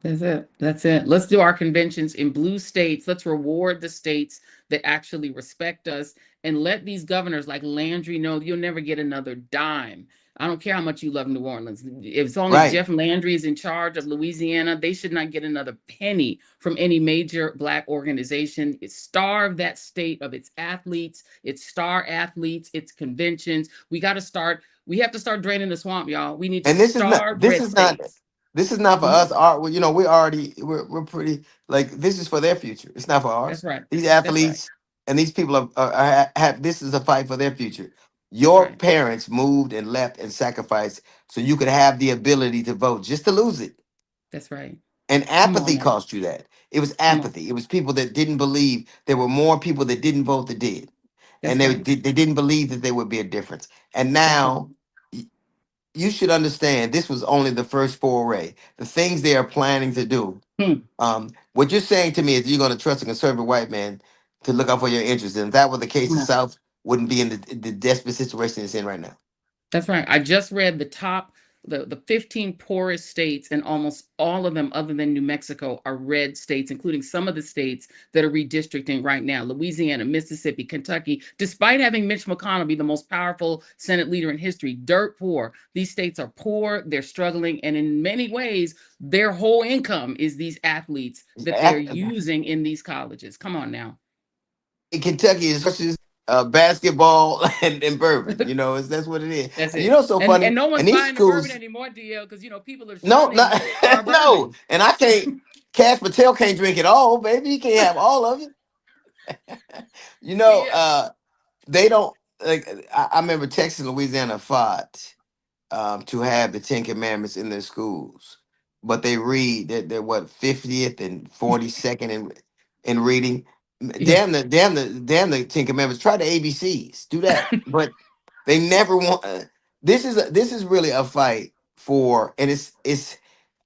That's it. That's it. Let's do our conventions in blue states. Let's reward the states that actually respect us and let these governors like Landry know you'll never get another dime. I don't care how much you love New Orleans. If it's only Right. Jeff Landry is in charge of Louisiana, they should not get another penny from any major black organization. It starved that state of its athletes, its star athletes, its conventions. We have to start draining the swamp, y'all. We need to And starve red states. this is not for Mhm. us. You know, we're pretty like this is for their future. It's not for That's ours. right. These That's right. athletes and these people have this is a fight for their future. That's Your right. parents moved and left and sacrificed so you could have the ability to vote, just to lose it. That's right. And Come on apathy now. cost you that. It was Come on. apathy. It was people that didn't believe. There were more people that didn't vote that did, and That's right. they didn't believe that there would be a difference. And That's right. now you should understand this was only the first foray. The things they are planning to do. What you're saying to me is you're going to trust a conservative white man to look out for your interests. And if that were the case, the Yeah. South wouldn't be in the desperate situation it's in right now. That's right. I just read the 15 poorest states, and almost all of them, other than New Mexico, are red states, including some of the states that are redistricting right now: Louisiana, Mississippi, Kentucky. Despite having Mitch McConnell be the most powerful Senate leader in history, dirt poor. These states are poor, they're struggling, and in many ways, their whole income is these athletes that they're using in these colleges. Come on now. In Kentucky is versus basketball and bourbon. You know, that's what it is. That's You it. know, it's so funny. And no one's And these buying the bourbon schools, anymore, DL, because people are no, shunning our no, bourbon. and I can't. Cash Patel can't drink it all, baby. He can't have all of it. You know, they don't like. I remember Texas and Louisiana fought to have the Ten Commandments in their schools, but they read that they're what 50th and 42nd in reading. Yeah. Damn the Ten Commandments. Try the ABCs. Do that, but they never want. This is really a fight for, and it's.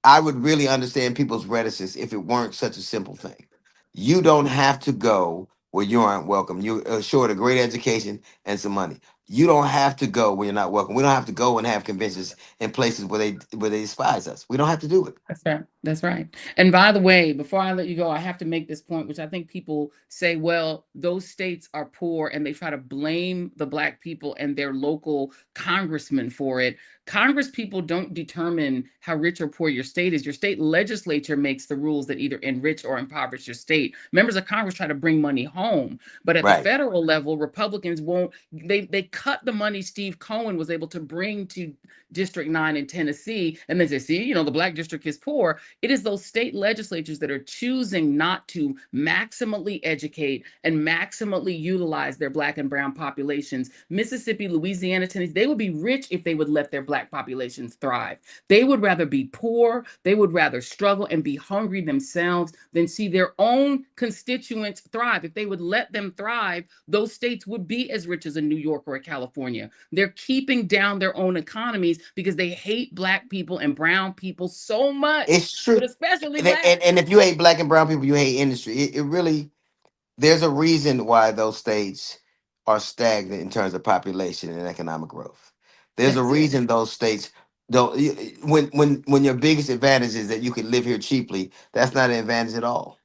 I would really understand people's reticence if it weren't such a simple thing. You don't have to go where you aren't welcome. You're assured a great education and some money. You don't have to go where you're not welcome. We don't have to go and have conventions in places where they despise us. We don't have to do it. That's right. That's right. And by the way, before I let you go, I have to make this point, which I think people say, well, those states are poor, and they try to blame the Black people and their local congressmen for it. Congress people don't determine how rich or poor your state is. Your state legislature makes the rules that either enrich or impoverish your state. Members of Congress try to bring money home, but at the Right. federal level, Republicans won't. They cut the money Steve Cohen was able to bring to District 9 in Tennessee, and then say, see, the Black district is poor. It is those state legislatures that are choosing not to maximally educate and maximally utilize their Black and brown populations. Mississippi, Louisiana, Tennessee, they would be rich if they would let their Black populations thrive. They would rather be poor, they would rather struggle and be hungry themselves than see their own constituents thrive. If they would let them thrive, those states would be as rich as a New York or a California. They're keeping down their own economies because they hate Black people and brown people so much. It's true. But especially And, Black. and if you hate Black and brown people, you hate industry. It really, there's a reason why those states are stagnant in terms of population and economic growth. There's a That's it. reason those states don't. When your biggest advantage is that you can live here cheaply, that's not an advantage at all.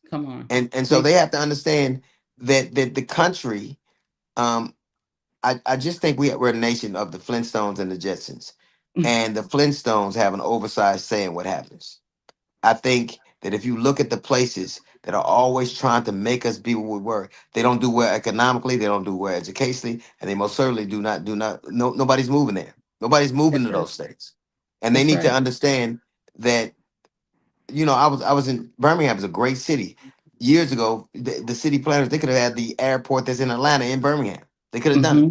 Come on. And so they have to understand that the country. I just think we're a nation of the Flintstones and the Jetsons, and the Flintstones have an oversized say in what happens. I think that if you look at the places that are always trying to make us be what we were, they don't do well economically, they don't do well educationally, and they most certainly do not. No, nobody's moving there. Nobody's moving That's to right. those states, and they That's need to right. understand that. I was in Birmingham. It's a great city. Years ago, the city planners, they could have had the airport that's in Atlanta in Birmingham. They could have done it.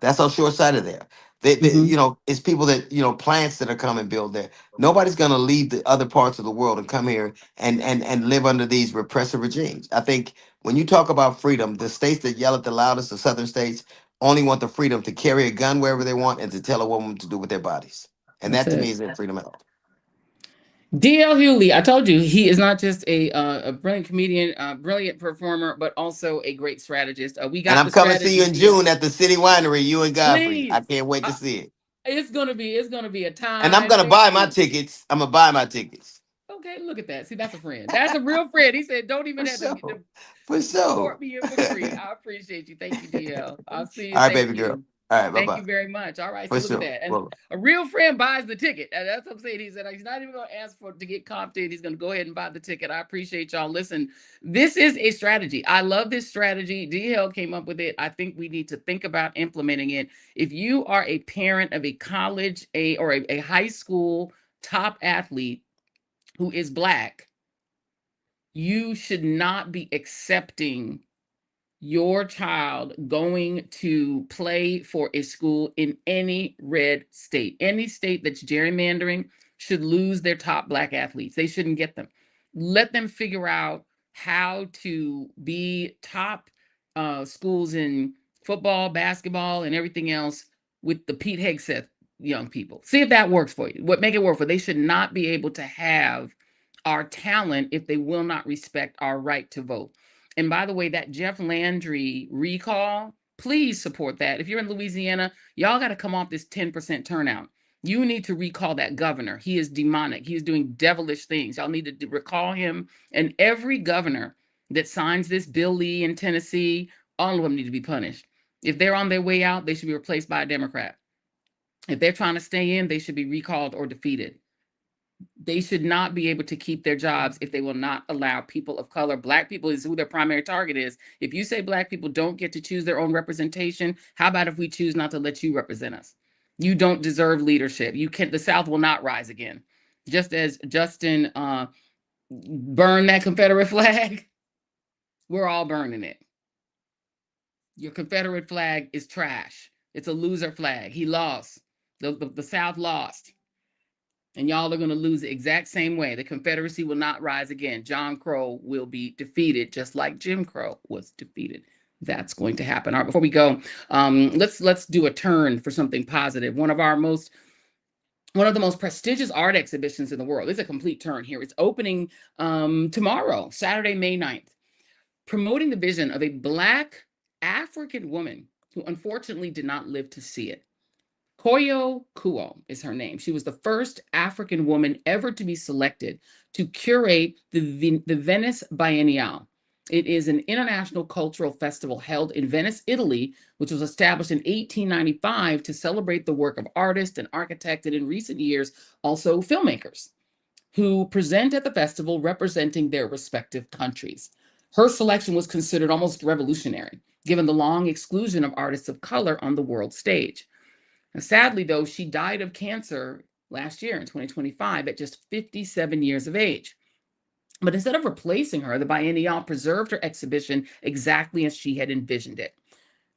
That's how short-sighted they are. It's people that plants that are coming build there. Nobody's gonna leave the other parts of the world and come here and live under these repressive regimes. I think when you talk about freedom, the states that yell at the loudest, the southern states, only want the freedom to carry a gun wherever they want and to tell a woman to do with their bodies. And That's that to me it. isn't freedom at all. DL Hughley, I told you, he is not just a brilliant comedian, brilliant performer, but also a great strategist. We And got I'm the coming to see you in strategy here. June at the City Winery, you and Godfrey. I Please. can't wait to see it. It's gonna be a And I'm time. gonna Stay buy my tuned. tickets. I'm gonna buy my tickets. Okay, look at that. See, that's a friend. That's a real friend. He said, don't even For have sure. to For sure. support me in for free. I appreciate you. Thank you, DL. I'll see you. All right, Thank baby you. girl. All right, Thank bye-bye. you very much. All right, For so look at sure. that. And Well, a real friend buys the ticket. And that's what I'm saying. He said he's not even going to ask for to get comped in. He's going to go ahead and buy the ticket. I appreciate y'all. Listen, this is a strategy. I love this strategy. DL came up with it. I think we need to think about implementing it. If you are a parent of a college or a high school top athlete who is Black, you should not be accepting your child going to play for a school in any red state. Any state that's gerrymandering should lose their top Black athletes. They shouldn't get them. Let them figure out how to be top schools in football, basketball, and everything else with the Pete Hegseth young people. See if that works for you. Make it work for. They should not be able to have our talent if they will not respect our right to vote. And by the way, that Jeff Landry recall, please support that. If you're in Louisiana, y'all got to come off this 10% turnout. You need to recall that governor. He is demonic. He is doing devilish things. Y'all need to recall him. And every governor that signs this, Bill Lee in Tennessee, all of them need to be punished. If they're on their way out, they should be replaced by a Democrat. If they're trying to stay in, they should be recalled or defeated. They should not be able to keep their jobs if they will not allow people of color. Black people is who their primary target is. If you say Black people don't get to choose their own representation, how about if we choose not to let you represent us? You don't deserve leadership. You can't. The South will not rise again. Just as Justin burned that Confederate flag, we're all burning it. Your Confederate flag is trash. It's a loser flag. He lost. The South lost. And y'all are going to lose the exact same way. The Confederacy will not rise again. John Crow will be defeated, just like Jim Crow was defeated. That's going to happen. All right, before we go, let's do a turn for something positive. One of the most prestigious art exhibitions in the world. It's a complete turn here. It's opening tomorrow, Saturday, May 9th, promoting the vision of a Black African woman who unfortunately did not live to see it. Koyo Kuo is her name. She was the first African woman ever to be selected to curate the Venice Biennale. It is an international cultural festival held in Venice, Italy, which was established in 1895 to celebrate the work of artists and architects, and in recent years, also filmmakers, who present at the festival representing their respective countries. Her selection was considered almost revolutionary, given the long exclusion of artists of color on the world stage. Now, sadly, though, she died of cancer last year in 2025 at just 57 years of age. But instead of replacing her, the Biennale preserved her exhibition exactly as she had envisioned it.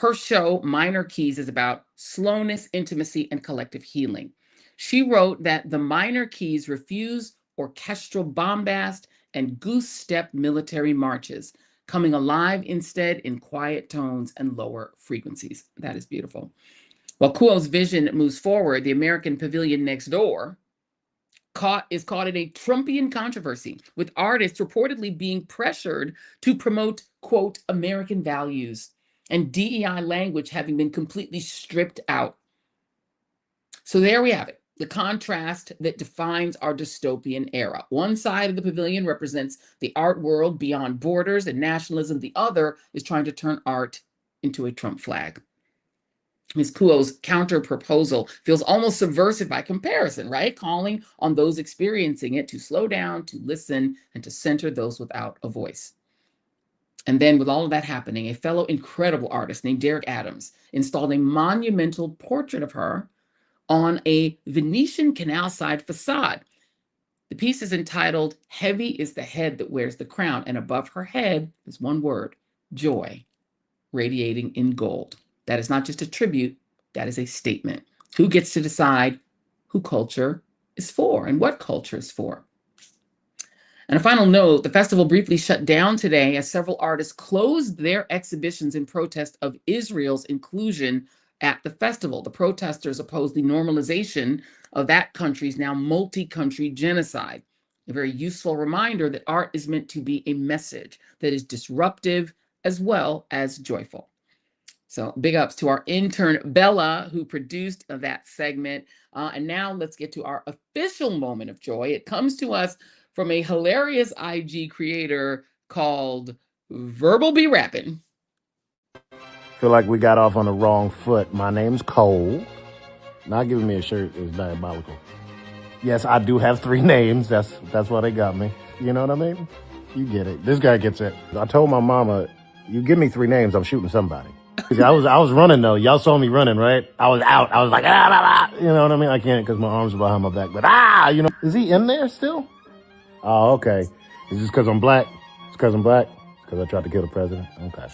Her show, Minor Keys, is about slowness, intimacy, and collective healing. She wrote that the minor keys refuse orchestral bombast and goose-step military marches, coming alive instead in quiet tones and lower frequencies. That is beautiful. While Kuo's vision moves forward, the American pavilion next door is caught in a Trumpian controversy, with artists reportedly being pressured to promote, quote, American values, and DEI language having been completely stripped out. So there we have it, the contrast that defines our dystopian era. One side of the pavilion represents the art world beyond borders and nationalism. The other is trying to turn art into a Trump flag. Ms. Kuo's counter proposal feels almost subversive by comparison, right? Calling on those experiencing it to slow down, to listen, and to center those without a voice. And then with all of that happening, a fellow incredible artist named Derek Adams installed a monumental portrait of her on a Venetian canal side facade. The piece is entitled, Heavy is the Head That Wears the Crown, and above her head is one word, joy, radiating in gold. That is not just a tribute, that is a statement. Who gets to decide who culture is for and what culture is for? And a final note, the festival briefly shut down today as several artists closed their exhibitions in protest of Israel's inclusion at the festival. The protesters oppose the normalization of that country's now multi-country genocide. A very useful reminder that art is meant to be a message that is disruptive as well as joyful. So big ups to our intern, Bella, who produced that segment. And now let's get to our official moment of joy. It comes to us from a hilarious IG creator called Verbal Be Rappin'. Feel like we got off on the wrong foot. My name's Cole. Not giving me a shirt is diabolical. Yes, I do have 3 names. That's why they got me. You know what I mean? You get it. This guy gets it. I told my mama, you give me 3 names, I'm shooting somebody. I was running though. Y'all saw me running, right? I was out. I was like, you know what I mean? I can't because my arms are behind my back. But you know, is he in there still? Oh, okay. Is this because I'm black? It's because I'm black? It's because I tried to kill the president? Okay.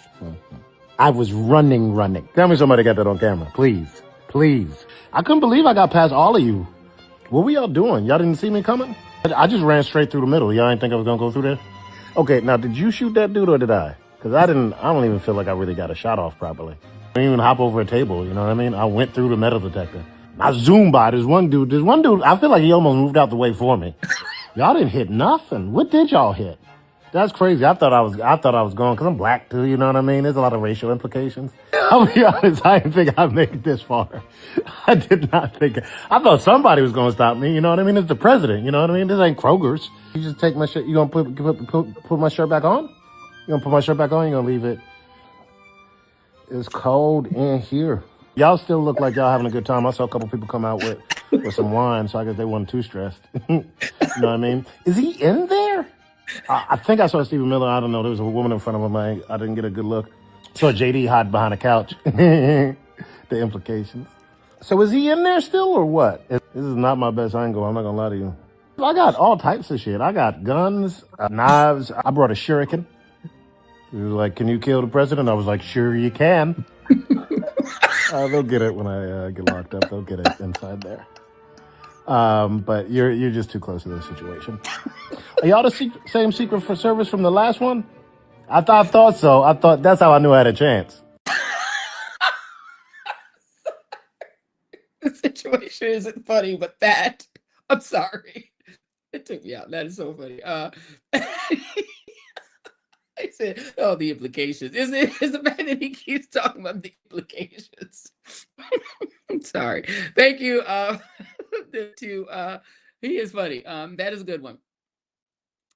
I was running. Tell me somebody got that on camera, please. I couldn't believe I got past all of you. What were y'all doing? Y'all didn't see me coming? I just ran straight through the middle. Y'all didn't think I was gonna go through there? Okay, now did you shoot that dude or did I? Because I don't even feel like I really got a shot off properly. I didn't even hop over a table, you know what I mean? I went through the metal detector. I zoomed by. There's one dude, I feel like he almost moved out the way for me. Y'all didn't hit nothing. What did y'all hit? That's crazy. I thought I was going because I'm black too, you know what I mean? There's a lot of racial implications. I'll be honest, I didn't think I'd make it this far. I did not think. I thought somebody was going to stop me, you know what I mean? It's the president, you know what I mean? This ain't Kroger's. You just take my shirt, you going to put my shirt back on? You going to put my shirt back on? You going to leave it? It's cold in here. Y'all still look like y'all having a good time. I saw a couple people come out with some wine, so I guess they weren't too stressed. You know what I mean? Is he in there? I think I saw Stephen Miller. I don't know. There was a woman in front of him. I didn't get a good look. Saw JD hide behind a couch. The implications. So is he in there still or what? This is not my best angle. I'm not going to lie to you. I got all types of shit. I got guns, knives. I brought a shuriken. He was like, can you kill the president? I was like, sure you can. They'll get it when I get locked up. They'll get it inside there. But you're just too close to this situation. Are y'all the same Secret for Service from the last one? I thought so. I thought that's how I knew I had a chance. The situation isn't funny, but I'm sorry. It took me out. That is so funny. I said, oh, the implications. Is the fact that he keeps talking about the implications. I'm sorry. Thank you. He is funny. That is a good one.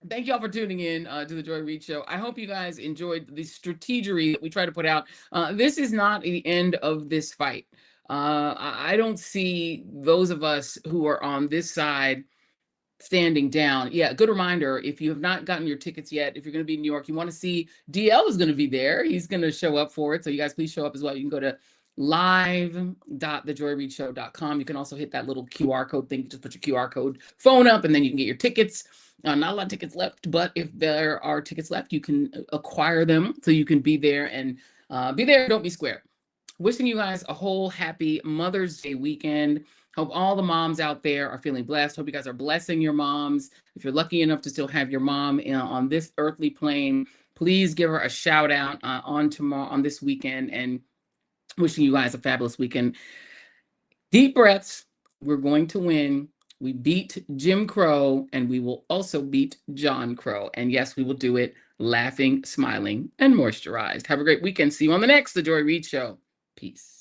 Thank y'all for tuning in to the Joy Reid Show. I hope you guys enjoyed the strategery that we try to put out. This is not the end of this fight. I don't see those of us who are on this side standing down. Yeah, good reminder, if you have not gotten your tickets yet, if you're going to be in New York, you want to see DL is going to be there. He's going to show up for it. So you guys please show up as well. You can go to live.thejoyreidshow.com. You can also hit that little QR code thing. Just put your QR code phone up and then you can get your tickets. Not a lot of tickets left, but if there are tickets left, you can acquire them so you can be there and be there. Don't be square. Wishing you guys a whole happy Mother's Day weekend. Hope all the moms out there are feeling blessed. Hope you guys are blessing your moms. If you're lucky enough to still have your mom on this earthly plane, please give her a shout out on this weekend, and wishing you guys a fabulous weekend. Deep breaths. We're going to win. We beat Jim Crow, and we will also beat John Crow. And yes, we will do it laughing, smiling, and moisturized. Have a great weekend. See you on the next The Joy Reid Show. Peace.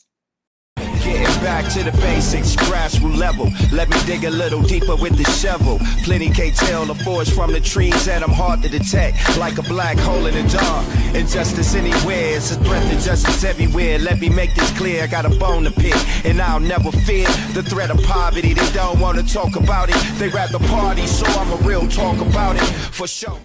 Getting back to the basics, grassroots level. Let me dig a little deeper with the shovel. Plenty can't tell the forest from the trees, and I'm hard to detect, like a black hole in the dark. Injustice anywhere, it's a threat to justice everywhere. Let me make this clear, I got a bone to pick, and I'll never fear the threat of poverty. They don't want to talk about it, they rather party, so I'm a real talk about it, for sure.